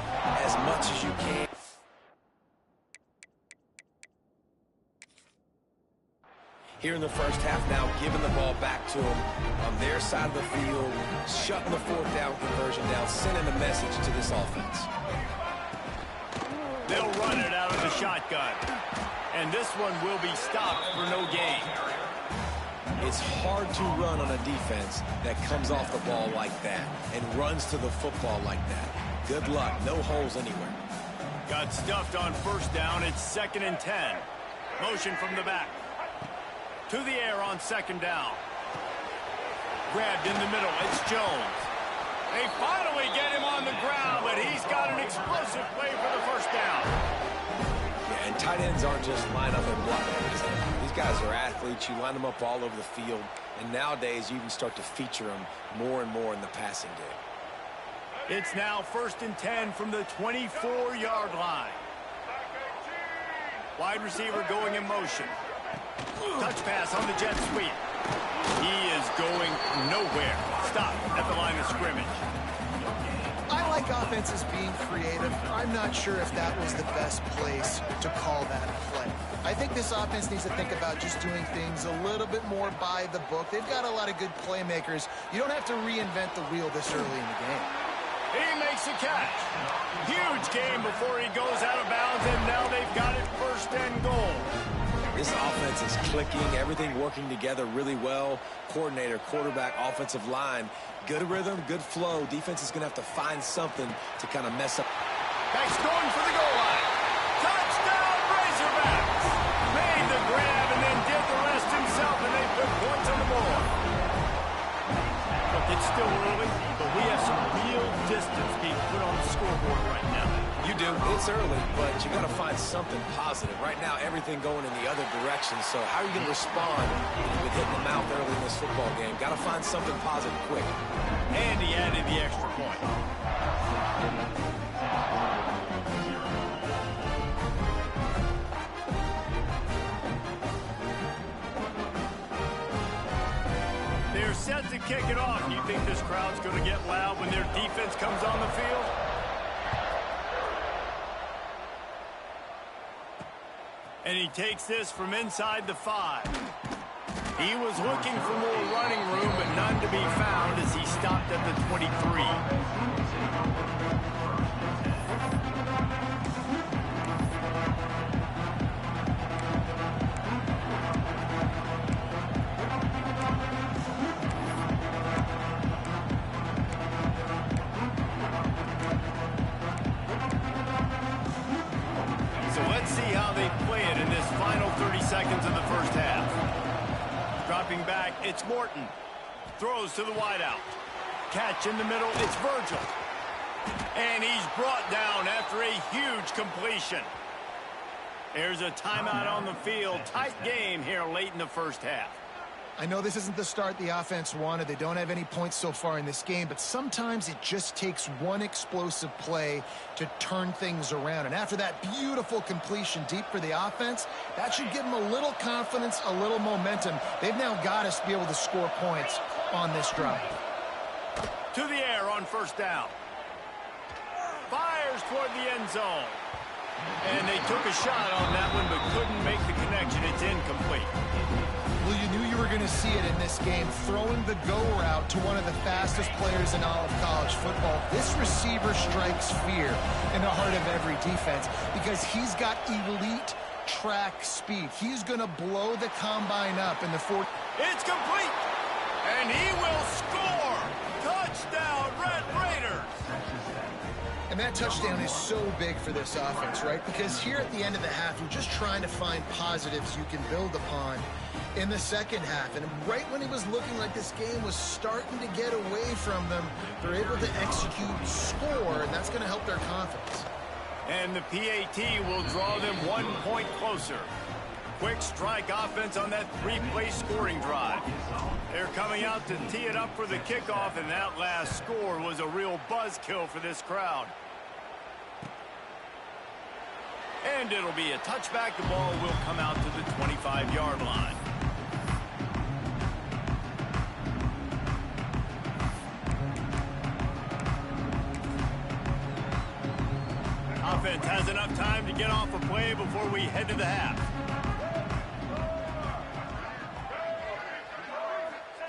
as much as you can. Here in the first half now, giving the ball back to them on their side of the field, shutting the 4th down conversion down, sending a message to this offense. They'll run it out of the shotgun. And this one will be stopped for no gain. It's hard to run on a defense that comes off the ball like that and runs to the football like that. Good luck. No holes anywhere. Got stuffed on first down. It's 2nd and 10. Motion from the back. To the air on 2nd down. Grabbed in the middle. It's Jones. They finally get him on the ground, but he's got an explosive play for the first down. And tight ends aren't just line up and block. These guys are athletes. You line them up all over the field. And nowadays, you can start to feature them more and more in the passing game. It's now 1st and 10 from the 24-yard line. Wide receiver going in motion. Touch pass on the jet sweep. He is going nowhere. Stop at the line of scrimmage. I like think offense is being creative. I'm not sure if that was the best place to call that play. I think this offense needs to think about just doing things a little bit more by the book. They've got a lot of good playmakers. You don't have to reinvent the wheel this early in the game. He makes a catch. Huge game before he goes out of bounds, and now they've got it first and goal. This offense is clicking, everything working together really well. Coordinator, quarterback, offensive line, good rhythm, good flow. Defense is going to have to find something to kind of mess up. Back's going for the goal line. Touchdown, Razorbacks! Made the grab and then did the rest himself, and they put points on the board. Look, it's still early, but we have some real distance being put on the scoreboard right now. You do. It's early, but you got to find something positive. Right now, everything going in the other direction. So how are you going to respond with hitting the mouth early in this football game? Got to find something positive quick. And he added the extra point. They're set to kick it off. You think this crowd's going to get loud when their defense comes on the field? And he takes this from inside the 5. He was looking for more running room, but none to be found as he stopped at the 23. So let's see how they play it in this final 30 seconds of the first half. Dropping back, it's Morton. Throws to the wideout. Catch in the middle, it's Virgil. And he's brought down after a huge completion. There's a timeout on the field. Tight game here late in the first half. I know this isn't the start the offense wanted. They don't have any points so far in this game, but sometimes it just takes one explosive play to turn things around. And after that beautiful completion deep for the offense, that should give them a little confidence, a little momentum. They've now got us to be able to score points on this drive. To the air on first down. Fires toward the end zone. And they took a shot on that one, but couldn't make the connection. It's incomplete. Well, you knew you were going to see it in this game, throwing the go route to one of the fastest players in all of college football. This receiver strikes fear in the heart of every defense because he's got elite track speed. He's going to blow the combine up in the fourth. It's complete, and he will score. Touchdown, Red Raiders. And that touchdown is so big for this offense, right? Because here at the end of the half, you're just trying to find positives you can build upon in the second half. And right when it was looking like this game was starting to get away from them, they're able to execute, score, and that's going to help their confidence. And the PAT will draw them 1 point closer. Quick strike offense on that 3-play scoring drive. They're coming out to tee it up for the kickoff, and that last score was a real buzzkill for this crowd. And it'll be a touchback. The ball will come out to the 25-yard line. Offense has enough time to get off a play before we head to the half.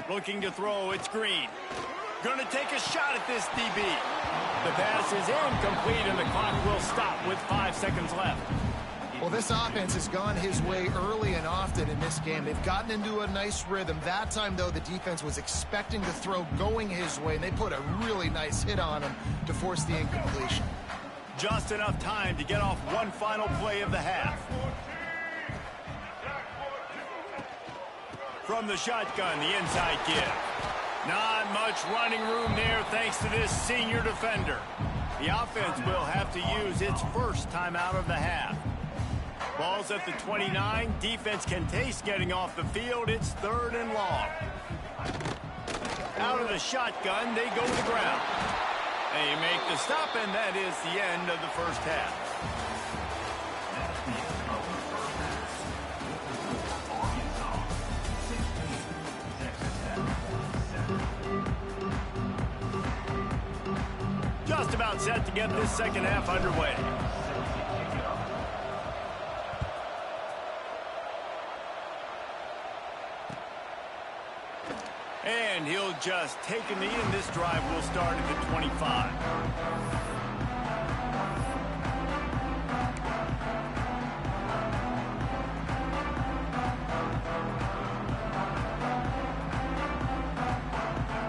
Looking to throw, it's Green. Going to take a shot at this DB. The pass is incomplete, and the clock will stop with 5 seconds left. Well, this offense has gone his way early and often in this game. They've gotten into a nice rhythm. That time, though, the defense was expecting the throw going his way, and they put a really nice hit on him to force the incompletion. Just enough time to get off one final play of the half. From the shotgun, the inside give. Not much running room there thanks to this senior defender. The offense will have to use its first timeout of the half. Ball's at the 29. Defense can taste getting off the field. It's 3rd and long. Out of the shotgun, they go to the ground. They make the stop, and that is the end of the first half. Just about timeout set to get this second half underway. And he'll just take a knee, and this drive will start at the 25.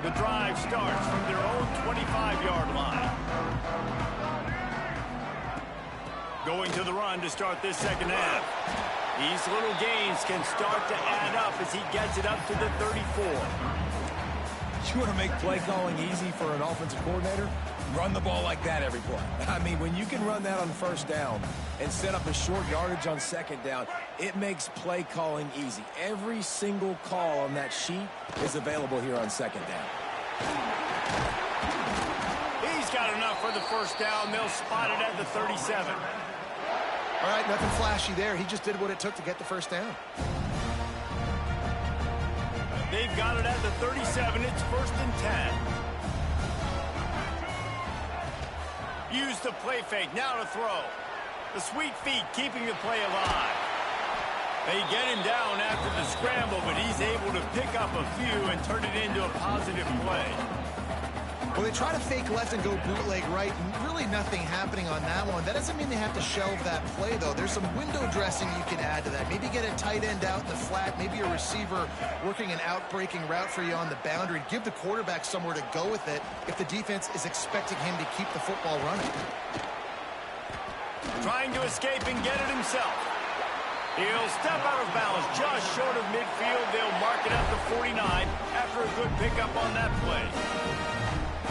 The drive starts from their own 25-yard line. Going to the run to start this second half. These little gains can start to add up as he gets it up to the 34. You want to make play calling easy for an offensive coordinator? Run the ball like that every play. I mean, when you can run that on first down and set up a short yardage on second down, it makes play calling easy. Every single call on that sheet is available here on second down. He's got enough for the first down. They'll spot it at the 37. All right, nothing flashy there. He just did what it took to get the first down. They've got it at the 37. It's 1st and 10. Use the play fake. Now to throw. The sweet feet keeping the play alive. They get him down after the scramble, but he's able to pick up a few and turn it into a positive play. Well, they try to fake left and go bootleg right, and really nothing happening on that one. That doesn't mean they have to shelve that play, though. There's some window dressing you can add to that. Maybe get a tight end out in the flat, maybe a receiver working an out-breaking route for you on the boundary. Give the quarterback somewhere to go with it if the defense is expecting him to keep the football running. Trying to escape and get it himself. He'll step out of bounds just short of midfield. They'll mark it at the 49 after a good pickup on that play.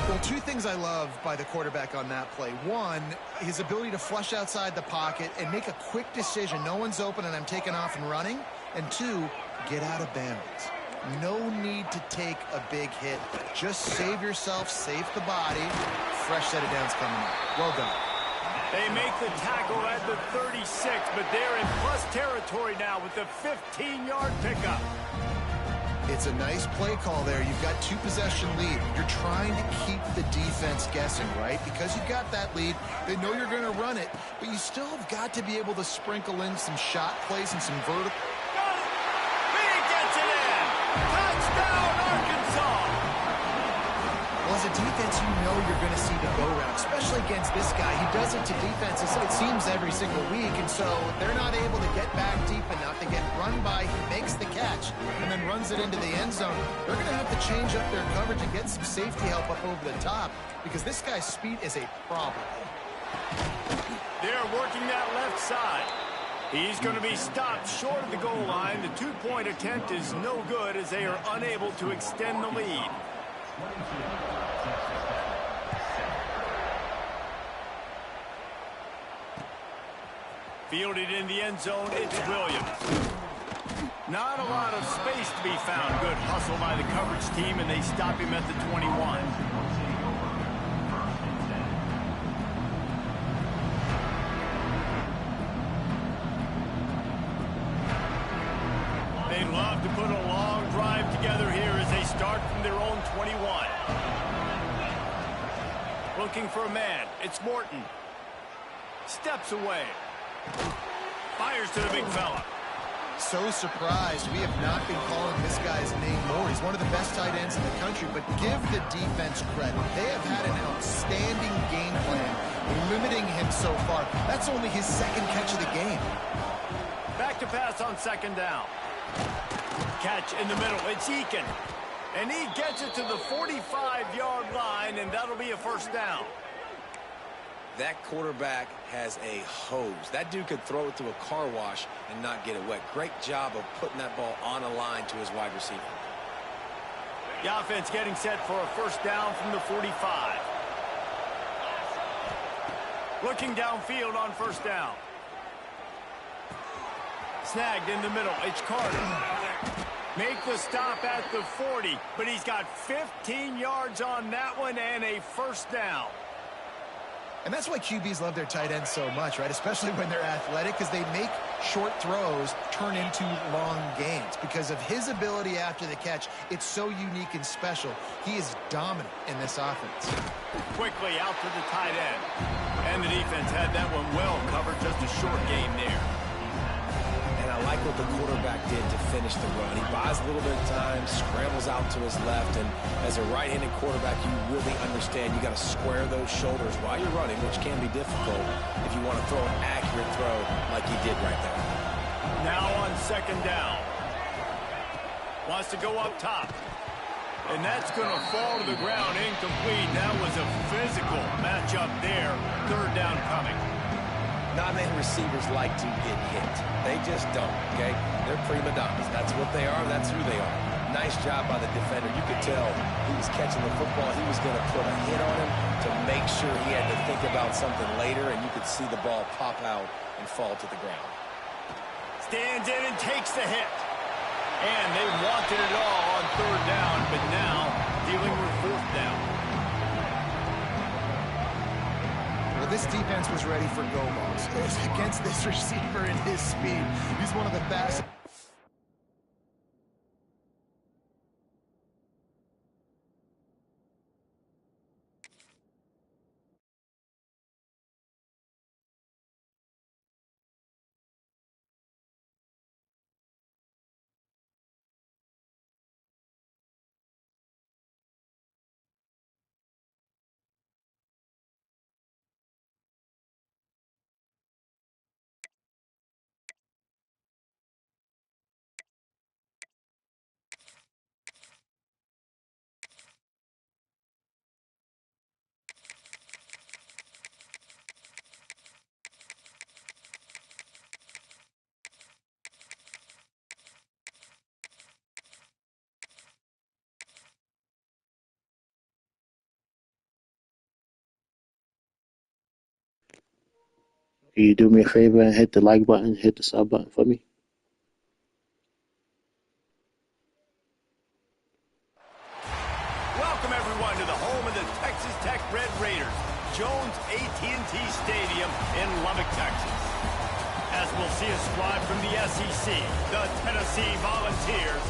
Well, two things I love by the quarterback on that play. One, his ability to flush outside the pocket and make a quick decision. No one's open and I'm taking off and running. And two, get out of bounds. No need to take a big hit. Just save yourself, save the body. Fresh set of downs coming up. Well done. They make the tackle at the 36, but they're in plus territory now with the 15-yard pickup. It's a nice play call there. You've got 2-possession lead. You're trying to keep the defense guessing, right? Because you've got that lead, they know you're going to run it, but you still have got to be able to sprinkle in some shot plays and some vertical. Got it! He gets it in! Touchdown, Arkansas! Well, as a defense, you know you're going to see the go route, especially against this guy. He does it to defenses, it seems, every single week, and so they're not able to get back deep enough to get run by. He makes the catch and then runs it into the end zone. They're going to have to change up their coverage and get some safety help up over the top because this guy's speed is a problem. They're working that left side. He's going to be stopped short of the goal line. The two-point attempt is no good as they are unable to extend the lead. Fielded in the end zone, it's Williams. Not a lot of space to be found. Good hustle by the coverage team, and they stop him at the 21. They love to put a long drive together here as they start from their own 21. Looking for a man. It's Morton. Steps away. Fires to the big fella. So surprised we have not been calling this guy's name more. He's one of the best tight ends in the country, but give the defense credit. They have had an outstanding game plan limiting him so far. That's only his second catch of the game. Back to pass on second down. Catch in the middle. It's Eakin. And he gets it to the 45-yard line, and that'll be a first down. That quarterback has a hose. That dude could throw it to a car wash and not get it wet. Great job of putting that ball on a line to his wide receiver. The offense getting set for a first down from the 45. Looking downfield on first down. Snagged in the middle. It's Carter. Make the stop at the 40, but he's got 15 yards on that one and a first down. And that's why QBs love their tight ends so much, right? Especially when they're athletic, because they make short throws turn into long gains. because of his ability after the catch. It's so unique and special. He is dominant in this offense. Quickly out to the tight end. And the defense had that one well covered. Just a short game there. And I like what the quarterback did to finish the run. He buys a little bit of time, scrambles out to his left, and as a right-handed quarterback, you really understand you got to square those shoulders while you're running, which can be difficult if you want to throw an accurate throw like he did right there. Now on second down. Wants to go up top. And that's going to fall to the ground incomplete. That was a physical matchup there. Third down coming. Not many receivers like to get hit. They just don't, okay? They're prima donnas. That's what they are. That's who they are. Nice job by the defender. You could tell he was catching the football. He was going to put a hit on him to make sure he had to think about something later, and you could see the ball pop out and fall to the ground. Stands in and takes the hit. And they wanted it all on third down, but now dealing with fourth down. Well, this defense was ready for go balls. Against this receiver and his speed, he's one of the fastest. Can you do me a favor and hit the like button, hit the sub button for me? Welcome, everyone, to the home of the Texas Tech Red Raiders, Jones AT&T Stadium in Lubbock, Texas. As we'll see a squad from the SEC, the Tennessee Volunteers,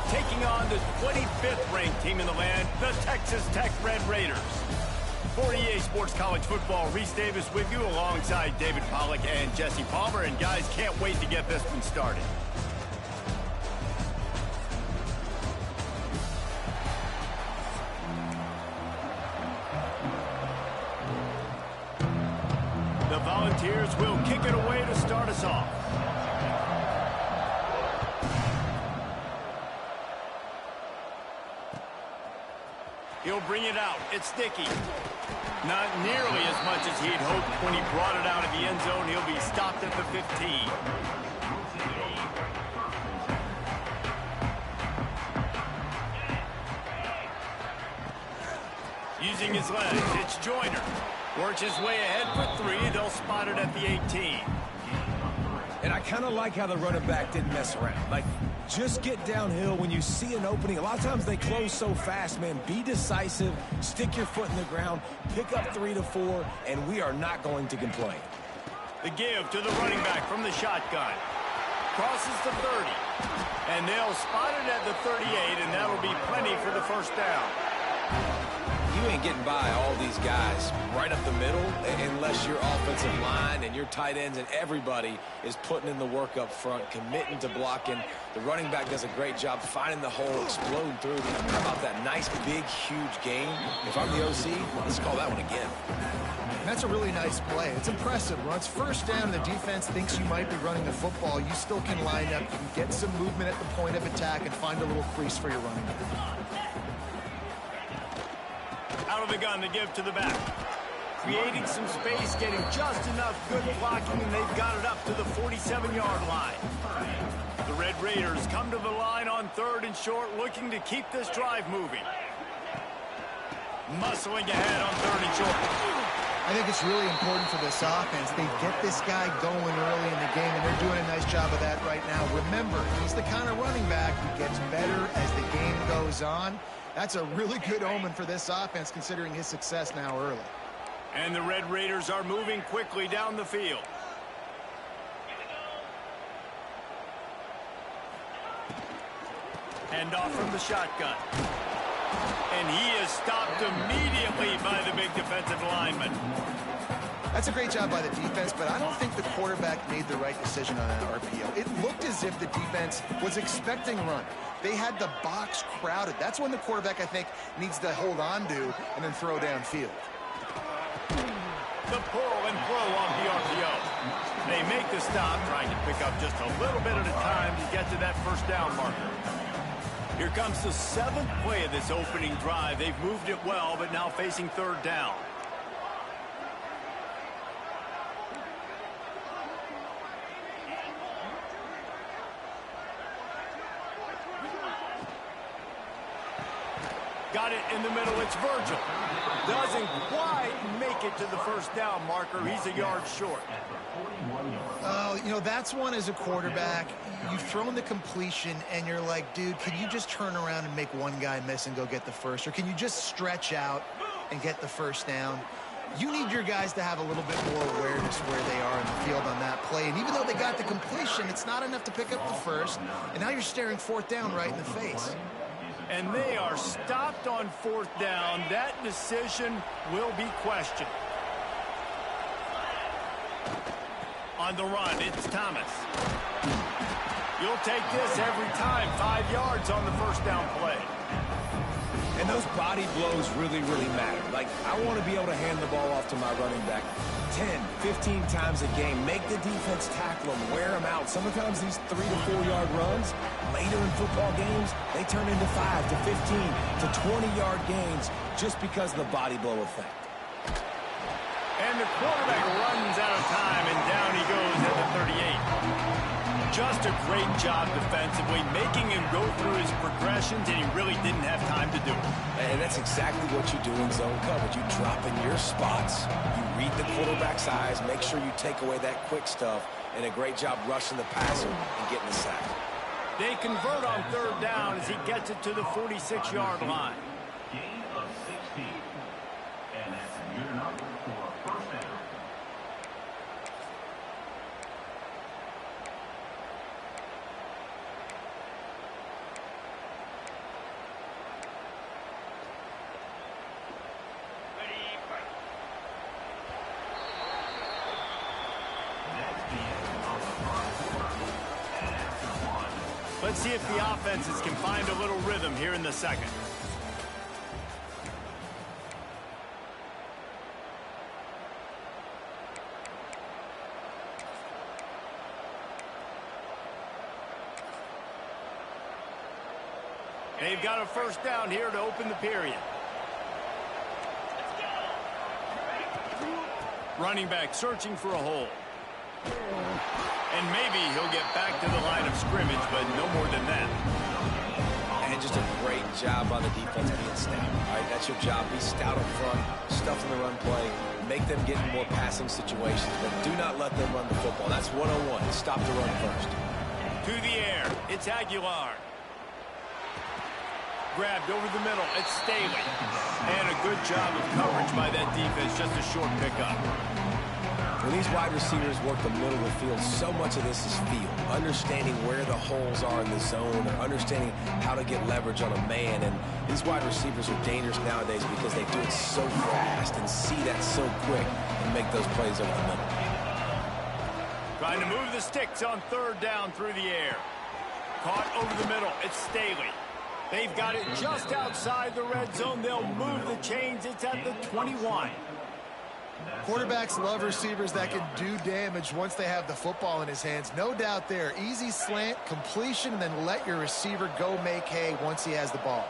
taking on the 25th ranked team in the land, the Texas Tech Red Raiders. For EA Sports College Football, Reese Davis with you alongside David Pollack and Jesse Palmer. And guys, can't wait to get this one started. The Volunteers will kick it away to start us off. He'll bring it out. It's sticky. Not nearly as much as he'd hoped when he brought it out of the end zone. He'll be stopped at the 15. Using his legs, it's Joyner. Works his way ahead for 3. They'll spot it at the 18. And I kind of like how the running back didn't mess around. Like, just get downhill when you see an opening. A lot of times they close so fast, man. Be decisive, stick your foot in the ground, pick up 3 to 4, and we are not going to complain. The give to the running back from the shotgun. Crosses the 30. And they'll spot it at the 38, and that'll be plenty for the first down. You ain't getting by all these guys right up the middle unless your offensive line and your tight ends and everybody is putting in the work up front, committing to blocking. The running back does a great job finding the hole, exploding through. How about that nice, big, huge game? If I'm the OC, let's call that one again. That's a really nice play. It's impressive. When it's first down and the defense thinks you might be running the football, you still can line up. You can get some movement at the point of attack and find a little crease for your running back. Out of the gun to give to the back. Creating some space, getting just enough good blocking, and they've got it up to the 47-yard line. The Red Raiders come to the line on 3rd and short, looking to keep this drive moving. Muscling ahead on 3rd and short. I think it's really important for this offense. They get this guy going early in the game, and they're doing a nice job of that right now. Remember, he's the kind of running back who gets better as the game goes on. That's a really good omen for this offense, considering his success now early. And the Red Raiders are moving quickly down the field. Handoff from the shotgun. And he is stopped immediately by the big defensive lineman. That's a great job by the defense, but I don't think the quarterback made the right decision on that RPO. It looked as if the defense was expecting run. They had the box crowded. That's when the quarterback, I think, needs to hold on to and then throw downfield. The pull and throw on the RPO. They make the stop, trying to pick up just a little bit at a time to get to that first down marker. Here comes the 7th play of this opening drive. They've moved it well, but now facing third down. Got it in the middle. It's Virgil. Doesn't quite make it to the first down marker. He's a yard short. Oh, you know, that's one as a quarterback. You've thrown the completion, and you're like, dude, can you just turn around and make one guy miss and go get the first? Or can you just stretch out and get the first down? You need your guys to have a little bit more awareness where they are in the field on that play. And even though they got the completion, it's not enough to pick up the first. And now you're staring fourth down right in the face. And they are stopped on fourth down. That decision will be questioned. On the run, it's Thomas. You'll take this every time. 5 yards on the first down play. And those body blows really, really matter. Like, I want to be able to hand the ball off to my running back 10, 15 times a game. Make the defense tackle them, wear them out. Sometimes these 3 to 4 yard runs, later in football games, they turn into 5 to 15 to 20-yard gains just because of the body blow effect. And the quarterback runs out of time, and down he goes at the 38. Just a great job defensively, making him go through his progressions, and he really didn't have time to do it. And that's exactly what you do in zone coverage. You drop in your spots, you read the quarterback's eyes, make sure you take away that quick stuff, and a great job rushing the passer and getting the sack. They convert on third down as he gets it to the 46-yard line. Gain of 16. And that's your number for first down. Let's see if the offenses can find a little rhythm here in the second. They've got a first down here to open the period. Running back searching for a hole. And maybe he'll get back to the line of scrimmage, but no more than that. And just a great job on the defense being stout. All right, that's your job. Be stout up front, stuff in the run play, make them get in more passing situations, but do not let them run the football. That's 101. Stop the run first. To the air, it's Aguilar. Grabbed over the middle, it's Staley. And a good job of coverage by that defense, just a short pickup. When these wide receivers work the middle of the field, so much of this is feel. Understanding where the holes are in the zone, or understanding how to get leverage on a man. And these wide receivers are dangerous nowadays because they do it so fast and see that so quick and make those plays over the middle. Trying to move the sticks on third down through the air. Caught over the middle, it's Staley. They've got it just outside the red zone. They'll move the chains. It's at the 21. Quarterbacks love receivers that can do damage once they have the football in his hands. No doubt there. Easy slant, completion, and then let your receiver go make hay once he has the ball.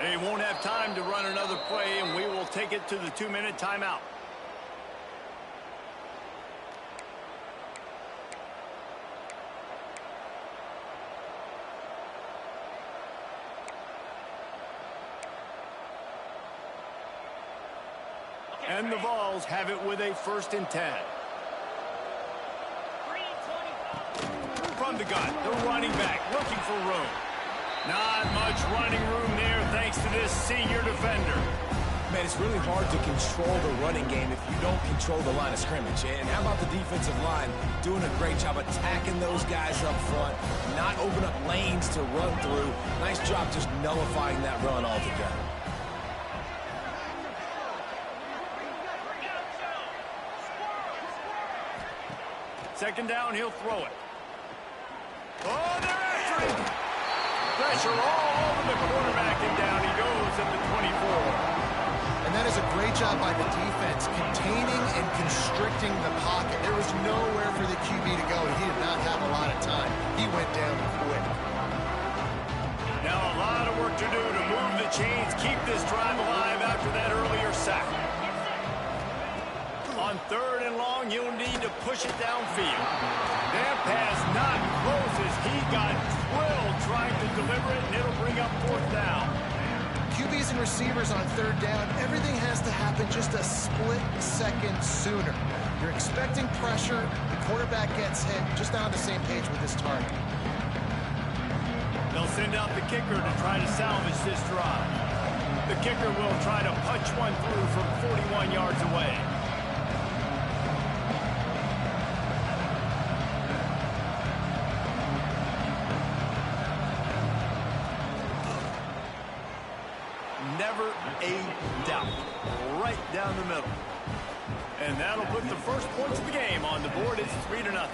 They won't have time to run another play, and we will take it to the 2-minute timeout. And the Vols have it with a 1st and 10. From the gun, the running back looking for room. Not much running room there thanks to this defender. Man, it's really hard to control the running game if you don't control the line of scrimmage. And how about the defensive line doing a great job attacking those guys up front, not open up lanes to run through. Nice job just nullifying that run altogether. Second down, he'll throw it. Oh, they're after him. Pressure all over the quarterback, and down he goes at the 24. And that is a great job by the defense, containing and constricting the pocket. There was nowhere for the QB to go, and he did not have a lot of time. He went down quick. Now a lot of work to do to move the chains, keep this drive alive after that earlier sack. On third and long, you'll need to push it downfield. That pass not close as he got drilled trying to deliver it, and it'll bring up fourth down. QBs and receivers on third down, everything has to happen just a split second sooner. You're expecting pressure, the quarterback gets hit, just not on the same page with his target. They'll send out the kicker to try to salvage this drive. The kicker will try to punch one through from 41 yards away. Never a doubt. Right down the middle. And that'll put the first points of the game on the board. It's 3-0.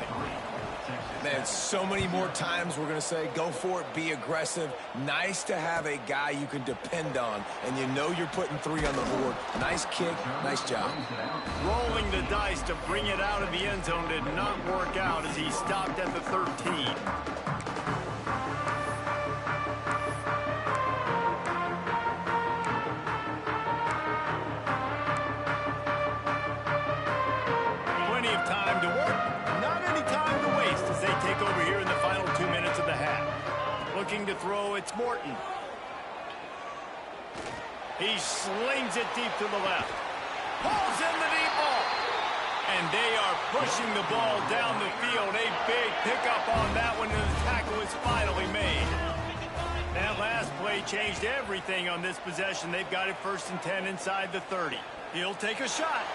Man, so many more times we're going to say, go for it, be aggressive. Nice to have a guy you can depend on, and you know you're putting 3 on the board. Nice kick, nice job. Rolling the dice to bring it out of the end zone did not work out as he stopped at the 13. Time to work, not any time to waste as they take over here in the final 2 minutes of the half. Looking to throw, it's Morton. He slings it deep to the left. Pulls in the deep ball. And they are pushing the ball down the field. A big pickup on that one, and the tackle is finally made. That last play changed everything on this possession. They've got it 1st and 10 inside the 30. He'll take a shot.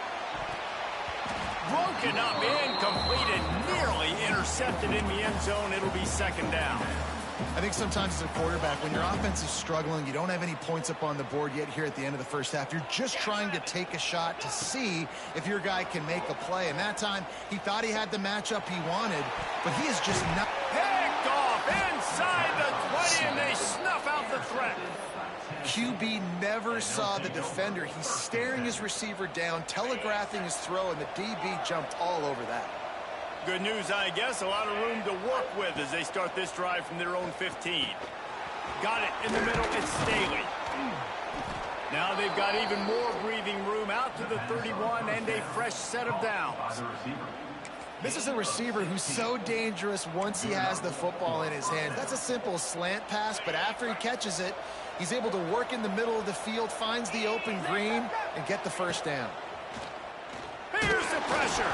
Broken up, incomplete, nearly intercepted in the end zone. It'll be 2nd down. I think sometimes as a quarterback, when your offense is struggling, you don't have any points up on the board yet here at the end of the first half. You're just trying to take a shot to see if your guy can make a play. And that time, he thought he had the matchup he wanted, but he is just not. Picked off inside the 20, and they snuff out the threat. QB never saw the defender. He's staring his receiver down, telegraphing his throw, and the DB jumped all over that. Good news, I guess. A lot of room to work with as they start this drive from their own 15. Got it in the middle. It's Staley. Now they've got even more breathing room out to the 31 and a fresh set of downs. This is a receiver who's so dangerous once he has the football in his hands. That's a simple slant pass, but after he catches it, he's able to work in the middle of the field, finds the open green, and get the 1st down. Here's the pressure.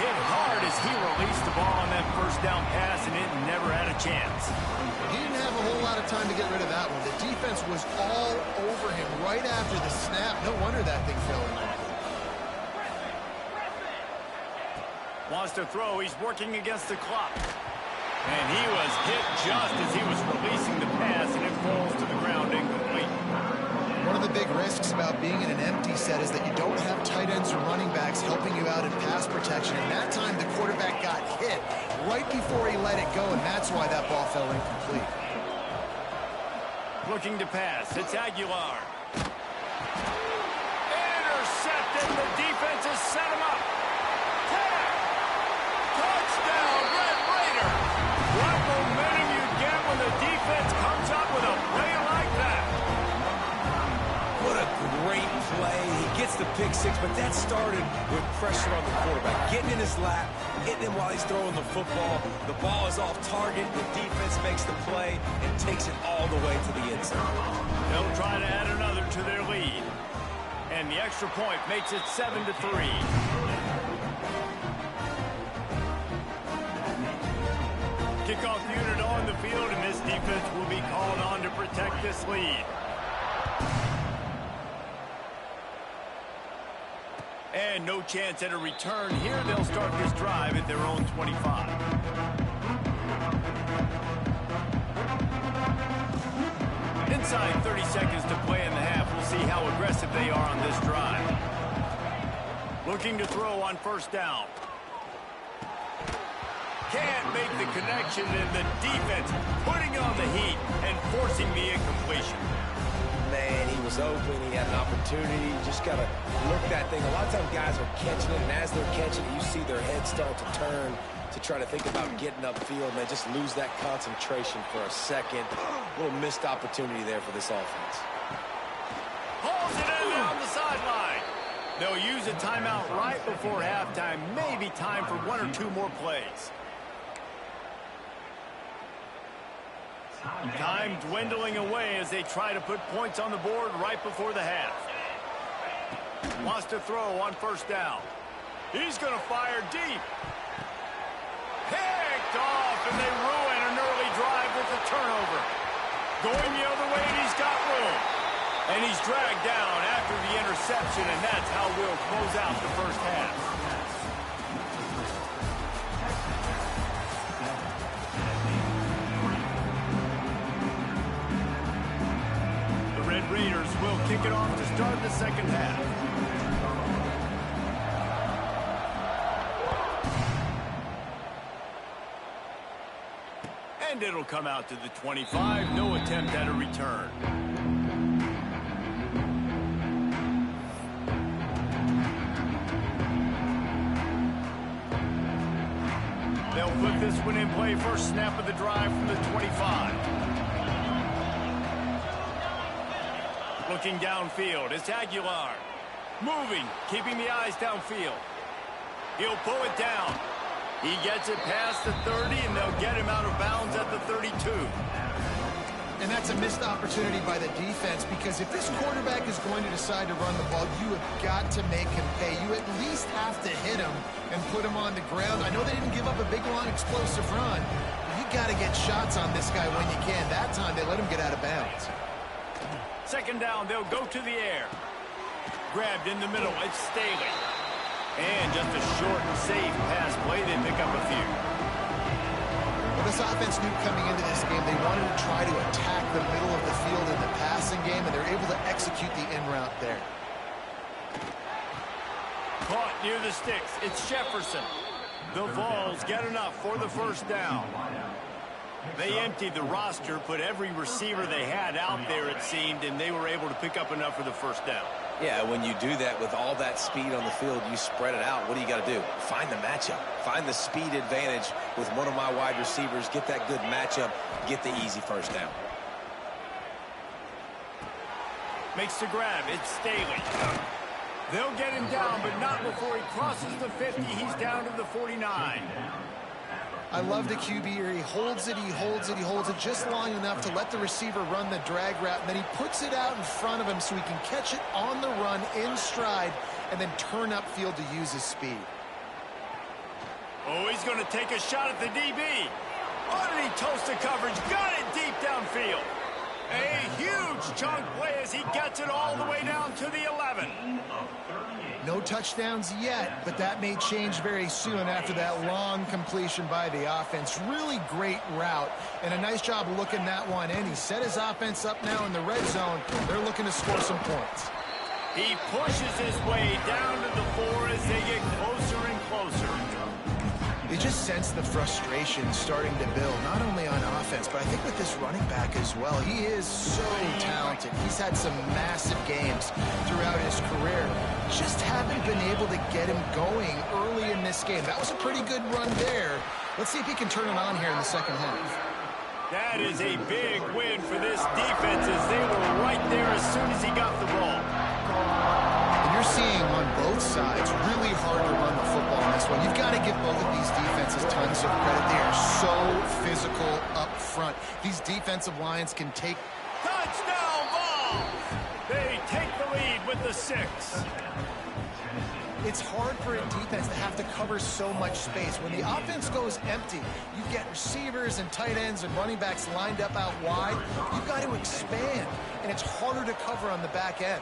Hit hard as he released the ball on that 1st down pass, and it never had a chance. He didn't have a whole lot of time to get rid of that one. The defense was all over him right after the snap. No wonder that thing fell in. Wants to throw. He's working against the clock. And he was hit just as he was releasing the pass, and it falls to the ground incomplete. One of the big risks about being in an empty set is that you don't have tight ends or running backs helping you out in pass protection. And that time, the quarterback got hit right before he let it go, and that's why that ball fell incomplete. Looking to pass. It's Aguilar. Intercepted. The defense has set him up. Touchdown, Red Raider. What momentum you get when the defense comes up with a play like that. What a great play. He gets the pick 6, but that started with pressure on the quarterback. Getting in his lap, hitting him while he's throwing the football. The ball is off target. The defense makes the play and takes it all the way to the end zone. They'll try to add another to their lead. And the extra point makes it 7-3. Kickoff unit on the field, and this defense will be called on to protect this lead. And no chance at a return here. They'll start this drive at their own 25. Inside 30 seconds to play in the half. We'll see how aggressive they are on this drive. Looking to throw on first down. Can't make the connection, and the defense putting on the heat and forcing the incompletion. Man, he was open. He had an opportunity. You just got to look that thing. A lot of times guys are catching it, and as they're catching it, you see their head start to turn to try to think about getting upfield, and they just lose that concentration for a second. A little missed opportunity there for this offense. Pulls it in down the sideline. They'll use a timeout right before halftime. Maybe time for one or two more plays. Time dwindling away as they try to put points on the board right before the half. Wants to throw on first down. He's going to fire deep. Picked off, and they ruin an early drive with a turnover. Going the other way, and he's got room. And he's dragged down after the interception, and that's how we'll close out the first half. Red Raiders will kick it off to start the second half. And it'll come out to the 25. No attempt at a return. They'll put this one in play. First snap of the drive from the 25. Looking downfield, it's Aguilar. Moving, keeping the eyes downfield. He'll pull it down. He gets it past the 30, and they'll get him out of bounds at the 32. And that's a missed opportunity by the defense, because if this quarterback is going to decide to run the ball, you have got to make him pay. You at least have to hit him and put him on the ground. I know they didn't give up a big, long, explosive run, but you got to get shots on this guy when you can. That time, they let him get out of bounds. Second down, they'll go to the air. Grabbed in the middle, it's Staley. And just a short and safe pass play, they pick up a few. Well, this offense knew coming into this game they wanted to try to attack the middle of the field in the passing game, and they're able to execute the in route there. Caught near the sticks, it's Jefferson. The Vols get enough for the first down. They emptied the roster, put every receiver they had out there, it seemed, and they were able to pick up enough for the first down. Yeah, when you do that with all that speed on the field, you spread it out. What do you got to do? Find the matchup. Find the speed advantage with one of my wide receivers. Get that good matchup. Get the easy first down. Makes the grab. It's Staley. They'll get him down, but not before he crosses the 50. He's down to the 49. I love the QB here. He holds it, he holds it, he holds it just long enough to let the receiver run the drag route, and then he puts it out in front of him so he can catch it on the run in stride and then turn upfield to use his speed. Oh, he's going to take a shot at the DB. Oh, did he toast the coverage? Got it deep downfield. A huge chunk play as he gets it all the way down to the 11. No touchdowns yet, but that may change very soon after that long completion by the offense. Really great route, and a nice job of looking that one in. He set his offense up now in the red zone. They're looking to score some points. He pushes his way down to the 4 as they get closer and closer. You just sense the frustration starting to build, not only on offense, but I think with this running back as well. He is so talented. He's had some massive games throughout his career. Just haven't been able to get him going early in this game. That was a pretty good run there. Let's see if he can turn it on here in the second half. That is a big win for this defense as they were right there as soon as he got the ball. And you're seeing on both sides really hard to run the football in this one. You've got to give both of these defenses tons of credit. They are so physical up front. These defensive lines can take... Touchdown ball! They take the lead with the 6. It's hard for a defense to have to cover so much space. When the offense goes empty, you get receivers and tight ends and running backs lined up out wide. You've got to expand, and it's harder to cover on the back end.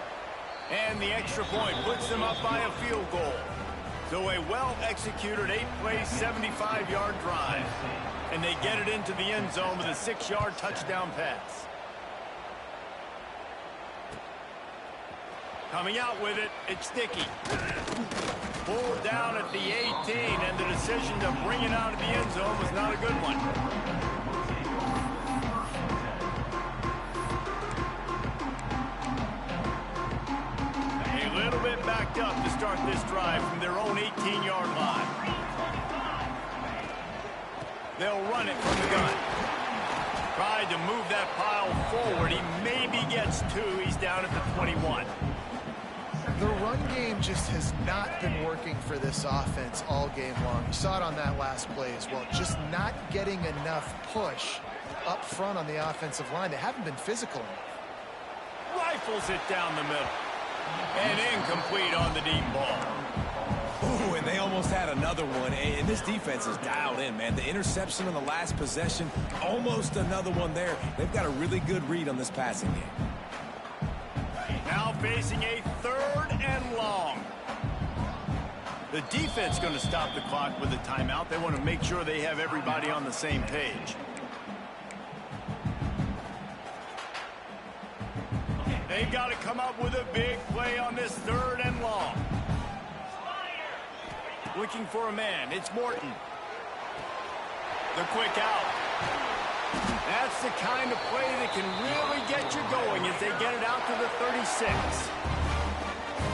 And the extra point puts them up by a field goal. So a well-executed 8-play, 75-yard drive. And they get it into the end zone with a 6-yard touchdown pass. Coming out with it, it's Dickey. Pulled down at the 18, and the decision to bring it out of the end zone was not a good one. A little bit backed up to start this drive from their own 18-yard line. They'll run it from the gun. Tried to move that pile forward. He maybe gets 2. He's down at the 21. The run game just has not been working for this offense all game long. You saw it on that last play as well. Just not getting enough push up front on the offensive line. They haven't been physical enough. Rifles it down the middle. And incomplete on the deep ball. Ooh, and they almost had another one. And this defense is dialed in, man. The interception on the last possession, almost another one there. They've got a really good read on this passing game. Now facing a 3rd and long. The defense going to stop the clock with a timeout. They want to make sure they have everybody on the same page. They've got to come up with a big play on this 3rd and long. Looking for a man. It's Morton. The quick out. That's the kind of play that can really get you going as they get it out to the 36.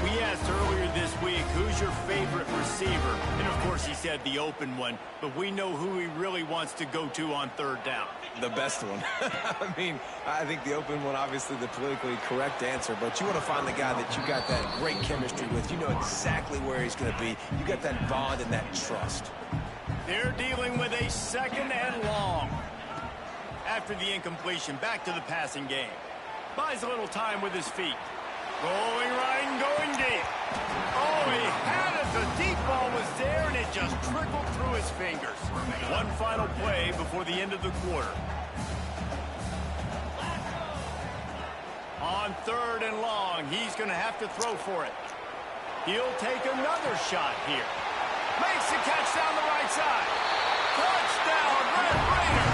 We asked earlier this week, who's your favorite receiver? And, of course, he said the open one. But we know who he really wants to go to on 3rd down. The best one. I mean, I think the open one, obviously the politically correct answer, but you want to find the guy that you got that great chemistry with. You know exactly where he's going to be. You got that bond and that trust. They're dealing with a 2nd and long. After the incompletion, back to the passing game. Buys a little time with his feet. Going right and going deep. Oh, he had it. The deep ball was there, and it just trickled through his fingers. One final play before the end of the quarter. On 3rd and long, he's going to have to throw for it. He'll take another shot here. Makes the catch down the right side. Touchdown, Red Raider.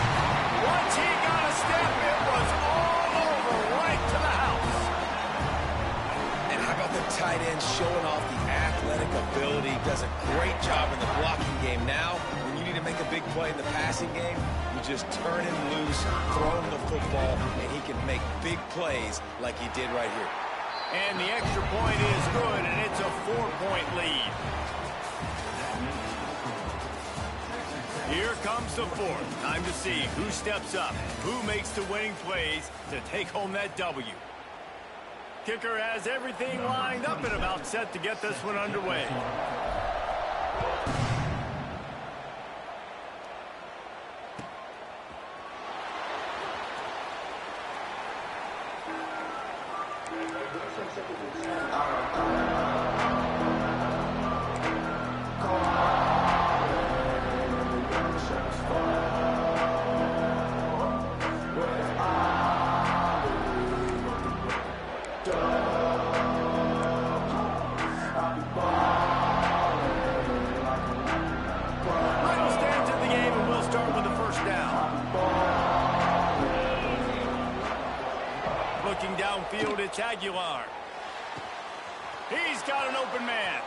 Once he got a step, it was all over right to the house. And how about the tight end showing off the athletic ability? Does a great job in the blocking game. Now, when you need to make a big play in the passing game, you just turn him loose, throw him the football, and he can make big plays like he did right here. And the extra point is good, and it's a 4-point lead. Here comes the 4th. Time to see who steps up, who makes the winning plays to take home that W. Kicker has everything lined up and about set to get this one underway. Looking downfield, it's Aguilar. He's got an open man.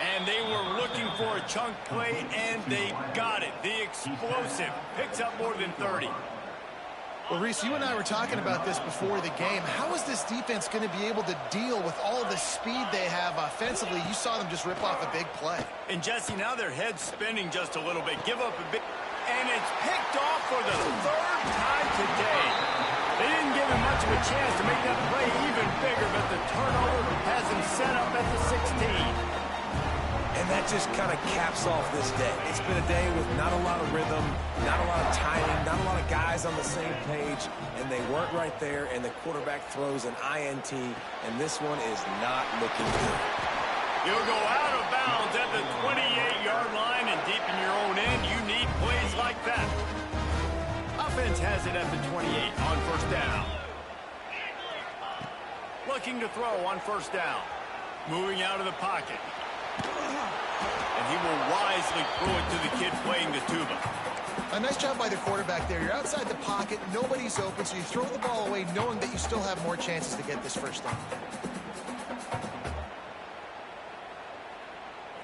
And they were looking for a chunk play, and they got it. The explosive picks up more than 30. Well, Reese, you and I were talking about this before the game. How is this defense going to be able to deal with all the speed they have offensively? You saw them just rip off a big play. And, Jesse, now their head's spinning just a little bit. Give up a bit. And it's picked off for the 3rd time today. They didn't give him much of a chance to make that play even bigger, but the turnover has him set up at the 16. And that just kind of caps off this day. It's been a day with not a lot of rhythm, not a lot of timing, not a lot of guys on the same page, and they weren't right there, and the quarterback throws an INT, and this one is not looking good. You'll go out of bounds at the 28-yard line, and deep in your own end, you need plays like that. Offense has it at the 28 on 1st down. looking to throw on first down. Moving out of the pocket. And he will wisely throw it to the kid playing the tuba. A nice job by the quarterback there. You're outside the pocket, nobody's open, so you throw the ball away knowing that you still have more chances to get this first down.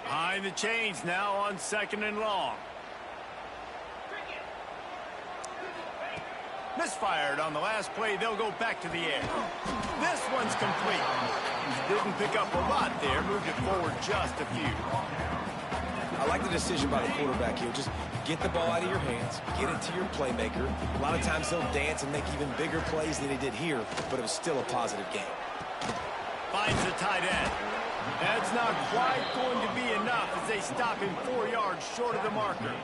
Behind the chains now on 2nd and long. Misfired on the last play. They'll go back to the air. This one's complete. Didn't pick up a lot there. Moved it forward just a few. I like the decision by the quarterback here. Just get the ball out of your hands. Get it to your playmaker. A lot of times he'll dance and make even bigger plays than he did here, but it was still a positive game. Finds the tight end. That's not quite going to be enough as they stop him 4 yards short of the marker.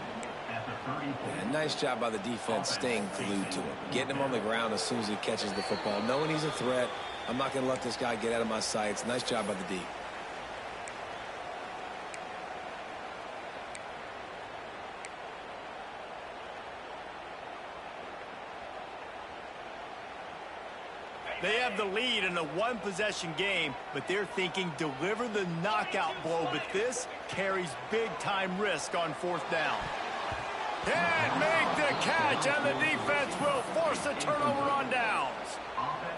Yeah, nice job by the defense staying glued to him. Getting him on the ground as soon as he catches the football. Knowing he's a threat, I'm not going to let this guy get out of my sights. Nice job by the D. They have the lead in a one-possession game, but they're thinking deliver the knockout blow. But this carries big-time risk on 4th down. And make the catch, and the defense will force a turnover on downs.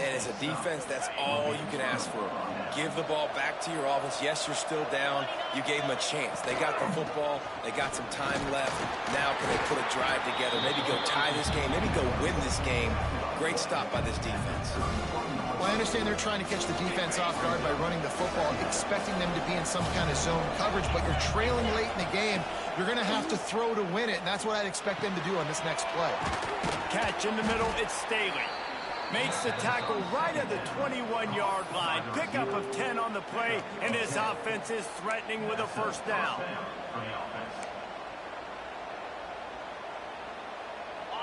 And as a defense, that's all you can ask for. Give the ball back to your offense. Yes, you're still down. You gave them a chance. They got the football. They got some time left. Now can they put a drive together? Maybe go tie this game. Maybe go win this game. Great stop by this defense. Well, I understand they're trying to catch the defense off guard by running the football, expecting them to be in some kind of zone coverage, but you're trailing late in the game. You're going to have to throw to win it, and that's what I'd expect them to do on this next play. Catch in the middle, it's Staley. Makes the tackle right at the 21-yard line. Pickup of 10 on the play, and this offense is threatening with a first down.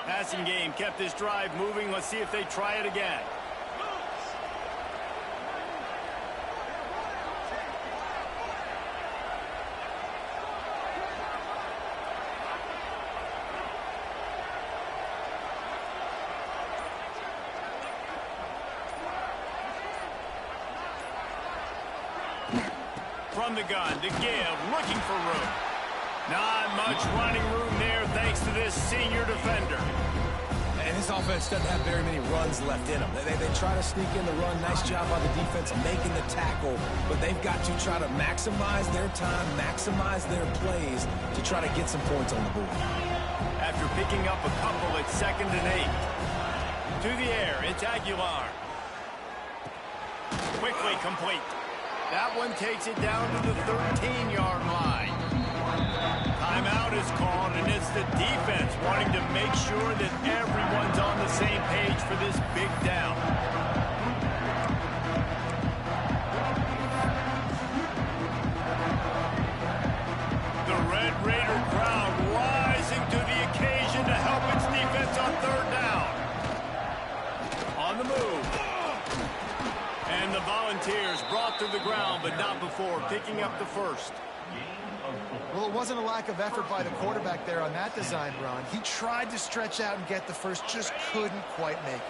Passing game kept this drive moving. Let's see if they try it again. From the gun to give, looking for room. Not much running room there thanks to this senior defender. And this offense doesn't have very many runs left in them. They try to sneak in the run. Nice job by the defense making the tackle, but they've got to try to maximize their time, maximize their plays to try to get some points on the board. After picking up a couple at 2nd and 8. To the air, it's Aguilar. Quickly complete. That one takes it down to the 13-yard line. Timeout is called, and it's the defense wanting to make sure that everyone's on the same page for this big down. The Red Raider crowd rising to the occasion to help its defense on 3rd down. On the move. And the Volunteers brought to the ground, but not before picking up the first. Well, it wasn't a lack of effort by the quarterback there on that design run. He tried to stretch out and get the first, just couldn't quite make it.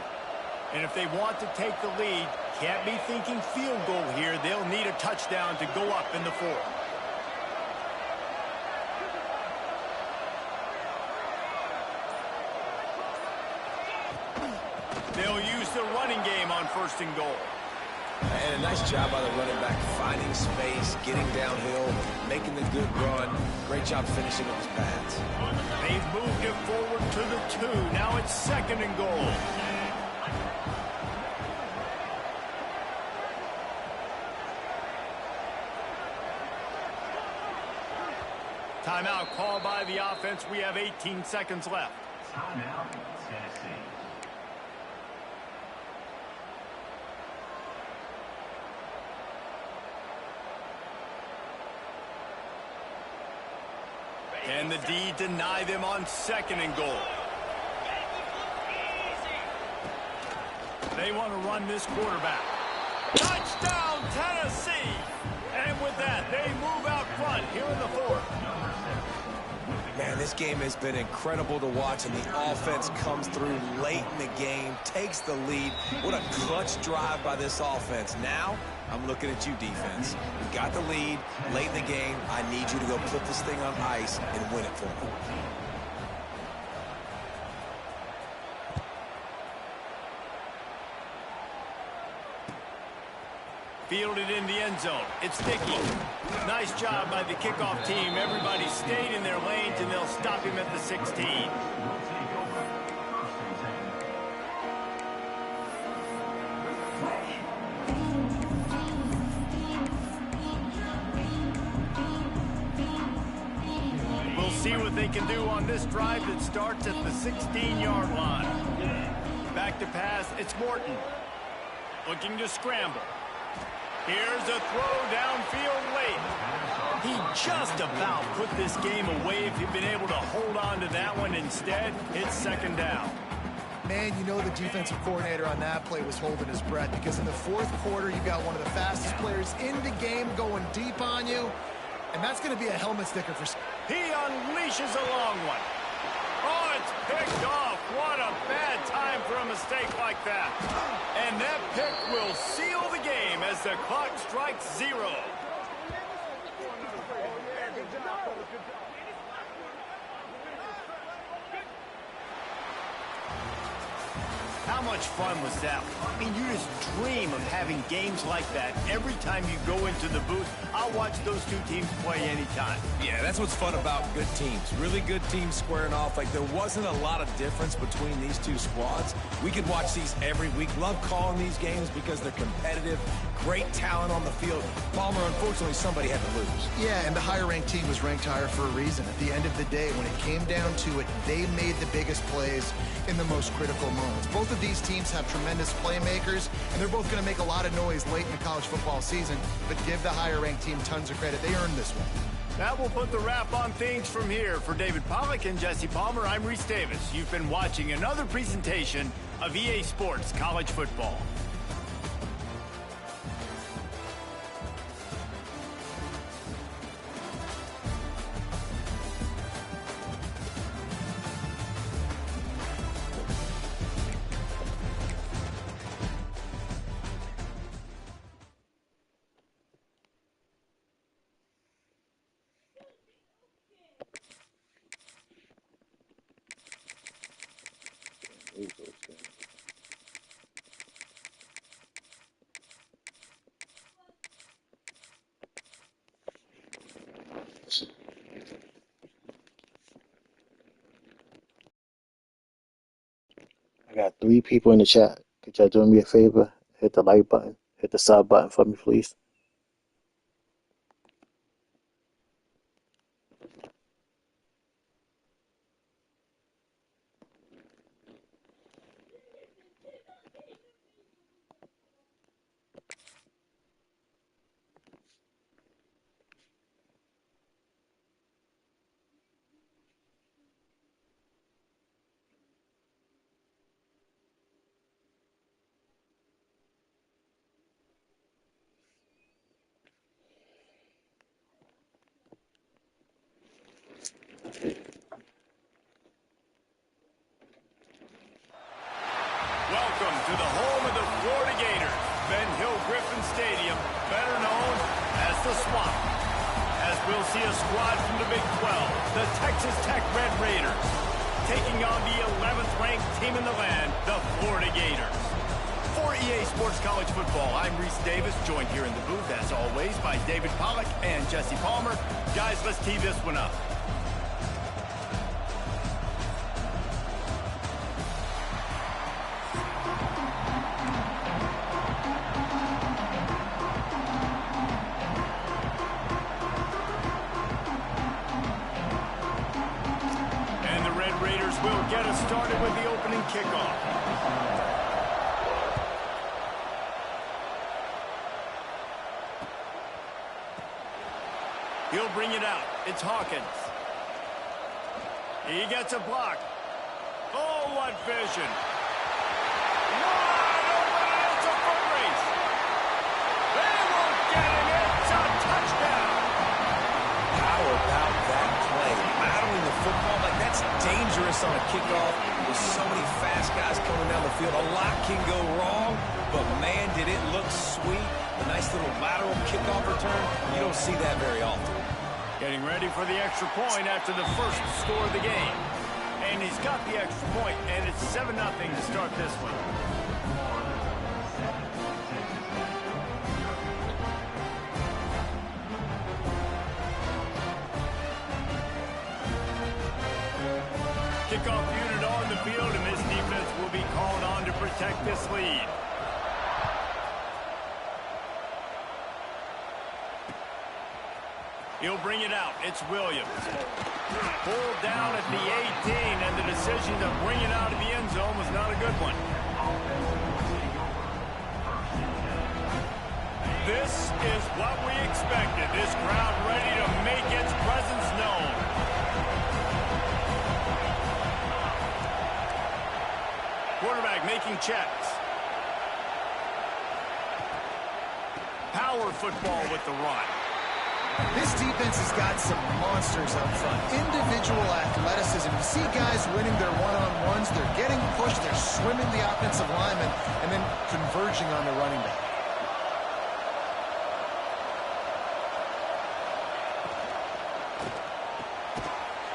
And if they want to take the lead, can't be thinking field goal here. They'll need a touchdown to go up in the 4th. They'll use the running game on 1st and goal. And a nice job by the running back, finding space, getting downhill, making the good run. Great job finishing with his pads. They've moved it forward to the 2. Now it's 2nd and goal. Timeout called by the offense. We have 18 seconds left. Timeout, Tennessee. Can the D deny them on 2nd and goal? They want to run this quarterback. Touchdown, Tennessee! And with that, they move out front here in the 4th. Man, this game has been incredible to watch, and the offense comes through late in the game, takes the lead. What a clutch drive by this offense. Now, I'm looking at you, defense. We got the lead late in the game. I need you to go put this thing on ice and win it for me. Fielded in the end zone. It's sticky. Nice job by the kickoff team. Everybody stayed in their lanes, and they'll stop him at the 16. We'll see what they can do on this drive that starts at the 16-yard line. Back to pass. It's Morton. Looking to scramble. Here's a throw downfield late. He just about put this game away if he'd been able to hold on to that one. Instead, it's second down. Man, you know the defensive coordinator on that play was holding his breath, because in the fourth quarter, you got one of the fastest players in the game going deep on you, and that's going to be a helmet sticker for... He unleashes a long one. Oh, it's picked off. What a bad time for a mistake like that. And that pick will seal the game as the clock strikes 0. How much fun was that? I mean, you just dream of having games like that every time you go into the booth. I'll watch those two teams play anytime. Yeah, that's what's fun about good teams. Really good teams squaring off. Like, there wasn't a lot of difference between these two squads. We could watch these every week. Love calling these games because they're competitive. Great talent on the field. Palmer, unfortunately, somebody had to lose. Yeah, and the higher-ranked team was ranked higher for a reason. At the end of the day, when it came down to it, they made the biggest plays in the most critical moments. Both of these teams have tremendous playmakers, and they're both going to make a lot of noise late in the college football season, but give the higher-ranked team tons of credit. They earned this one. That will put the wrap on things from here. For David Pollack and Jesse Palmer, I'm Reese Davis. You've been watching another presentation of EA Sports College Football. I got 3 people in the chat. Could y'all do me a favor? Hit the like button. Hit the sub button for me, please. Welcome to the home of the Florida Gators, Ben Hill Griffin Stadium, better known as the Swamp. As we'll see a squad from the Big 12, the Texas Tech Red Raiders, taking on the 11th ranked team in the land, the Florida Gators. For EA Sports College Football, I'm Reese Davis, joined here in the booth, as always, by David Pollack and Jesse Palmer. Guys, let's tee this one up. Will get us started with the opening kickoff. He'll bring it out. It's Hawkins. He gets a block. Oh, what vision. Wide open, it's a foot race. They won't get him. It's a touchdown. How about that play? Battling the kickoff with so many fast guys coming down the field. A lot can go wrong, but man, did it look sweet. A nice little lateral kickoff return. You don't see that very often. Getting ready for the extra point after the first score of the game. And he's got the extra point, and it's 7-0 to start this one. Kickoff unit on the field, and this defense will be called on to protect this lead. He'll bring it out. It's Williams. Pulled down at the 18, and the decision to bring it out of the end zone was not a good one. This is what we expected. This crowd ready to make its presence known. Quarterback making checks. Power football with the run. This defense has got some monsters up front. Individual athleticism. You see guys winning their one-on-ones. They're getting pushed. They're swimming the offensive lineman and then converging on the running back.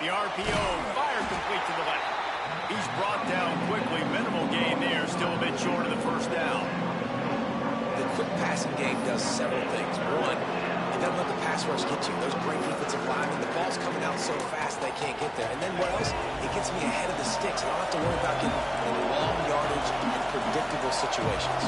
The RPO fire complete to the left. He's brought down quickly. Minimal gain there. Still a bit short of the first down. The quick passing game does several things. One, it doesn't let the pass rush get you. Those great defensive linemen, the ball's coming out so fast they can't get there. And then what else? It gets me ahead of the sticks. I don't have to worry about getting in long yardage and predictable situations.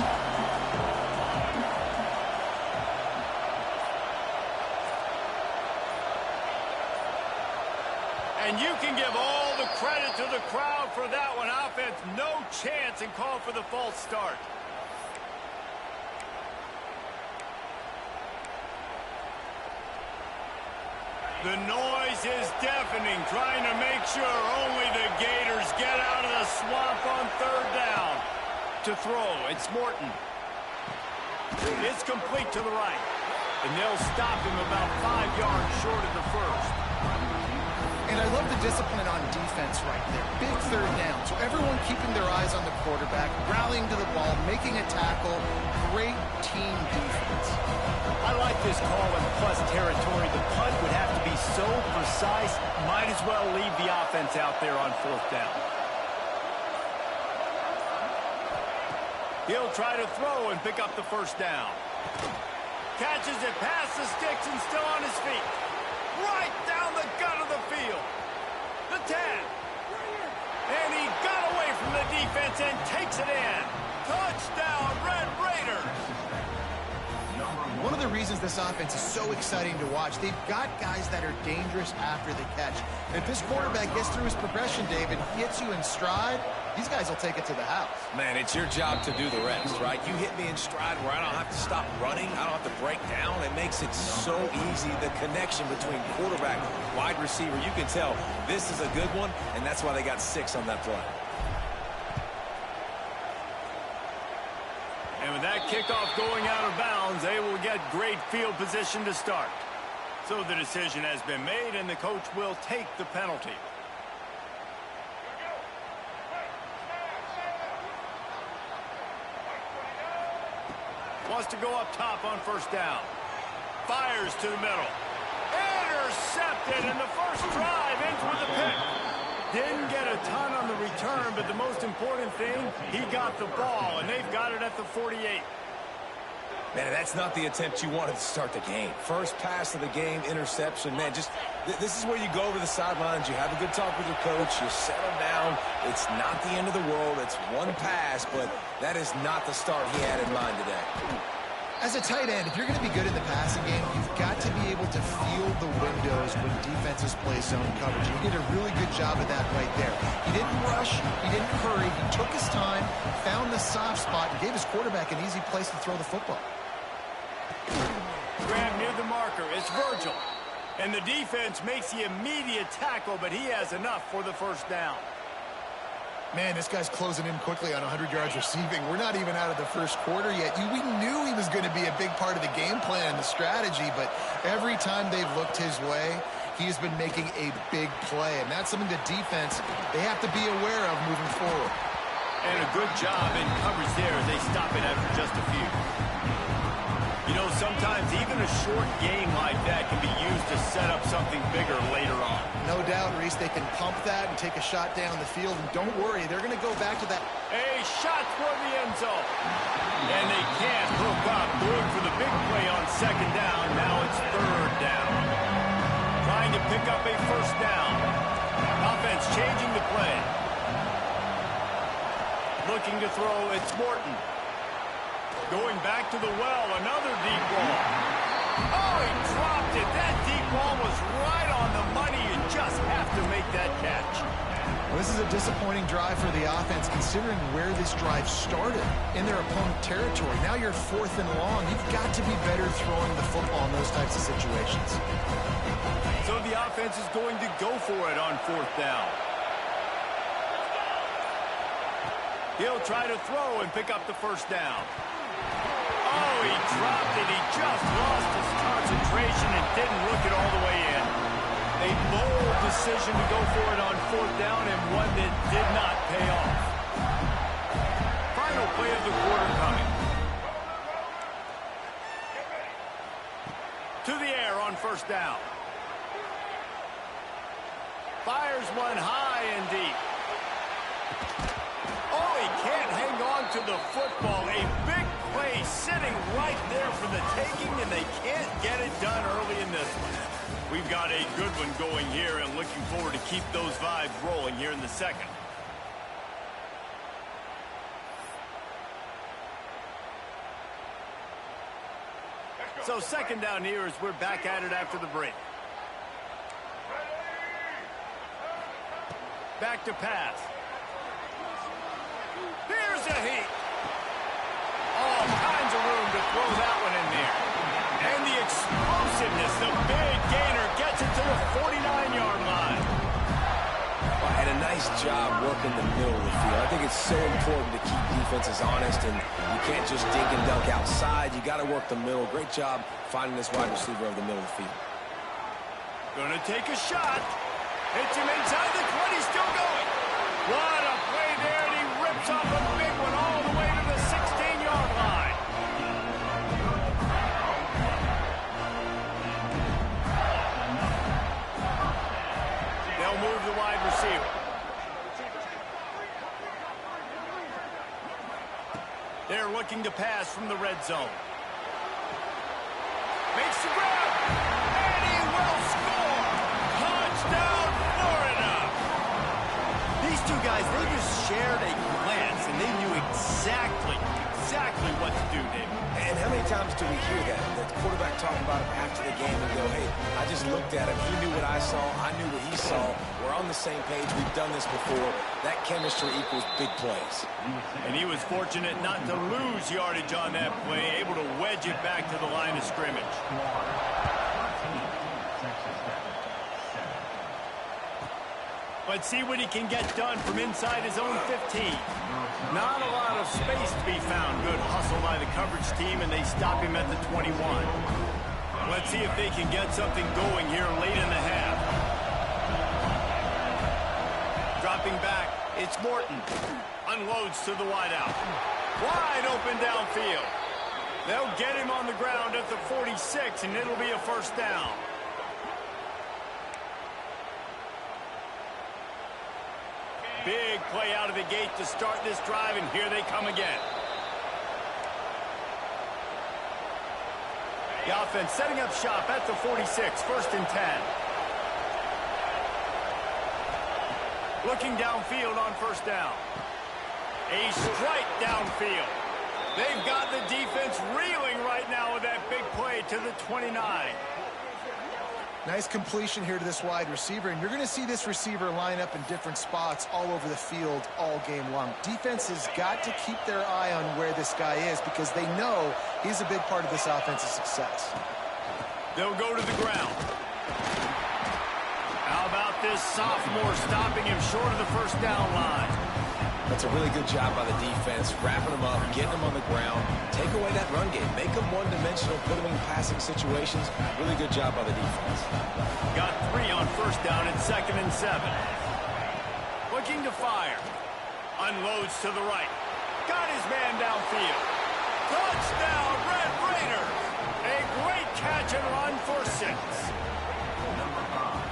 And you can give all the credit to the crowd for that one. Offense, no chance, and call for the false start. The noise is deafening, trying to make sure only the Gators get out of the swamp on third down. To throw, it's Morton. It's complete to the right. And they'll stop him about 5 yards short of the first. And I love the discipline on defense right there. Big third down. So everyone keeping their eyes on the quarterback, rallying to the ball, making a tackle. Great team defense. I like this call in plus territory. The punt would have to be so precise, might as well leave the offense out there on fourth down. He'll try to throw and pick up the first down. Catches it past the sticks and still on his feet. Right down the gut of the field. The 10. And he got away from the defense and takes it in. Touchdown, Red Raiders. One of the reasons this offense is so exciting to watch, they've got guys that are dangerous after the catch. If this quarterback gets through his progression, David, hits you in stride, these guys will take it to the house. Man, it's your job to do the rest, right? You hit me in stride where I don't have to stop running. I don't have to break down. It makes it so easy. The connection between quarterback, wide receiver, you can tell this is a good one, and that's why they got 6 on that play. And with that kickoff going out of bounds, they will get great field position to start. So the decision has been made, and the coach will take the penalty. Wants to go up top on first down. Fires to the middle. Intercepted, and the first drive ends with a pick. Didn't get a ton on the return, but the most important thing, he got the ball, and they've got it at the 48. Man, that's not the attempt you wanted to start the game. First pass of the game, interception. Man, just this is where you go over the sidelines. You have a good talk with your coach. You settle down. It's not the end of the world. It's one pass, but that is not the start he had in mind today. As a tight end, if you're going to be good in the passing game, you've got to be able to feel the windows when defenses play zone coverage. And he did a really good job of that right there. He didn't rush. He didn't hurry. He took his time, found the soft spot, and gave his quarterback an easy place to throw the football. Graham near the marker. It's Virgil. And the defense makes the immediate tackle, but he has enough for the first down. Man, this guy's closing in quickly on 100 yards receiving. We're not even out of the first quarter yet. We knew he was going to be a big part of the game plan and the strategy, but every time they've looked his way, He's been making a big play, and that's something the defense, they have to be aware of moving forward. And a good job in coverage there as they stop it after just a few. You know, sometimes even a short game like that can be used to set up something bigger later on. No doubt, Reese, they can pump that and take a shot down the field. And don't worry, they're going to go back to that. A shot toward the end zone. And they can't hook up. Going for the big play on second down. Now it's third down. Trying to pick up a first down. Offense changing the play. Looking to throw, it's Morton. Going back to the well, another deep ball. Oh, he dropped it. That deep ball was right on the money. You just have to make that catch. Well, this is a disappointing drive for the offense, considering where this drive started, in their opponent territory. Now you're 4th and long. You've got to be better throwing the football in those types of situations. So the offense is going to go for it on 4th down. He'll try to throw and pick up the first down. Oh, he dropped it. He just lost his concentration and didn't look it all the way in. A bold decision to go for it on 4th down and one that did not pay off. Final play of the quarter coming. To the air on first down. Fires one high and deep. Oh, he can't hang on to the football. A big play sitting right there for the taking, and they can't get it done early in this one. We've got a good one going here, and looking forward to keep those vibes rolling here in the second. So second down here as we're back at it after the break. Back to pass. Here's a heat. All kinds of room to throw that one in there. And the explosiveness, the big gainer gets it to the 49-yard line. Well, and a nice job working the middle of the field. I think it's so important to keep defenses honest, and you can't just dink and dunk outside. You got to work the middle. Great job finding this wide receiver of the middle of the field. Gonna take a shot. Hits him inside the 20, still going. What a play there, and he rips off a big one all the way to the 16-yard line. They'll move the wide receiver. They're looking to pass from the red zone. Makes the grab, and he will score. Touchdown, Florida. These two guys, they just shared a glance, and they knew exactly what to do, David. And how many times do we hear that? The quarterback talking about him after the game and go, hey, I just looked at him. He knew what I saw. I knew what he saw. We're on the same page. We've done this before. That chemistry equals big plays. And he was fortunate not to lose yardage on that play, able to wedge it back to the line of scrimmage. Let's see what he can get done from inside his own 15. Not a lot of space to be found. Good hustle by the coverage team, and they stop him at the 21. Let's see if they can get something going here late in the half. Dropping back, it's Morton. Unloads to the wideout. Wide open downfield. They'll get him on the ground at the 46, and it'll be a first down. Big play out of the gate to start this drive, and here they come again. The offense setting up shop at the 46, 1st and 10. Looking downfield on first down. A strike downfield. They've got the defense reeling right now with that big play to the 29. Nice completion here to this wide receiver, and you're going to see this receiver line up in different spots all over the field all game long. Defense has got to keep their eye on where this guy is because they know he's a big part of this offense's success. They'll go to the ground. How about this sophomore stopping him short of the first down line? That's a really good job by the defense, wrapping him up, getting him on the ground. Take away that run game. Make them one-dimensional, put them in passing situations. Really good job by the defense. Got 3 on first down and 2nd and 7. Looking to fire. Unloads to the right. Got his man downfield. Touchdown, Red Raiders! A great catch and run for 6.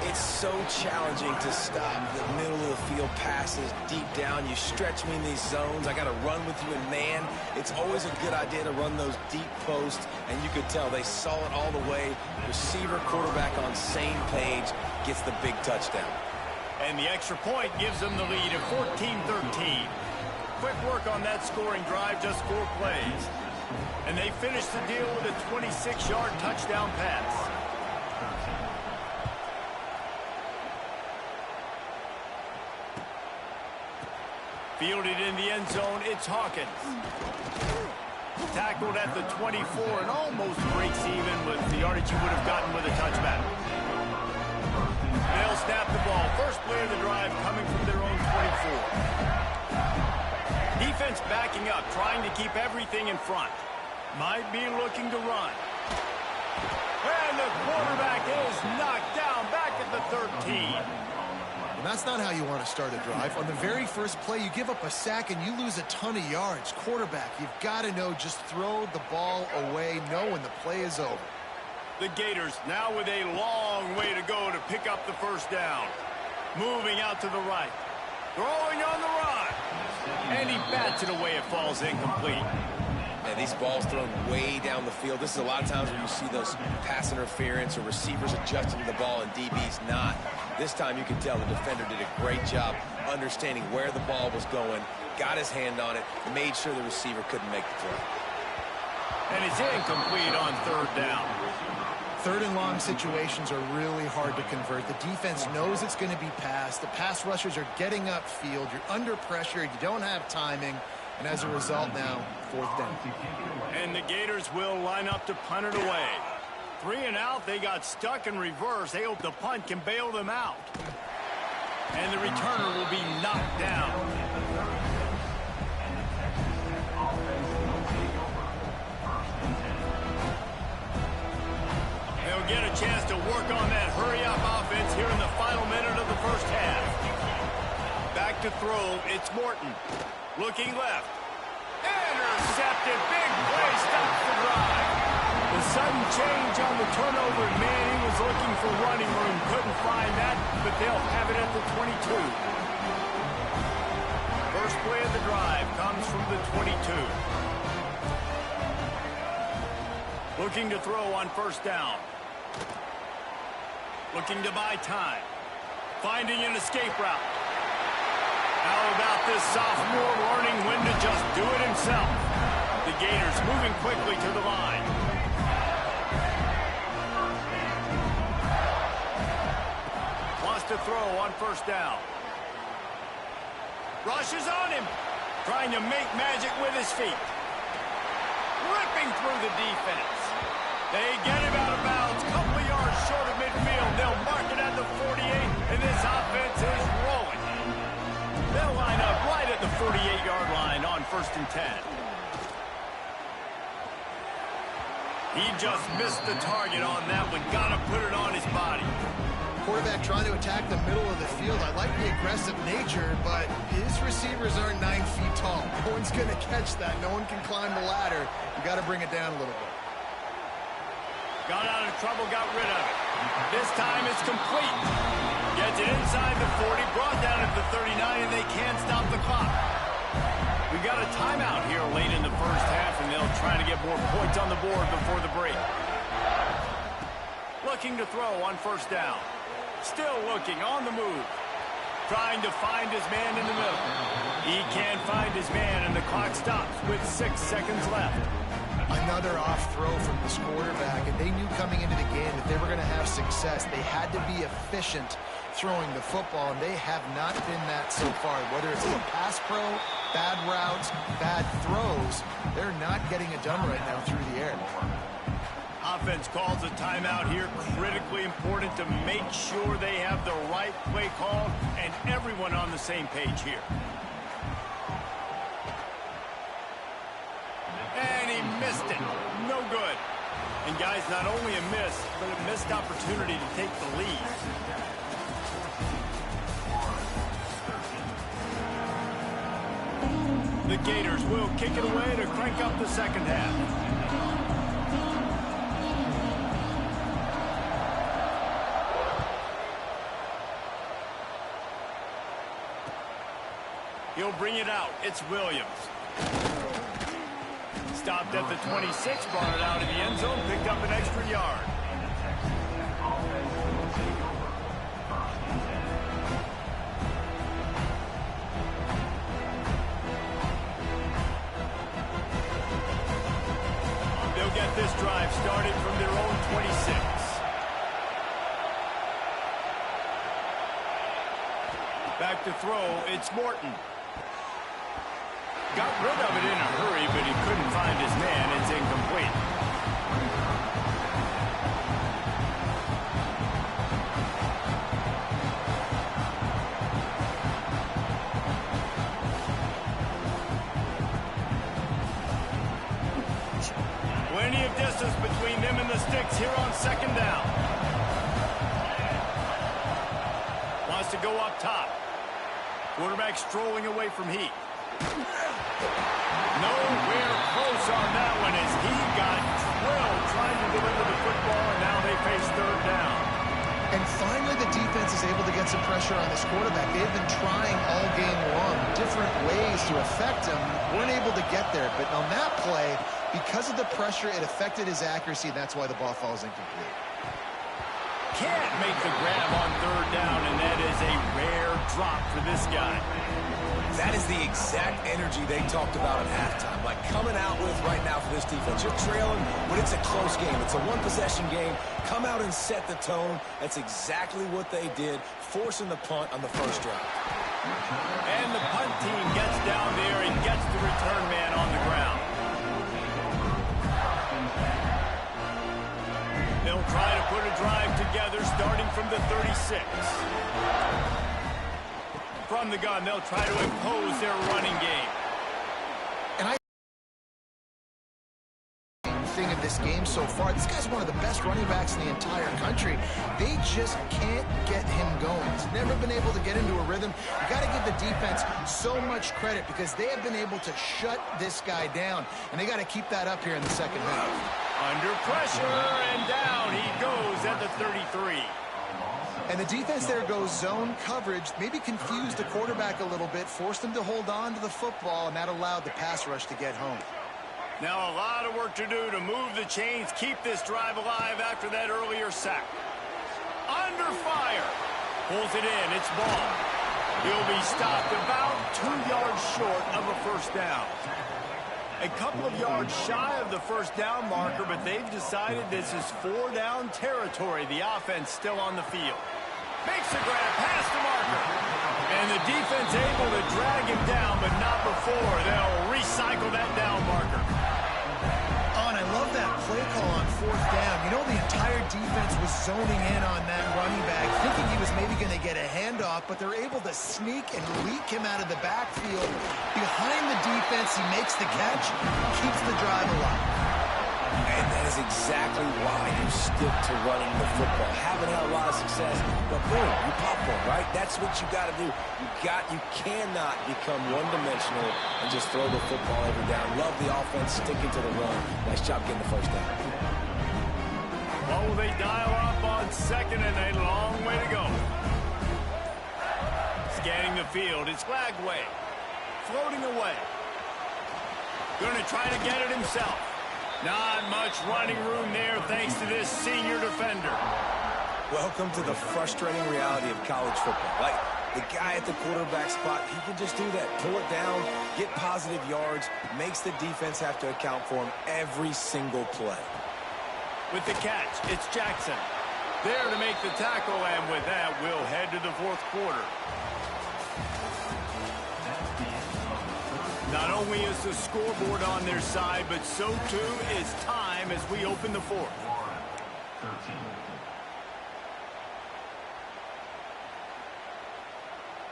It's so challenging to stop the middle of the field passes deep down. You stretch me in these zones. I got to run with you in man. It's always a good idea to run those deep posts, and you could tell they saw it all the way. Receiver, quarterback on same page, gets the big touchdown. And the extra point gives them the lead at 14-13. Quick work on that scoring drive, just 4 plays. And they finish the deal with a 26-yard touchdown pass. Fielded in the end zone, it's Hawkins. Tackled at the 24 and almost breaks even with the yardage he would have gotten with a touchback. They'll snap the ball. First play of the drive coming from their own 24. Defense backing up, trying to keep everything in front. Might be looking to run. And the quarterback is knocked down back at the 13. And that's not how you want to start a drive. On the very first play, you give up a sack and you lose a ton of yards. Quarterback, you've got to know, just throw the ball away, know when the play is over. The Gators now with a long way to go to pick up the first down. Moving out to the right. Throwing on the run. And he bats it away. It falls incomplete. And these balls thrown way down the field. This is a lot of times when you see those pass interference or receivers adjusting to the ball and DBs not. This time you can tell the defender did a great job understanding where the ball was going, got his hand on it, made sure the receiver couldn't make the throw. And it's incomplete on 3rd down. 3rd and long situations are really hard to convert. The defense knows it's going to be passed. The pass rushers are getting upfield. You're under pressure. You don't have timing. And as a result now, 4th down. And the Gators will line up to punt it away. 3 and out, they got stuck in reverse. They hope the punt can bail them out. And the returner will be knocked down. They'll get a chance to work on that hurry-up offense here in the final minute of the first half. Back to throw, it's Morton. Looking left. Intercepted. Big play stops the drive. The sudden change on the turnover, man, he was looking for running room. Couldn't find that, but they'll have it at the 22. First play of the drive comes from the 22. Looking to throw on first down. Looking to buy time. Finding an escape route. How about this sophomore learning when to just do it himself? The Gators moving quickly to the line. Wants to throw on first down. Rushes on him. Trying to make magic with his feet. Ripping through the defense. They get him out of bounds. Couple yards short of midfield. They'll mark it at the 48, and this offense is rolling. They'll line up right at the 48-yard line on 1st and 10. He just missed the target on that one. Got to put it on his body. Quarterback trying to attack the middle of the field. I like the aggressive nature, but his receivers aren't 9 feet tall. No one's going to catch that. No one can climb the ladder. You got to bring it down a little bit. Got out of trouble, got rid of it. This time it's complete. Gets it inside the 40, brought down at the 39, and they can't stop the clock. We got a timeout here late in the first half, and they'll try to get more points on the board before the break. Looking to throw on first down. Still looking, on the move. Trying to find his man in the middle. He can't find his man, and the clock stops with 6 seconds left. Another off throw from this quarterback, and they knew coming into the game that they were going to have success. They had to be efficient throwing the football, and they have not been that so far. Whether it's a pass pro, bad routes, bad throws, they're not getting it done right now through the air. Offense calls a timeout here. Critically important to make sure they have the right play call and everyone on the same page here. And he missed And guys, not only a miss, but a missed opportunity to take the lead. The Gators will kick it away to crank up the second half. He'll bring it out. It's Williams. Stopped at the 26, brought it out in the end zone, picked up an extra yard. They'll get this drive started from their own 26. Back to throw, it's Morton. Got rid of it in a hurry, but he couldn't find his man. It's incomplete. Plenty of distance between them and the sticks here on second down. Wants to go up top. Quarterback strolling away from Heat. Nowhere close on that one as he got drilled trying to deliver the football, and now they face third down. And finally the defense is able to get some pressure on this quarterback. They've been trying all game long different ways to affect him. Weren't able to get there, but on that play, because of the pressure, it affected his accuracy. That's why the ball falls incomplete. Can't make the grab on third down, and that is a rare drop for this guy. That is the exact energy they talked about at halftime. Like coming out with right now for this defense. You're trailing, but it's a close game. It's a one-possession game. Come out and set the tone. That's exactly what they did, forcing the punt on the first drive. And the punt team gets down there and gets the return man on the ground. They'll try to put a drive together starting from the 36. From the gun, they'll try to impose their running game. And thing of this game so far, this guy's one of the best running backs in the entire country. They just can't get him going. He's never been able to get into a rhythm. You got to give the defense so much credit because they have been able to shut this guy down, and they got to keep that up here in the second half. Under pressure, and down he goes at the 33. And the defense there goes zone coverage, maybe confused the quarterback a little bit, forced him to hold on to the football, and that allowed the pass rush to get home. Now a lot of work to do to move the chains, keep this drive alive after that earlier sack. Under fire. Pulls it in, it's ball. He'll be stopped about 2 yards short of a first down. A couple of yards shy of the first down marker, but they've decided this is 4-down territory. The offense still on the field. Makes the grab past the marker. And the defense able to drag him down, but not before. They'll recycle that down marker. Oh, and I love that play call on fourth down. You know, the entire defense was zoning in on that running back, thinking he was maybe going to get a handoff, but they're able to sneak and leak him out of the backfield. Behind the defense, he makes the catch, keeps the drive alive. And that is exactly why you stick to running the football. Haven't had a lot of success, but boom, you pop one, right? That's what you got to do. You cannot become one-dimensional and just throw the football every down. Love the offense, sticking to the run. Nice job getting the first down. Well, will they dial up on second and a long way to go? Scanning the field, it's Lagway. Floating away. Going to try to get it himself. Not much running room there thanks to this senior defender. Welcome to the frustrating reality of college football. Like, the guy at the quarterback spot, he can just do that. Pull it down, get positive yards, makes the defense have to account for him every single play. With the catch, it's Jackson. There to make the tackle, and with that, we'll head to the fourth quarter. Not only is the scoreboard on their side, but so too is time as we open the fourth.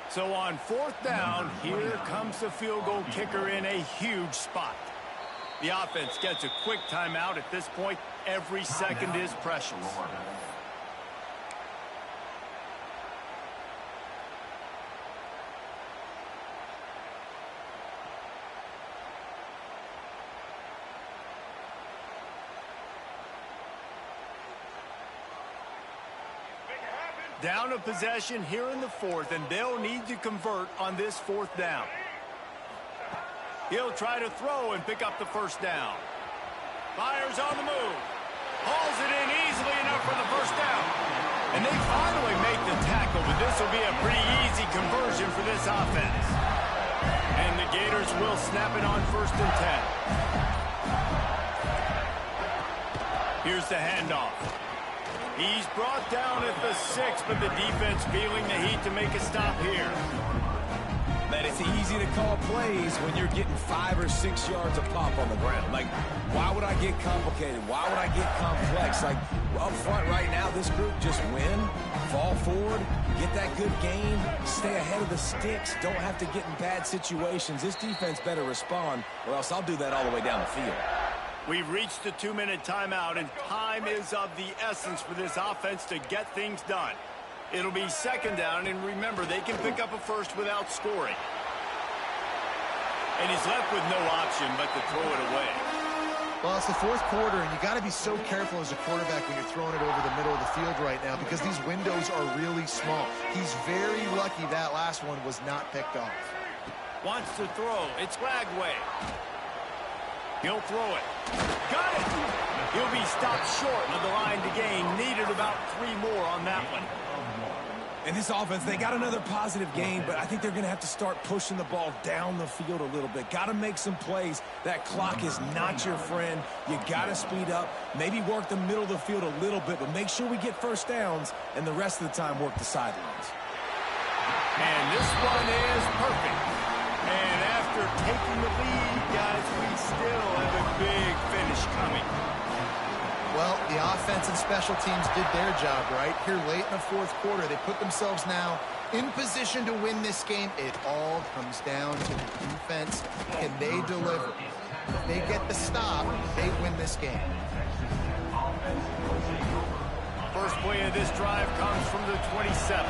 So on fourth down, here comes the field goal kicker in a huge spot. The offense gets a quick timeout at this point. Every second is precious. Down a possession here in the fourth, and they'll need to convert on this fourth down. He'll try to throw and pick up the first down. Fires on the move. Hauls it in easily enough for the first down. And they finally make the tackle, but this will be a pretty easy conversion for this offense. And the Gators will snap it on 1st and 10. Here's the handoff. He's brought down at the 6, but the defense feeling the heat to make a stop here. Man, it's easy to call plays when you're getting 5 or 6 yards of pop on the ground. Like, why would I get complicated? Why would I get complex? Like, up front right now, this group just win, fall forward, get that good gain, stay ahead of the sticks, don't have to get in bad situations. This defense better respond, or else I'll do that all the way down the field. We've reached the 2-minute timeout, and time is of the essence for this offense to get things done. It'll be 2nd down, and remember, they can pick up a first without scoring. And he's left with no option but to throw it away. Well, it's the 4th quarter, and you got to be so careful as a quarterback when you're throwing it over the middle of the field right now because these windows are really small. He's very lucky that last one was not picked off. Wants to throw. It's Ragway. He'll throw it. Got it! He'll be stopped short of the line to gain. Needed about 3 more on that one. In this offense, they got another positive gain, but I think they're going to have to start pushing the ball down the field a little bit. Got to make some plays. That clock is not your friend. You got to speed up, maybe work the middle of the field a little bit, but make sure we get first downs, and the rest of the time work the sidelines. And this one is perfect. And after taking the lead, guys, we still have a big finish coming. Well, the offense and special teams did their job, right? Here late in the 4th quarter, they put themselves now in position to win this game. It all comes down to the defense. Can they deliver? If they get the stop, they win this game. First play of this drive comes from the 27.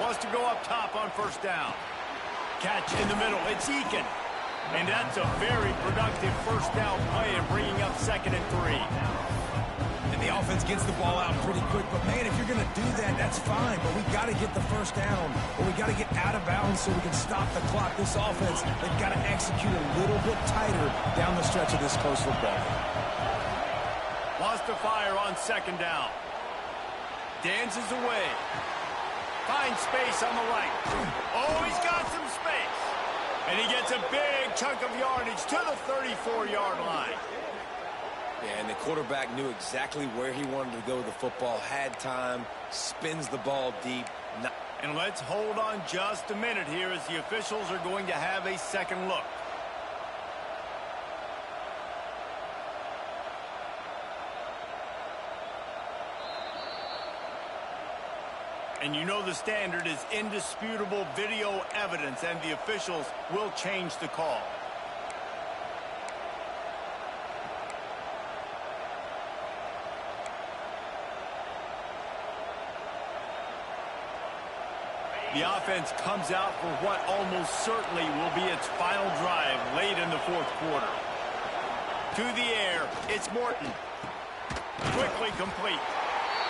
Wants to go up top on 1st down. Catch in the middle. It's Eakin. And that's a very productive 1st down play and bringing up 2nd and 3. And the offense gets the ball out pretty quick. But, man, if you're going to do that, that's fine. But we got to get the 1st down, or we got to get out of bounds so we can stop the clock. This offense, they've got to execute a little bit tighter down the stretch of this close football. Wants to fire on 2nd down. Dances away. Finds space on the right. Oh, he's got some space. And he gets a big chunk of yardage to the 34-yard line. Yeah, and the quarterback knew exactly where he wanted to go with the football, had time, spins the ball deep. And let's hold on just a minute here as the officials are going to have a second look. And you know the standard is indisputable video evidence, and the officials will change the call. The offense comes out for what almost certainly will be its final drive late in the 4th quarter. To the air, it's Morton. Quickly complete.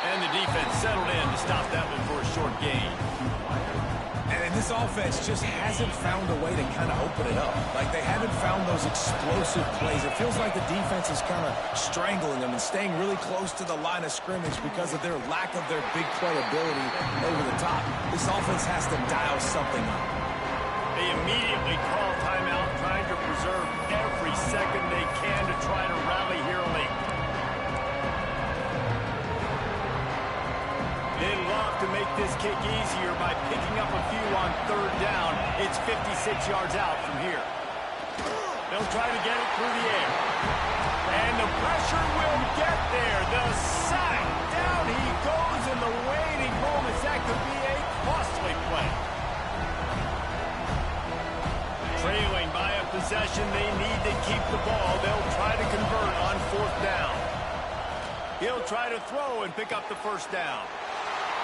And the defense settled in to stop that one for a short gain. And this offense just hasn't found a way to kind of open it up. Like, they haven't found those explosive plays. It feels like the defense is kind of strangling them and staying really close to the line of scrimmage because of their lack of their big play ability over the top. This offense has to dial something up. They immediately call timeout, trying to preserve every second they can to try to rally here late. They love to make this kick easier by picking up a few on 3rd down. It's 56 yards out from here. They'll try to get it through the air. And the pressure will get there. The sack. Down he goes in the waiting moments. That could be a costly play. Trailing by a possession, they need to keep the ball. They'll try to convert on 4th down. He'll try to throw and pick up the 1st down.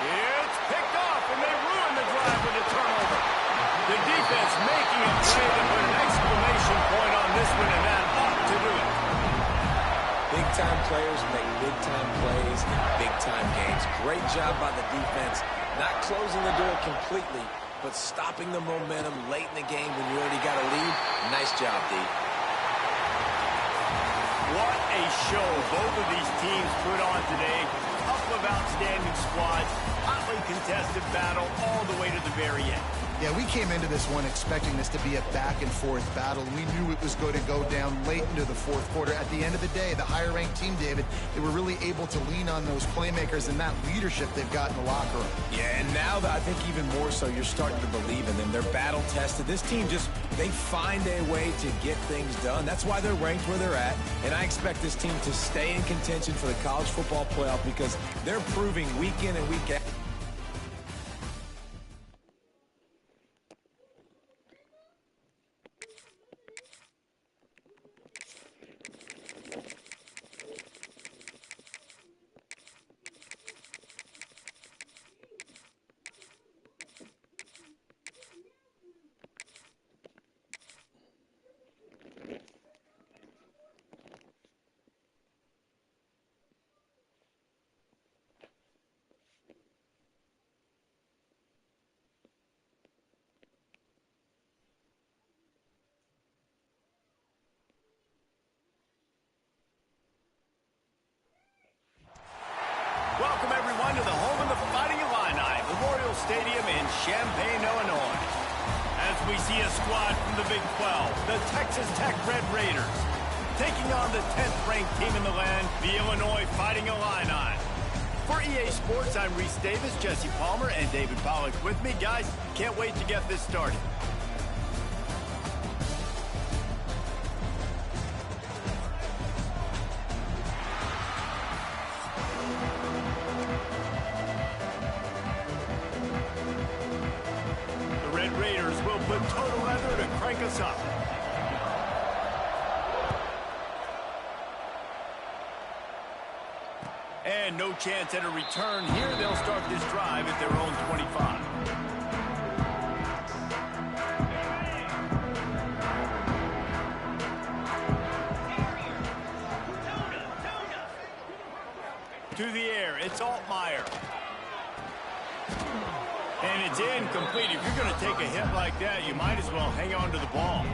It's picked off, and they ruin the drive with a turnover. The defense making a play to put an exclamation point on this one, and that ought to do it. Big-time players make big-time plays in big-time games. Great job by the defense, not closing the door completely, but stopping the momentum late in the game when you already got a lead. Nice job, D. What a show both of these teams put on today. Couple of outstanding squads, hotly contested battle all the way to the very end. Yeah, we came into this one expecting this to be a back-and-forth battle. We knew it was going to go down late into the 4th quarter. At the end of the day, the higher-ranked team, David, they were really able to lean on those playmakers and that leadership they've got in the locker room. Yeah, and now I think even more so, you're starting to believe in them. They're battle-tested. This team they find a way to get things done. That's why they're ranked where they're at, and I expect this team to stay in contention for the college football playoff because they're proving week in and week out. Welcome, everyone, to the home of the Fighting Illini, Memorial Stadium in Champaign, Illinois. As we see a squad from the Big 12, the Texas Tech Red Raiders, taking on the 10th-ranked team in the land, the Illinois Fighting Illini. For EA Sports, I'm Reese Davis, Jesse Palmer, and David Pollack with me. Guys, can't wait to get this started. Total leather to crank us up. And no chance at a return here. They'll start this drive at their own 25. To the air, it's Altmaier. And it's incomplete. If you're going to take a hit like that, you might as well hang on to the ball.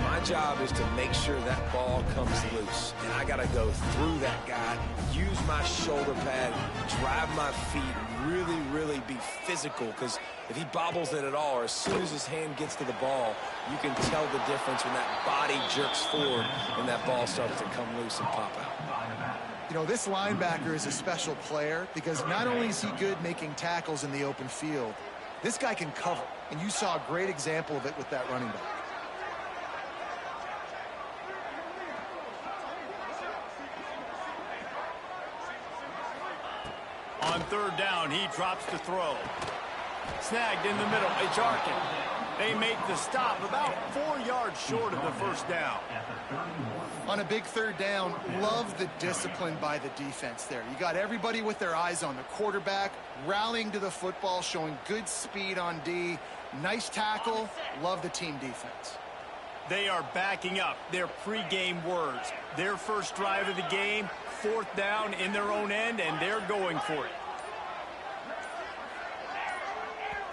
My job is to make sure that ball comes loose. And I got to go through that guy, use my shoulder pad, drive my feet, really be physical. Because if he bobbles it at all, or as soon as his hand gets to the ball, you can tell the difference when that body jerks forward and that ball starts to come loose and pop out. You know, this linebacker is a special player because not only is he good making tackles in the open field, this guy can cover. And you saw a great example of it with that running back. On 3rd down, he drops to throw. Snagged in the middle. It's Arkin. They make the stop about 4 yards short of the 1st down. On a big 3rd down, love the discipline by the defense there. You got everybody with their eyes on the quarterback, rallying to the football, showing good speed on D. Nice tackle. Love the team defense. They are backing up their pregame words. Their first drive of the game, 4th down in their own end, and they're going for it.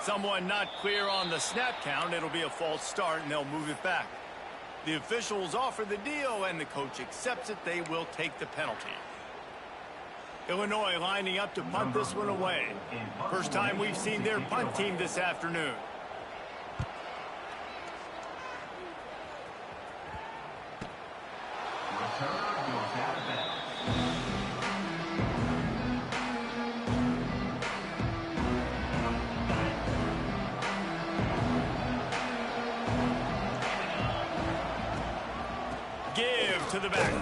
Someone not clear on the snap count. It'll be a false start, and they'll move it back. The officials offer the deal, and the coach accepts it. They will take the penalty. Illinois lining up to punt this one away. First time we've seen their punt team this afternoon. Give to the back.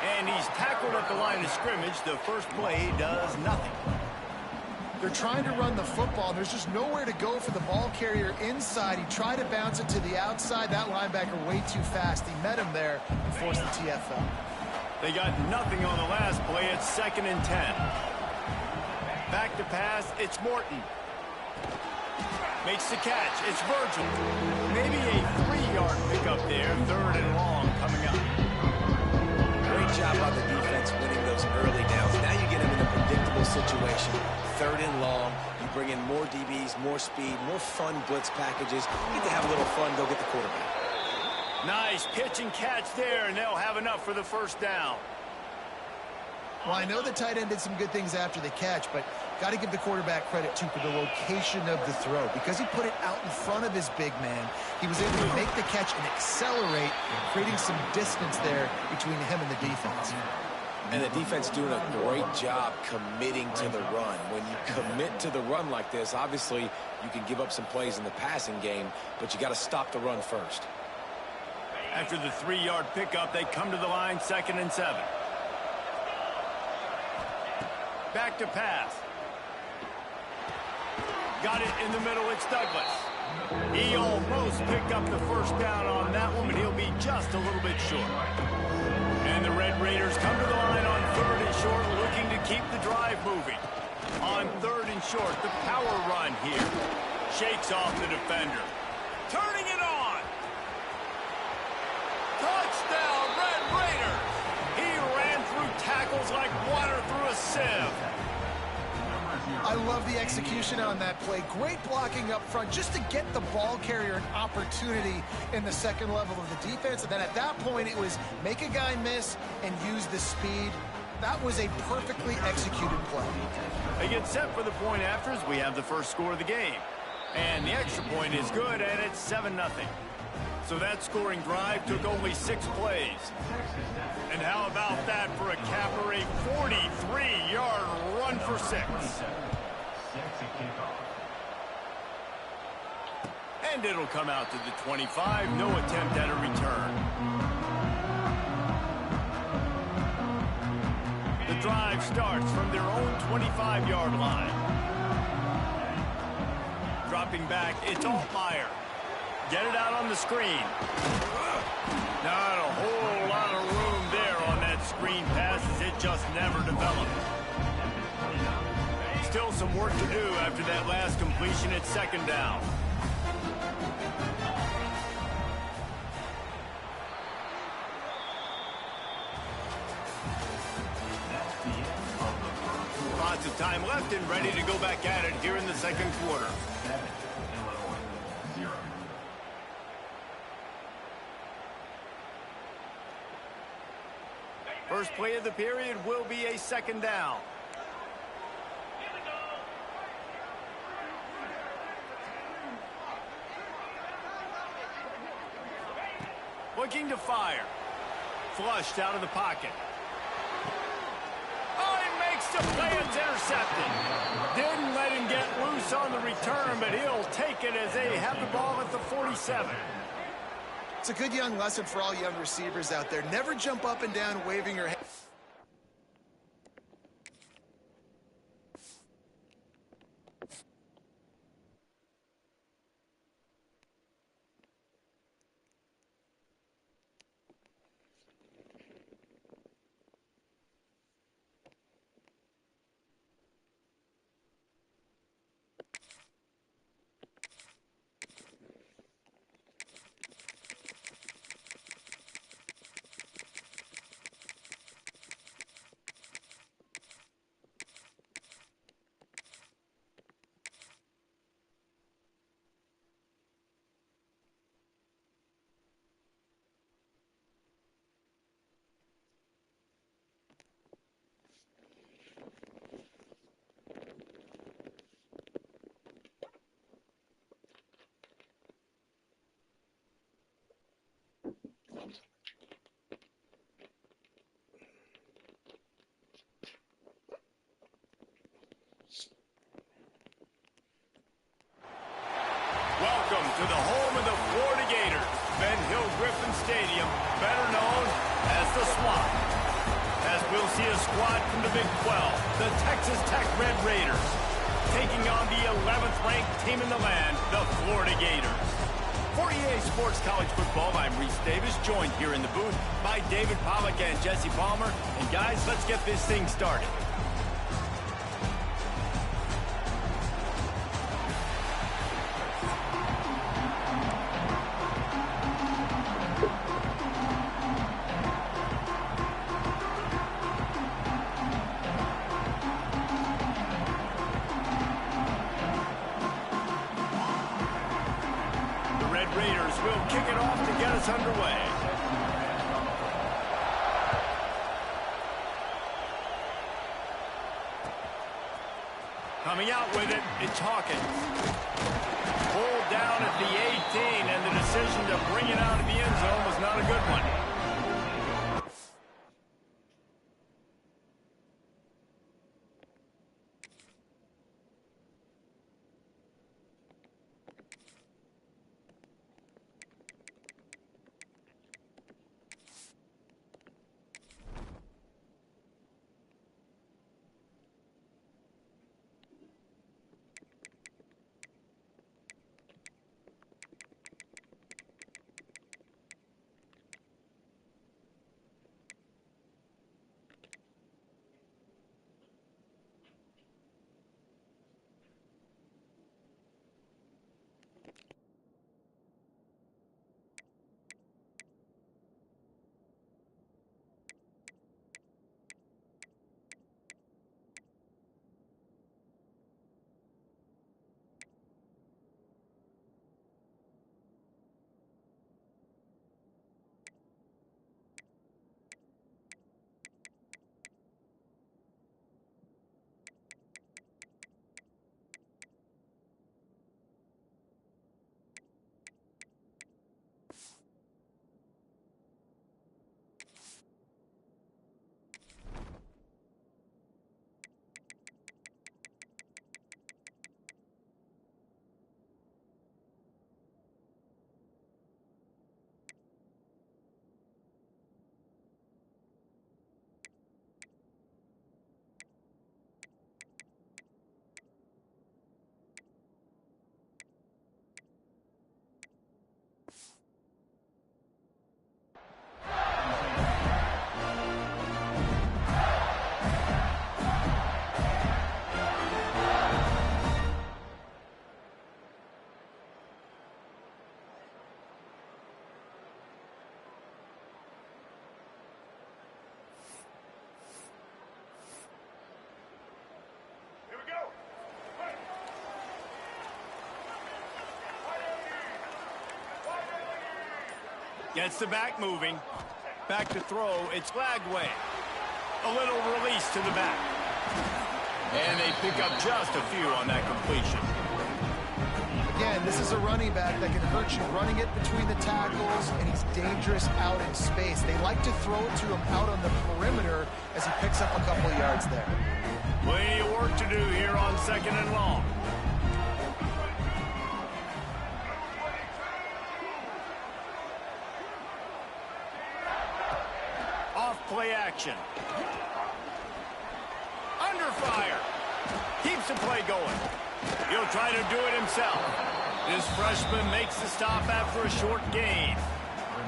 And he's tackled at the line of scrimmage. The first play does nothing. They're trying to run the football. There's just nowhere to go for the ball carrier inside. He tried to bounce it to the outside. That linebacker way too fast. He met him there and forced the TFL. They got nothing on the last play. It's 2nd and 10. Back to pass. It's Morton. Makes the catch. It's Virgil. Maybe a 3-yard pickup there. 3rd and long coming up. Great job by the defense winning those early downs. Now you get them in a predictable situation. 3rd and long. You bring in more DBs, more speed, more fun blitz packages. You get to have a little fun. Go get the quarterback. Nice pitch and catch there, and they'll have enough for the 1st down. Well, I know the tight end did some good things after the catch, but got to give the quarterback credit, too, for the location of the throw. Because he put it out in front of his big man, he was able to make the catch and accelerate, creating some distance there between him and the defense. And the defense doing a great job committing to the run. When you commit to the run like this, obviously you can give up some plays in the passing game, but you got to stop the run first. After the 3-yard pickup, they come to the line, 2nd and 7. Back to pass. Got it in the middle. It's Douglas. He almost picked up the 1st down on that one, but he'll be just a little bit short. And the Red Raiders come to the line on 3rd and short, looking to keep the drive moving. On 3rd and short, the power run here. Shakes off the defender. Turning it on. Touchdown, Red Raiders. He ran through tackles like water through a sieve. I love the execution on that play. Great blocking up front just to get the ball carrier an opportunity in the 2nd level of the defense. And then at that point, it was make a guy miss and use the speed. That was a perfectly executed play. They get set for the point after as we have the 1st score of the game. And the extra point is good, and it's 7-0. So that scoring drive took only 6 plays. And how about that for a capper, a 43-yard run for 6. And it'll come out to the 25. No attempt at a return. The drive starts from their own 25-yard line. Dropping back, it's Altmaier. Get it out on the screen. Not a whole lot of room there on that screen pass as it just never developed. Still some work to do after that last completion at 2nd down. Lots of time left and ready to go back at it here in the 2nd quarter. First play of the period will be a 2nd down. Looking to fire. Flushed out of the pocket. Oh, he makes the play. It's intercepted. Didn't let him get loose on the return, but he'll take it as they have the ball at the 47. It's a good young lesson for all young receivers out there. Never jump up and down waving your hand. Welcome to the home of the Florida Gators, Ben Hill Griffin Stadium, better known as the Swamp. As we'll see a squad from the Big 12, the Texas Tech Red Raiders. taking on the 11th ranked team in the land, the Florida Gators. For EA Sports College Football, I'm Reese Davis, joined here in the booth by David Pollack and Jesse Palmer. And guys, let's get this thing started. Raiders will kick it off to get us underway. Coming out with it, it's Hawkins. Pulled down at the 18, and the decision to bring it out of the end zone was not a good one. Gets the back moving. Back to throw. It's flagged way. A little release to the back. And they pick up just a few on that completion. Again, this is a running back that can hurt you running it between the tackles, and he's dangerous out in space. They like to throw it to him out on the perimeter as he picks up a couple of yards there. Plenty of work to do here on 2nd and long. Play action. Under fire. Keeps the play going. He'll try to do it himself. This freshman makes the stop after a short gain.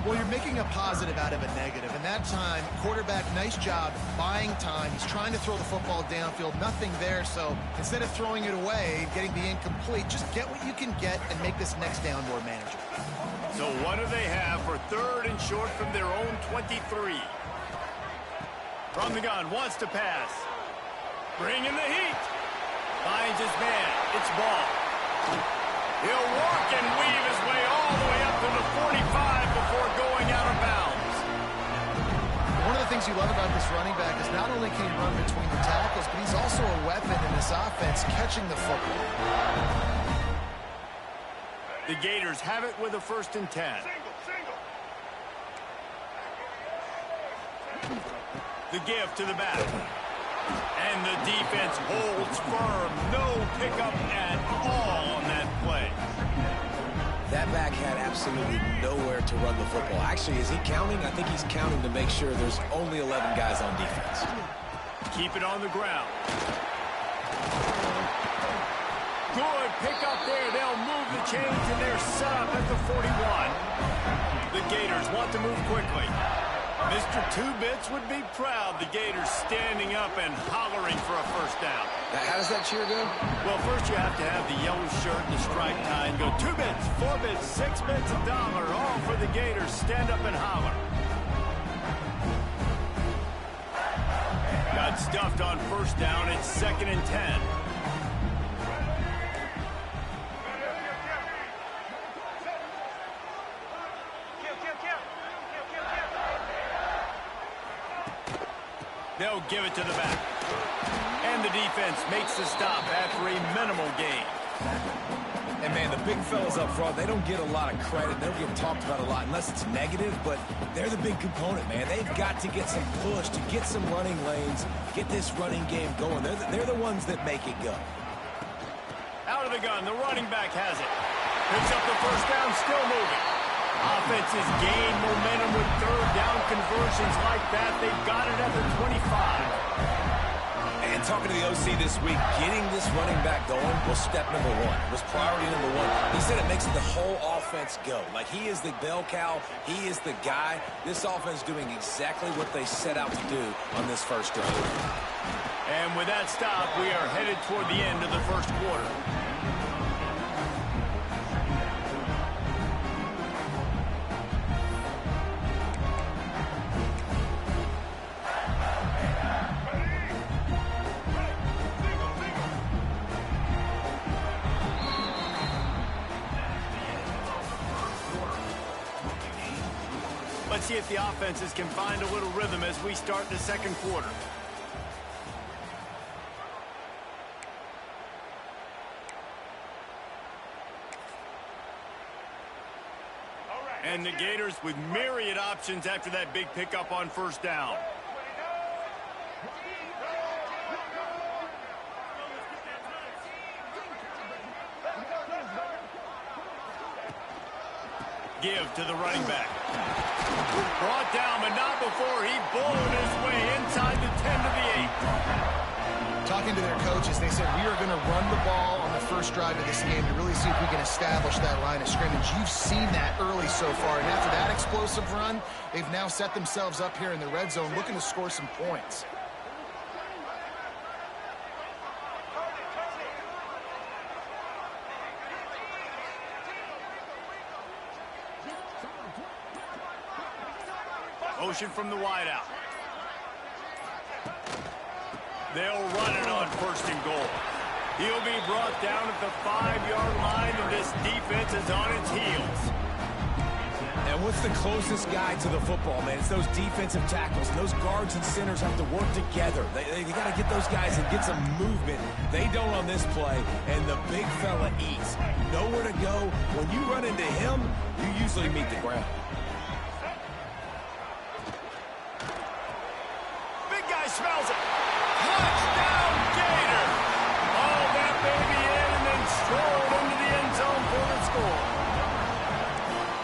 Well, you're making a positive out of a negative. And that time, quarterback, nice job buying time. He's trying to throw the football downfield. Nothing there. So instead of throwing it away, getting the incomplete, just get what you can get and make this next down more manageable. So what do they have for 3rd and short from their own 23? From the gun, wants to pass. Bringing the heat. Finds his man. It's ball. He'll walk and weave his way all the way up to the 45 before going out of bounds. One of the things you love about this running back is not only can he run between the tackles, but he's also a weapon in this offense, catching the football. The Gators have it with a 1st and 10. The give to the back. And the defense holds firm. No pickup at all on that play. That back had absolutely nowhere to run the football. Actually, is he counting? I think he's counting to make sure there's only 11 guys on defense. Keep it on the ground. Good pickup there. They'll move the chains, and they're set up at the 41. The Gators want to move quickly. Mr. Two-Bits would be proud. The Gators standing up and hollering for a first down. How does that cheer go? Well, first you have to have the yellow shirt and the stripe tie and go 2 bits, 4 bits, 6 bits, $1, all for the Gators. Stand up and holler. Got stuffed on first down. It's 2nd and 10. They'll give it to the back. And the defense makes the stop after a minimal gain. And, man, the big fellas up front, they don't get a lot of credit. They don't get talked about a lot unless it's negative, but they're the big component, man. They've got to get some push, to get some running lanes, get this running game going. They're the ones that make it go. Out of the gun, the running back has it. Picks up the first down, still moving. Offenses gain momentum with third down conversions like that. They've got it at the 25. And talking to the OC this week, getting this running back going was step number 1, was priority number 1. He said it makes the whole offense go. Like, he is the bell cow. He is the guy. This offense doing exactly what they set out to do on this first drive. And with that stop, we are headed toward the end of the first quarter. Let's see if the offenses can find a little rhythm as we start the second quarter. And the Gators with myriad options after that big pickup on first down. Give to the running back. Brought down, but not before he blown his way inside the 10 to the 8. Talking to their coaches, they said, we are going to run the ball on the first drive of this game to really see if we can establish that line of scrimmage. You've seen that early so far, and after that explosive run, they've now set themselves up here in the red zone looking to score some points. Motion from the wideout. They'll run it on first and goal. He'll be brought down at the 5-yard line, and this defense is on its heels. And what's the closest guy to the football, man? It's those defensive tackles. And those guards and centers have to work together. They got to get those guys and get some movement. They don't on this play, and the big fella eats. Nowhere to go. When you run into him, you usually meet the ground. Smells it. Touchdown, Gator. All that baby in and then strolled into the end zone for the score.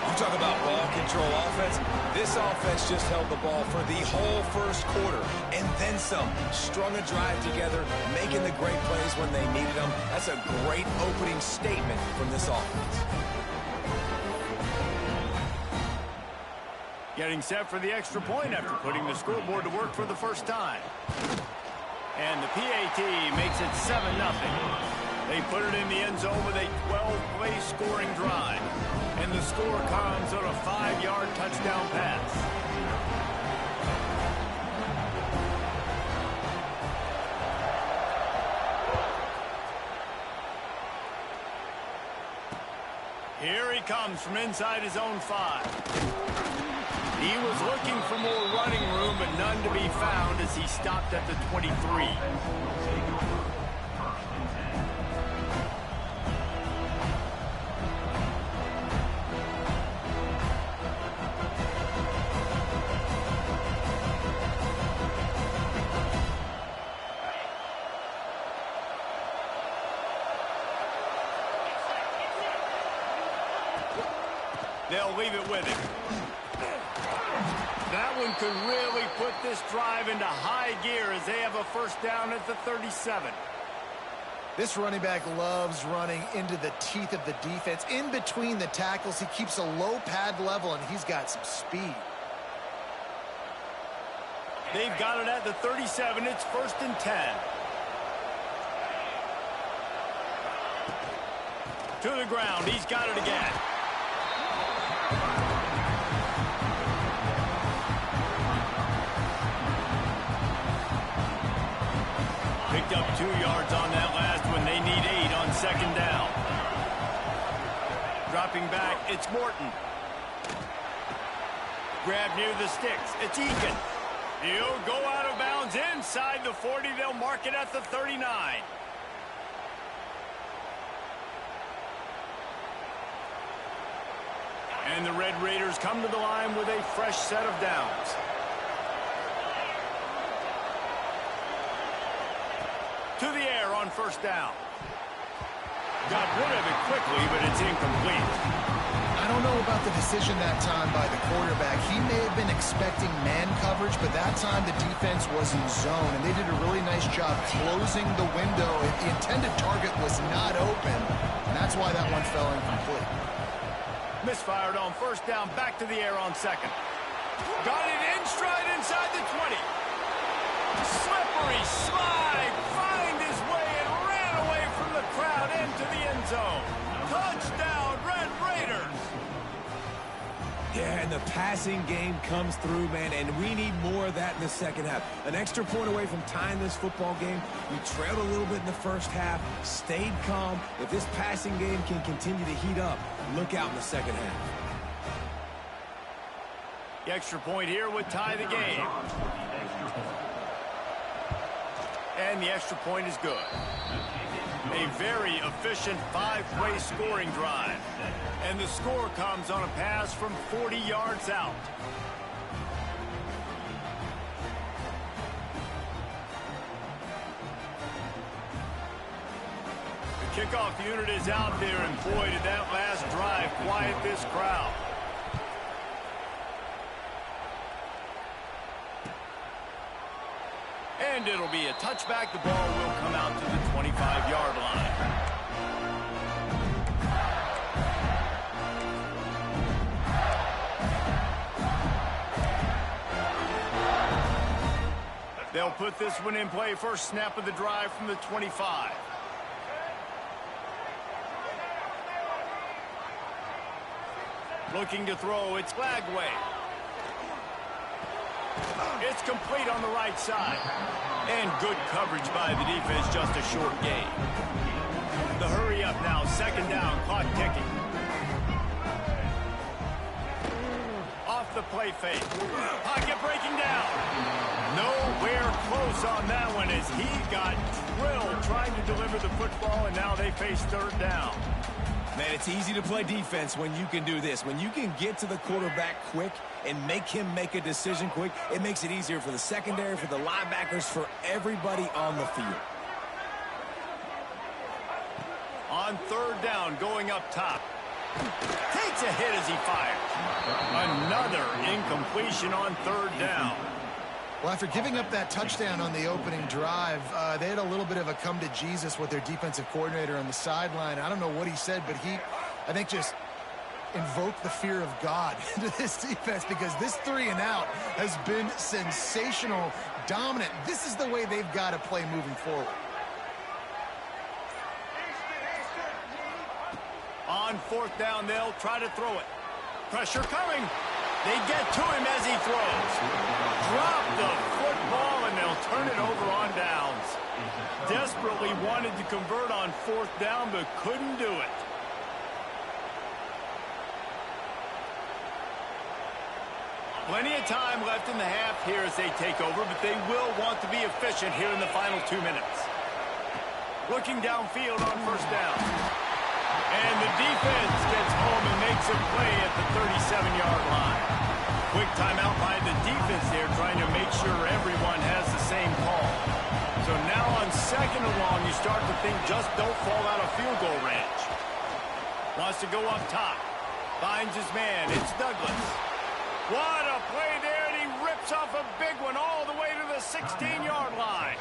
You talk about ball control offense. This offense just held the ball for the whole first quarter and then some. Strung a drive together, making the great plays when they needed them. That's a great opening statement from this offense. Getting set for the extra point after putting the scoreboard to work for the first time. And the PAT makes it 7-0. They put it in the end zone with a 12-play scoring drive. And the score comes on a 5-yard touchdown pass. Here he comes from inside his own 5. He was looking for more running room, but none to be found as he stopped at the 23. They'll leave it with him. That one could really put this drive into high gear as they have a first down at the 37. This running back loves running into the teeth of the defense. In between the tackles, he keeps a low pad level, and he's got some speed. They've got it at the 37. It's 1st and 10. To the ground. He's got it again. Picked up 2 yards on that last one. They need 8 on 2nd down. Dropping back, it's Morton. Grab near the sticks. It's Eakin. He'll go out of bounds inside the 40. They'll mark it at the 39. And the Red Raiders come to the line with a fresh set of downs. To the air on 1st down. Got rid of it quickly, but it's incomplete. I don't know about the decision that time by the quarterback. He may have been expecting man coverage, but that time the defense was in zone, and they did a really nice job closing the window. The intended target was not open, and that's why that one fell incomplete. Misfired on 1st down, back to the air on 2nd. Got it in stride inside the 20. Slippery slide, find his way and ran away from the crowd into the end zone. Touchdown, Red Raiders. Yeah, and the passing game comes through, man, and we need more of that in the 2nd half. An extra point away from tying this football game. We trailed a little bit in the 1st half, stayed calm. If this passing game can continue to heat up, look out in the 2nd half. The extra point here would tie the game. And the extra point is good. A very efficient 5-play scoring drive. And the score comes on a pass from 40 yards out. The kickoff unit is out there, and boy, did that last drive quiet this crowd. And it'll be a touchback. The ball will come out to the 25-yard line. They'll put this one in play. First snap of the drive from the 25. Looking to throw, it's Lagway. It's complete on the right side. And good coverage by the defense, just a short gain. The hurry up now, 2nd down, clock ticking. Off the play fake. Pocket breaking down. Nowhere close on that one as he got drilled trying to deliver the football, and now they face 3rd down. Man, it's easy to play defense when you can do this. When you can get to the quarterback quick and make him make a decision quick, it makes it easier for the secondary, for the linebackers, for everybody on the field. On 3rd down, going up top. Takes a hit as he fires. Another incompletion on 3rd down. Well, after giving up that touchdown on the opening drive, they had a little bit of a come to Jesus with their defensive coordinator on the sideline. I don't know what he said, but he, I think, just invoked the fear of God into this defense, because this 3-and-out has been sensational, dominant. This is the way they've got to play moving forward. On 4th down, they'll try to throw it. Pressure coming. They get to him as he throws. Drop the football, and they'll turn it over on downs. Desperately wanted to convert on 4th down, but couldn't do it. Plenty of time left in the half here as they take over, but they will want to be efficient here in the final 2 minutes. Looking downfield on 1st down. And the defense gets home and makes a play at the 37-yard line. Quick timeout by the defense there, trying to make sure everyone has the same call. So now on 2nd and long, you start to think just don't fall out of field goal range. Wants to go up top. Finds his man. It's Douglas. What a play there, and he rips off a big one all the way to the 16-yard line.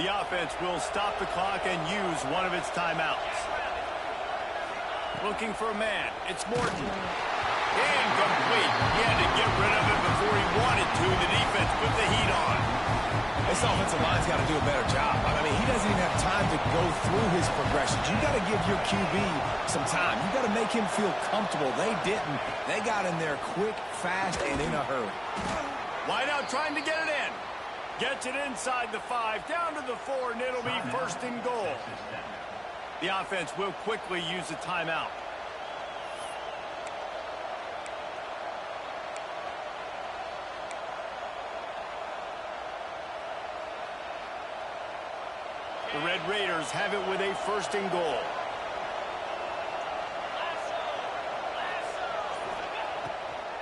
The offense will stop the clock and use one of its timeouts. Looking for a man. It's Morton. Incomplete. He had to get rid of it before he wanted to. The defense put the heat on. This offensive line's got to do a better job. I mean, he doesn't even have time to go through his progressions. You got to give your QB some time. You got to make him feel comfortable. They didn't. They got in there quick, fast, and in a hurry. Wideout trying to get it in. Gets it inside the 5, down to the 4, and it'll be first and goal. The offense will quickly use a timeout. The Red Raiders have it with a first and goal.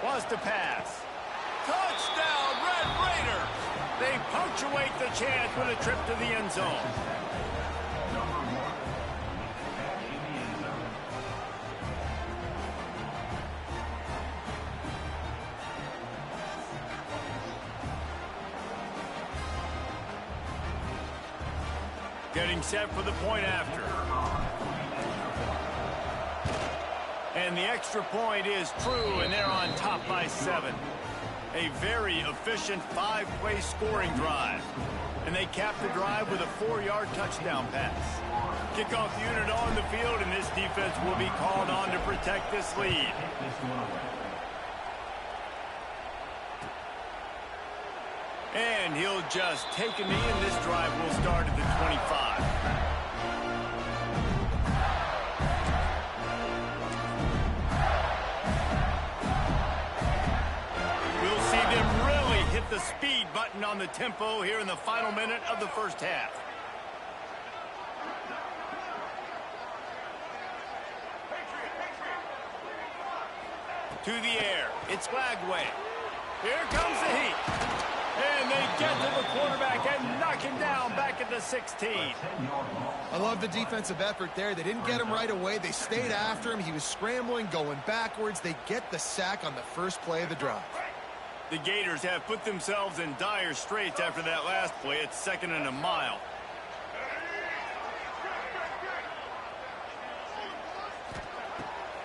Wants to pass. Touchdown, Red Raiders! They punctuate the chance with a trip to the end zone. Getting set for the point after. And the extra point is true, and they're on top by 7. A very efficient 5-play scoring drive. And they cap the drive with a 4-yard touchdown pass. Kickoff unit on the field, and this defense will be called on to protect this lead. And he'll just take a knee, and this drive will start at the 25. We'll see them really hit the speed button on the tempo here in the final minute of the first half. To the air. It's Lagway. Here comes the heat. And they get to the quarterback and knock him down back at the 16. I love the defensive effort there. They didn't get him right away. They stayed after him. He was scrambling, going backwards. They get the sack on the first play of the drive. The Gators have put themselves in dire straits after that last play. It's 2nd and a mile.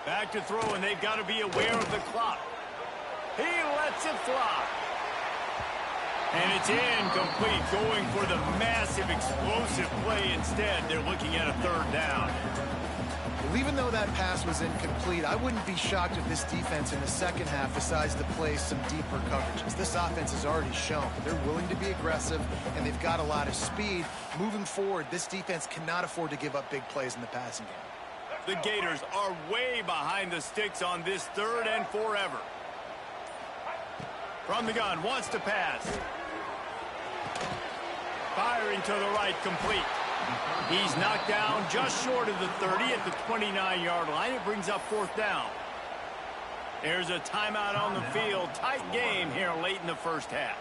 Back to throw, and they've got to be aware of the clock. He lets it fly. And it's incomplete, going for the massive, explosive play instead. They're looking at a 3rd down. Well, even though that pass was incomplete, I wouldn't be shocked if this defense in the second half decides to play some deeper coverages. This offense has already shown they're willing to be aggressive, and they've got a lot of speed. Moving forward, this defense cannot afford to give up big plays in the passing game. The Gators are way behind the sticks on this 3rd and forever. From the gun, wants to pass. Firing to the right, complete. He's knocked down just short of the 30 at the 29-yard line. It brings up 4th down. There's a timeout on the field. Tight game here late in the first half.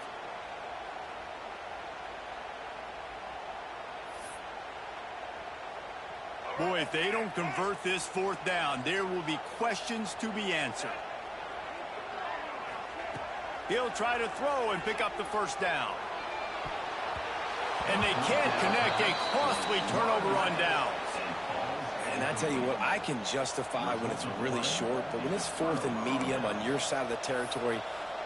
Boy, if they don't convert this 4th down, there will be questions to be answered. He'll try to throw and pick up the 1st down. And they can't connect. A costly turnover on downs. And I tell you what, I can justify when it's really short, but when it's 4th and medium on your side of the territory,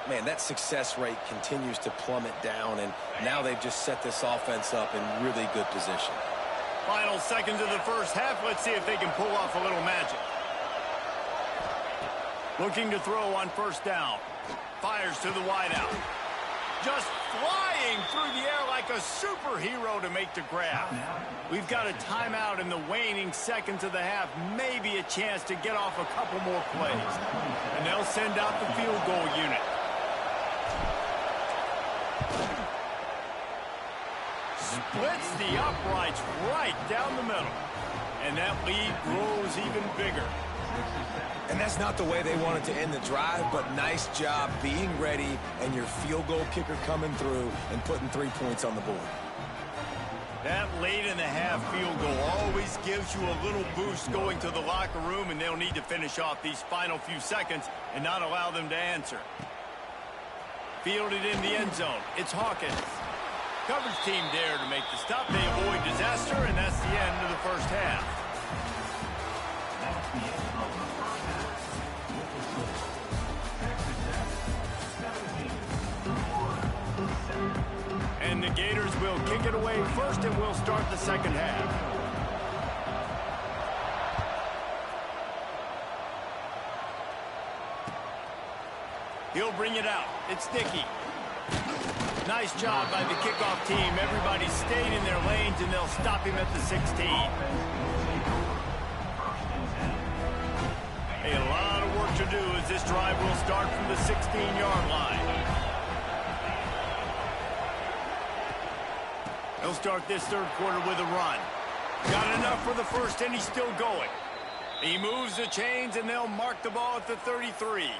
man, that success rate continues to plummet down, and now they've just set this offense up in really good position. Final seconds of the first half. Let's see if they can pull off a little magic. Looking to throw on 1st down. Fires to the wideout. Just flying through the air like a superhero to make the grab. We've got a timeout in the waning seconds of the half. Maybe a chance to get off a couple more plays. And they'll send out the field goal unit. Splits the uprights right down the middle. And that lead grows even bigger. And that's not the way they wanted to end the drive, but nice job being ready and your field goal kicker coming through and putting 3 points on the board. That late in the half field goal always gives you a little boost going to the locker room, and they'll need to finish off these final few seconds and not allow them to answer. Fielded in the end zone. It's Hawkins. Coverage team there to make the stop. They avoid disaster, and that's the end of the first half. That's the end of the first half. With the score, Texas Tech 17. And the Gators will kick it away first, and we'll start the second half. He'll bring it out. It's Dickey. Nice job by the kickoff team. Everybody stayed in their lanes, and they'll stop him at the 16. A lot of work to do as this drive will start from the 16-yard line. He'll start this third quarter with a run. Got enough for the first, and he's still going. He moves the chains, and they'll mark the ball at the 33.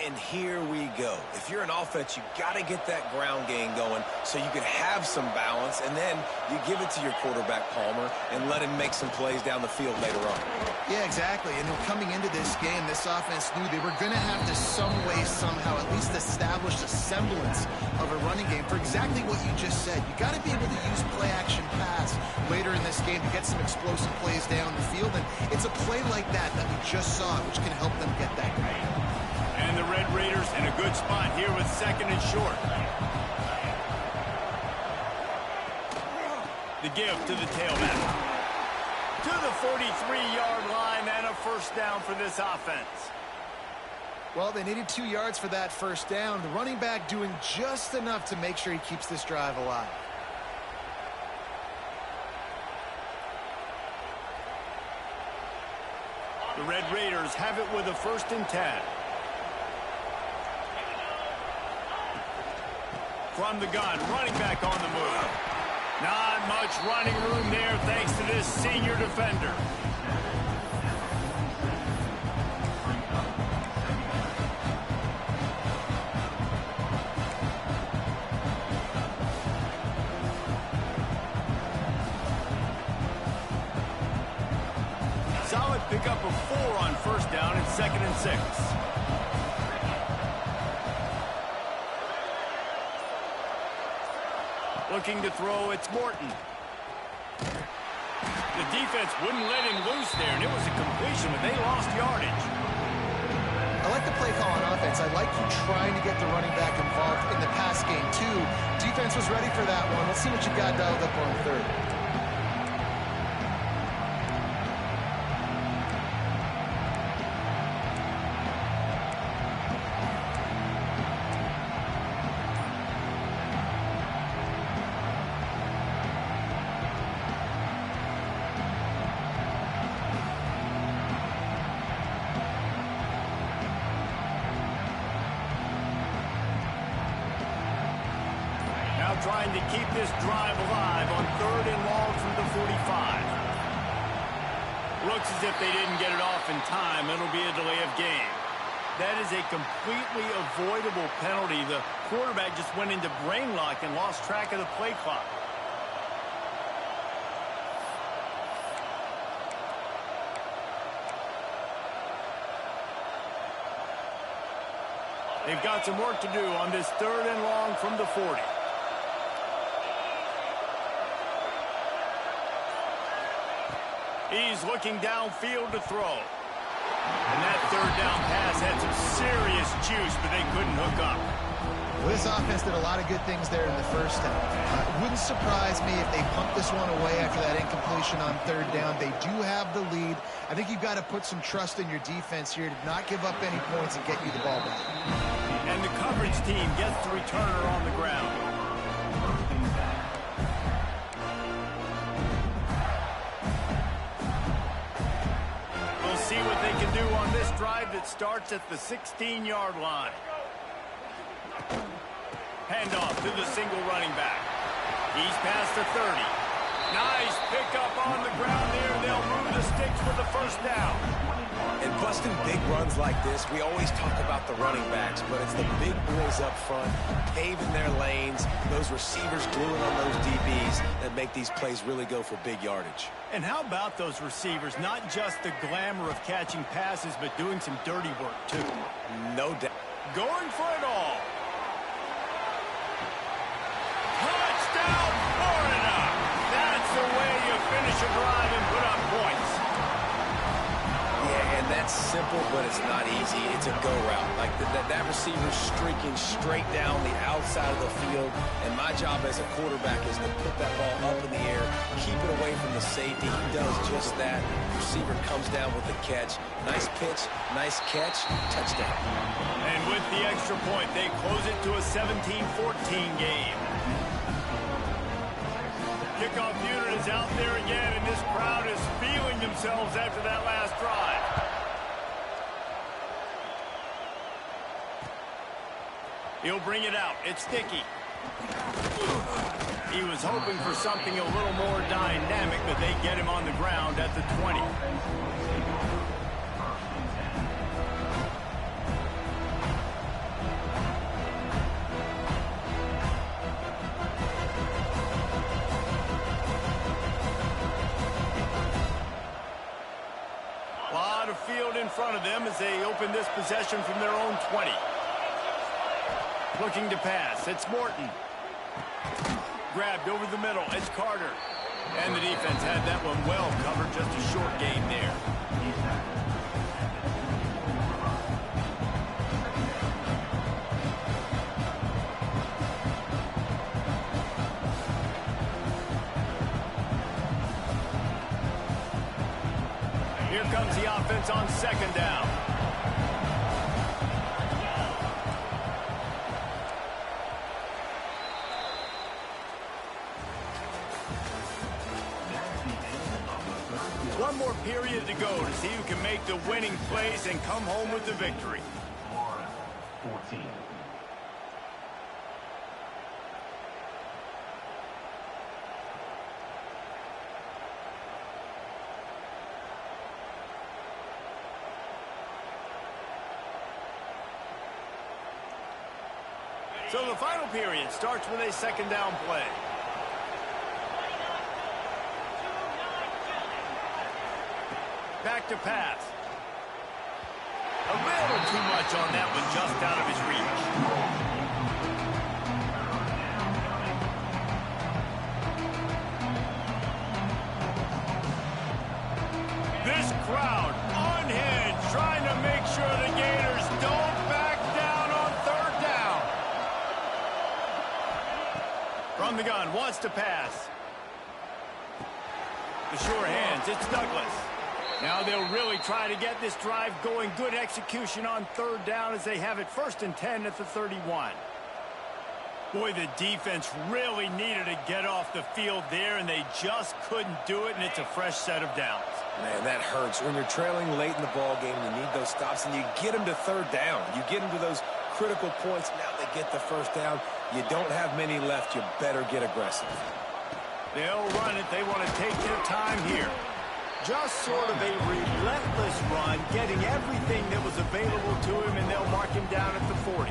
And here we go. If you're an offense, you got to get that ground game going so you can have some balance, and then you give it to your quarterback, Palmer, and let him make some plays down the field later on. Yeah, exactly. And coming into this game, this offense knew they were going to have to some way, somehow, at least establish a semblance of a running game for exactly what you just said. You got to be able to use play-action pass later in this game to get some explosive plays down the field, and it's a play like that that we just saw, which can help them get that going. And the Red Raiders in a good spot here with second and short. The give to the tailback. To the 43-yard line and a first down for this offense. Well, they needed 2 yards for that first down. The running back doing just enough to make sure he keeps this drive alive. The Red Raiders have it with a 1st and 10. From the gun, running back on the move. Not much running room there thanks to this senior defender. Solid pickup of 4 on first down and 2nd and 6. Looking to throw, it's Morton. The defense wouldn't let him loose there, and it was a completion, but they lost yardage. I like the play call on offense. I like you trying to get the running back involved in the pass game, too. Defense was ready for that one. Let's see what you got dialed up on third. Trying to keep this drive alive on 3rd and long from the 45. Looks as if they didn't get it off in time. It'll be a delay of game. That is a completely avoidable penalty. The quarterback just went into brain lock and lost track of the play clock. They've got some work to do on this 3rd and long from the 40. He's looking downfield to throw. And that 3rd down pass had some serious juice, but they couldn't hook up. Well, this offense did a lot of good things there in the first half. It wouldn't surprise me if they pumped this one away after that incompletion on 3rd down. They do have the lead. I think you've got to put some trust in your defense here to not give up any points and get you the ball back. And the coverage team gets the returner on the ground. See what they can do on this drive that starts at the 16-yard line. Handoff to the single running back. He's past the 30. Nice pickup on the ground there. They'll move the sticks for the first down. And busting big runs like this, we always talk about the running backs, but it's the big boys up front, paving their lanes, those receivers gluing on those DBs that make these plays really go for big yardage. And how about those receivers? Not just the glamour of catching passes, but doing some dirty work, too. No doubt. Going for it all. That's simple, but it's not easy. It's a go route. Like that receiver's streaking straight down the outside of the field, and my job as a quarterback is to put that ball up in the air, keep it away from the safety. He does just that. Receiver comes down with the catch. Nice pitch, nice catch, touchdown. And with the extra point, they close it to a 17-14 game. Kickoff unit is out there again, and this crowd is feeling themselves after that last drive. He'll bring it out. It's sticky. He was hoping for something a little more dynamic, but they get him on the ground at the 20. A lot of field in front of them as they open this possession from their own 20. Looking to pass. It's Morton. Grabbed over the middle. It's Carter. And the defense had that one well covered. Just a short gain there. Here comes the offense on second down. One more period to go to see who can make the winning plays and come home with the victory. 14. So the final period starts with a second down play. Back to pass. A little too much on that one, just out of his reach. This crowd unhinged, trying to make sure the Gators don't back down on third down. From the gun, wants to pass. The sure hands, it's Douglas. Now they'll really try to get this drive going. Good execution on third down as they have it 1st and 10 at the 31. Boy, the defense really needed to get off the field there, and they just couldn't do it, and it's a fresh set of downs. Man, that hurts. When you're trailing late in the ball game, you need those stops, and you get them to third down. You get them to those critical points. Now they get the first down. You don't have many left. You better get aggressive. They'll run it. They want to take their time here. Just sort of a relentless run, getting everything that was available to him, and they'll mark him down at the 40.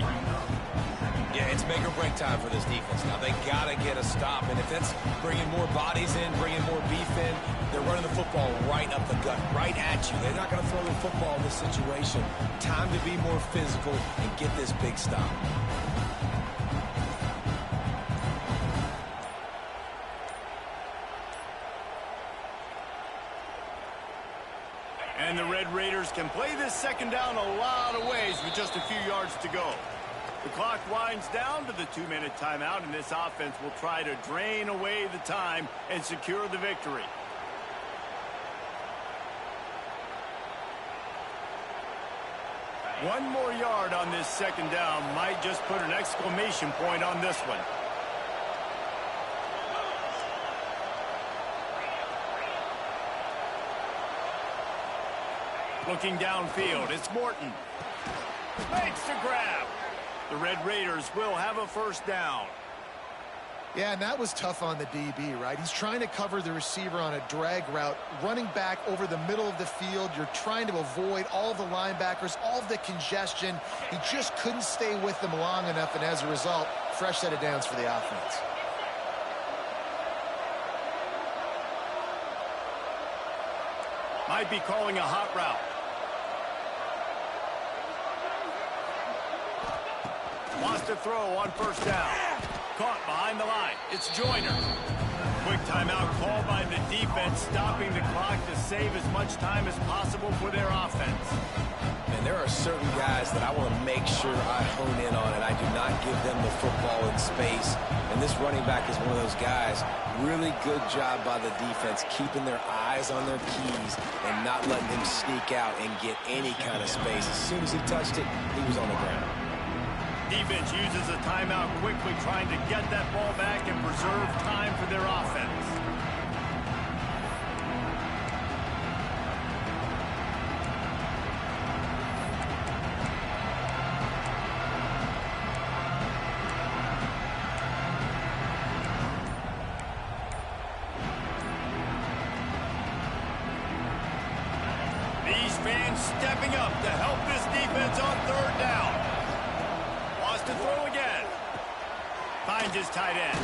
Yeah, it's make or break time for this defense. Now, they got to get a stop, and if that's bringing more bodies in, bringing more beef in, they're running the football right up the gut, right at you. They're not going to throw the football in this situation. Time to be more physical and get this big stop. And the Red Raiders can play this second down a lot of ways with just a few yards to go. The clock winds down to the 2-minute timeout, and this offense will try to drain away the time and secure the victory. One more yard on this second down might just put an exclamation point on this one. Looking downfield, it's Morton. Makes the grab. The Red Raiders will have a first down. Yeah, and that was tough on the DB, right? He's trying to cover the receiver on a drag route, running back over the middle of the field. You're trying to avoid all of the linebackers, all of the congestion. He just couldn't stay with them long enough, and as a result, fresh set of downs for the offense. Might be calling a hot route. Wants to throw on first down. Caught behind the line. It's Joyner. quick timeout called by the defense, stopping the clock to save as much time as possible for their offense. And there are certain guys that I want to make sure I hone in on, and I do not give them the football in space. And this running back is one of those guys. Really good job by the defense, keeping their eyes on their keys and not letting him sneak out and get any kind of space. As soon as he touched it, he was on the ground. Defense uses a timeout quickly, trying to get that ball back and preserve time for their offense. These fans stepping up to help this defense on third down. Wants to throw again. Finds his tight end.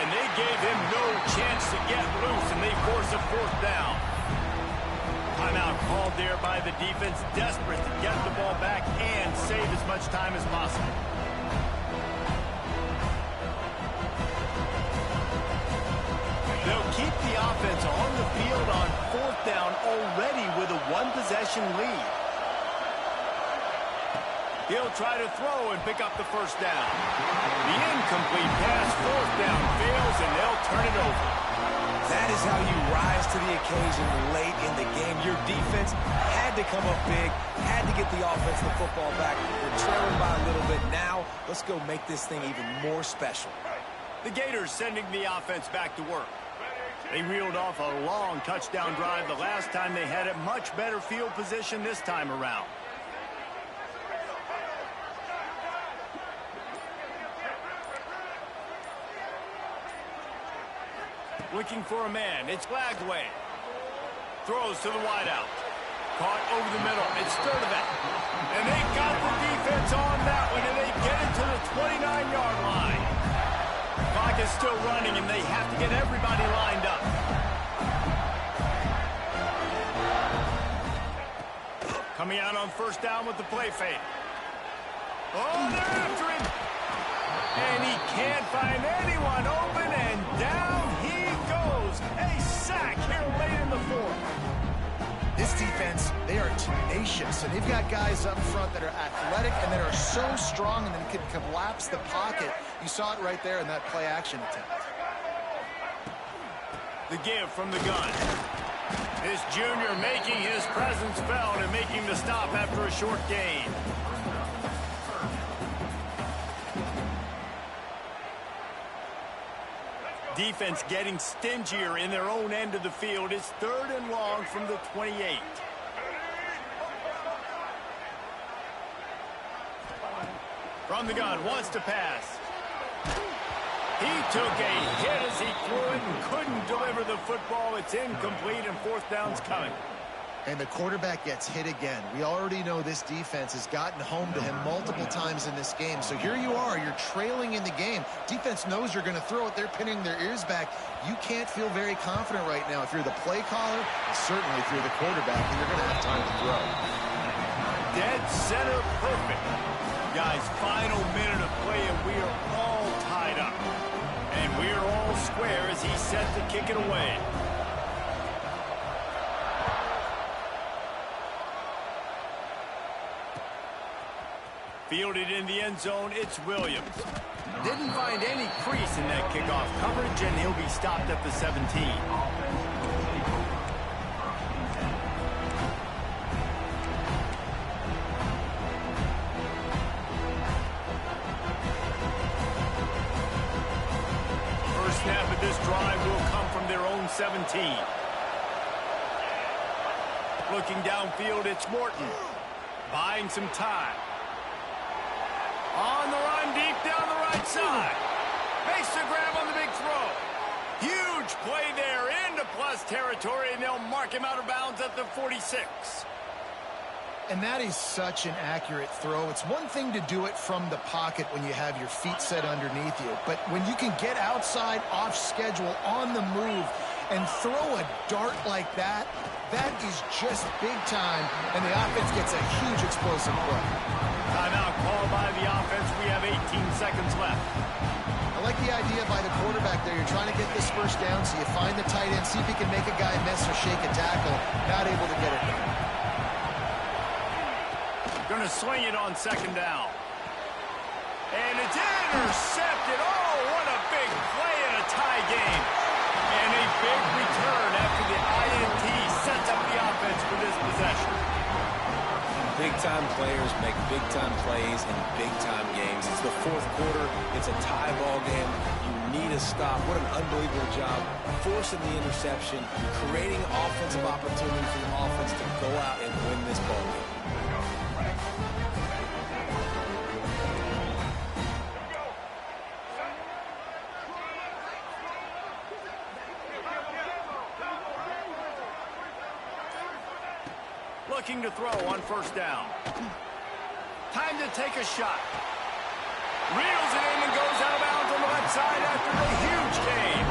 And they gave him no chance to get loose, and they force a fourth down. Timeout called there by the defense, desperate to get the ball back and save as much time as possible. They'll keep the offense on the field on fourth down already with a one-possession lead. He'll try to throw and pick up the first down. The incomplete pass, fourth down, fails, and they'll turn it over. That is how you rise to the occasion late in the game. Your defense had to come up big, had to get the offense the football back. They're trailing by a little bit. Now, let's go make this thing even more special. The Gators sending the offense back to work. They reeled off a long touchdown drive the last time they had a much better field position this time around. Looking for a man. It's Lagway. Throws to the wideout. Caught over the middle. It's Sturdivant. And they got the defense on that one, and they get it to the 29-yard line. Clock is still running, and they have to get everybody lined up. Coming out on first down with the play fake. Oh, they're after him. And he can't find anyone open, and down he goes. A sack here late in the fourth. This defense, they are tenacious, and they've got guys up front that are athletic and that are so strong and then can collapse the pocket. You saw it right there in that play-action attempt. The give from the gun. This junior making his presence felt and making the stop after a short gain. Defense getting stingier in their own end of the field. It's third and long from the 28. From the gun, wants to pass. He took a hit as he threw it and couldn't deliver the football. It's incomplete, and fourth down's coming. And the quarterback gets hit again. We already know this defense has gotten home to him multiple times in this game. So here you are, you're trailing in the game. Defense knows you're going to throw it. They're pinning their ears back. You can't feel very confident right now. If you're the play caller, certainly if you're the quarterback, and you're going to have time to throw. Dead center perfect. Guys, final minute of play, and we are all tied up. And we are all square as he's set to kick it away. Fielded in the end zone, it's Williams. Didn't find any crease in that kickoff coverage, and he'll be stopped at the 17. First snap of this drive will come from their own 17. Looking downfield, it's Morton. Buying some time. On the run, deep down the right side. Makes the grab on the big throw. Huge play there into plus territory, and they'll mark him out of bounds at the 46. And that is such an accurate throw. It's one thing to do it from the pocket when you have your feet set underneath you, but when you can get outside, off schedule, on the move, and throw a dart like that, that is just big time, and the offense gets a huge explosive play. Timeout called by the offense. We have 18 seconds left. I like the idea by the quarterback there. You're trying to get this first down, so you find the tight end, see if he can make a guy miss or shake a tackle. Not able to get it done. Going to swing it on second down. And it's intercepted. Oh, what a big play in a tie game. And a big return after the INT sets up the offense for this possession. Big-time players make big-time plays in big-time games. It's the fourth quarter. It's a tie ball game. You need a stop. What an unbelievable job forcing the interception, creating offensive opportunity for the offense to go out and win this ball game. Looking to throw on first down. Time to take a shot. Reels it in and goes out of bounds on the left side after the huge game.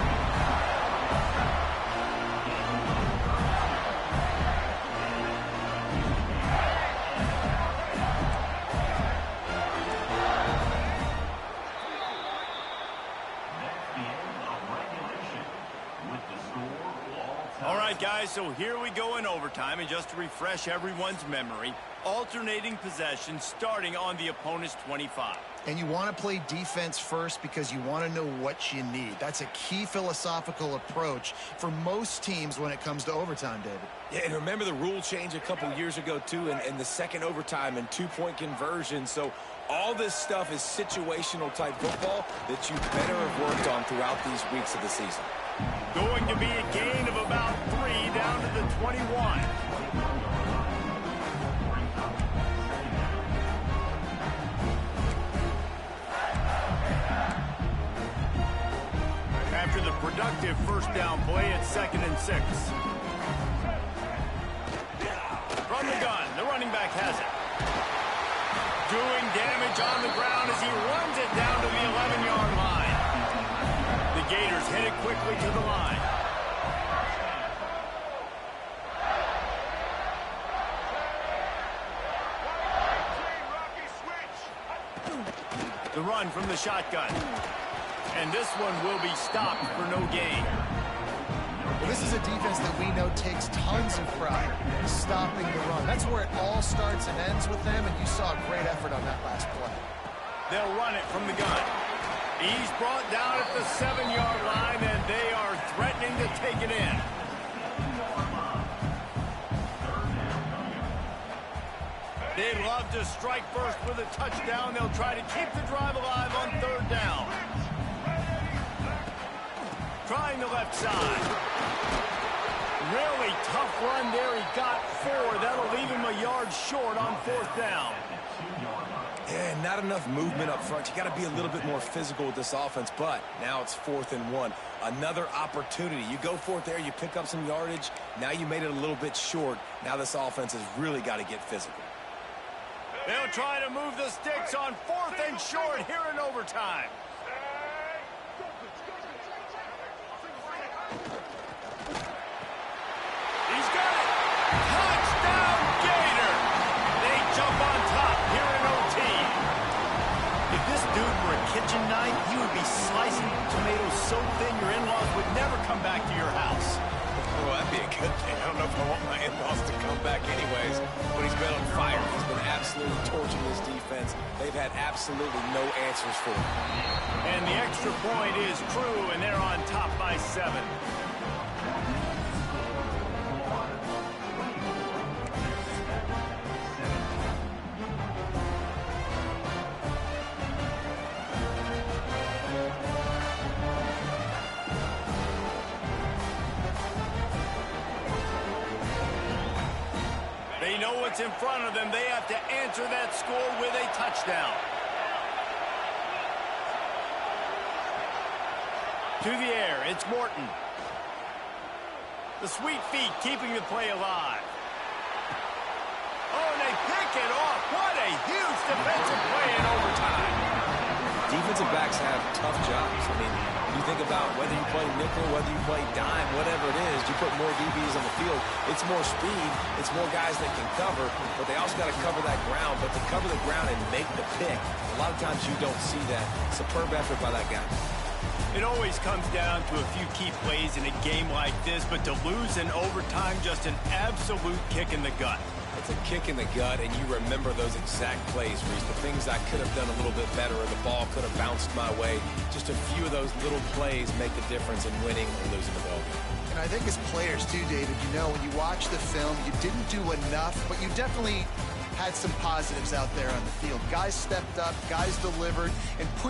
All right, guys, so here we go in overtime, and just to refresh everyone's memory, alternating possession starting on the opponent's 25. And you want to play defense first because you want to know what you need. That's a key philosophical approach for most teams when it comes to overtime, David. Yeah, and remember the rule change a couple years ago, too, and the second overtime and two-point conversion. So all this stuff is situational type football that you better have worked on throughout these weeks of the season. Going to be a gain of about 3 down to the 21. After the productive first down play, it's 2nd and 6. From the gun, the running back has it. Doing damage on the ground as he runs it down to the 11-yard line. The Gators hit it quickly to the line. The run from the shotgun. And this one will be stopped for no gain. Well, this is a defense that we know takes tons of pride in stopping the run. That's where it all starts and ends with them, and you saw a great effort on that last play. They'll run it from the gun. He's brought down at the 7-yard line, and they are threatening to take it in. They'd love to strike first with a touchdown. They'll try to keep the drive alive on 3rd down. Trying the left side. Really tough run there. He got 4. That'll leave him a yard short on 4th down. Yeah, not enough movement up front. You got to be a little bit more physical with this offense, but now it's 4th and 1. Another opportunity. You go for it there, you pick up some yardage. Now you made it a little bit short. Now this offense has really got to get physical. They'll try to move the sticks on 4th and short here in overtime. He's got it. Touchdown, Gator. They jump on top here in OT. If this dude were a kitchen knife, he would be slicing tomatoes so thin your in-laws would never come back to your house. Well, that'd be a good thing. I don't know if I want my in-laws to come back anyways, but he's been on fire. He's been absolutely torching this defense. They've had absolutely no answers for him. And the extra point is true, and they're on top by 7. They know what's in front of them. They have to answer that score with a touchdown. To the air, it's Morton. The sweet feet keeping the play alive. Oh, and they pick it off. What a huge defensive play in overtime. Defensive backs have tough jobs. I mean, you think about whether you play nickel, whether you play dime, whatever it is, you put more DBs on the field. It's more speed. It's more guys that can cover, but they also got to cover that ground. But to cover the ground and make the pick, a lot of times you don't see that. Superb effort by that guy. It always comes down to a few key plays in a game like this, but to lose in overtime, just an absolute kick in the gut. It's a kick in the gut, and you remember those exact plays, Reese. The things I could have done a little bit better, or the ball could have bounced my way. Just a few of those little plays make the difference in winning or losing the ball game. And I think as players too, David, you know, when you watch the film, you didn't do enough, but you definitely had some positives out there on the field. Guys stepped up, guys delivered, and put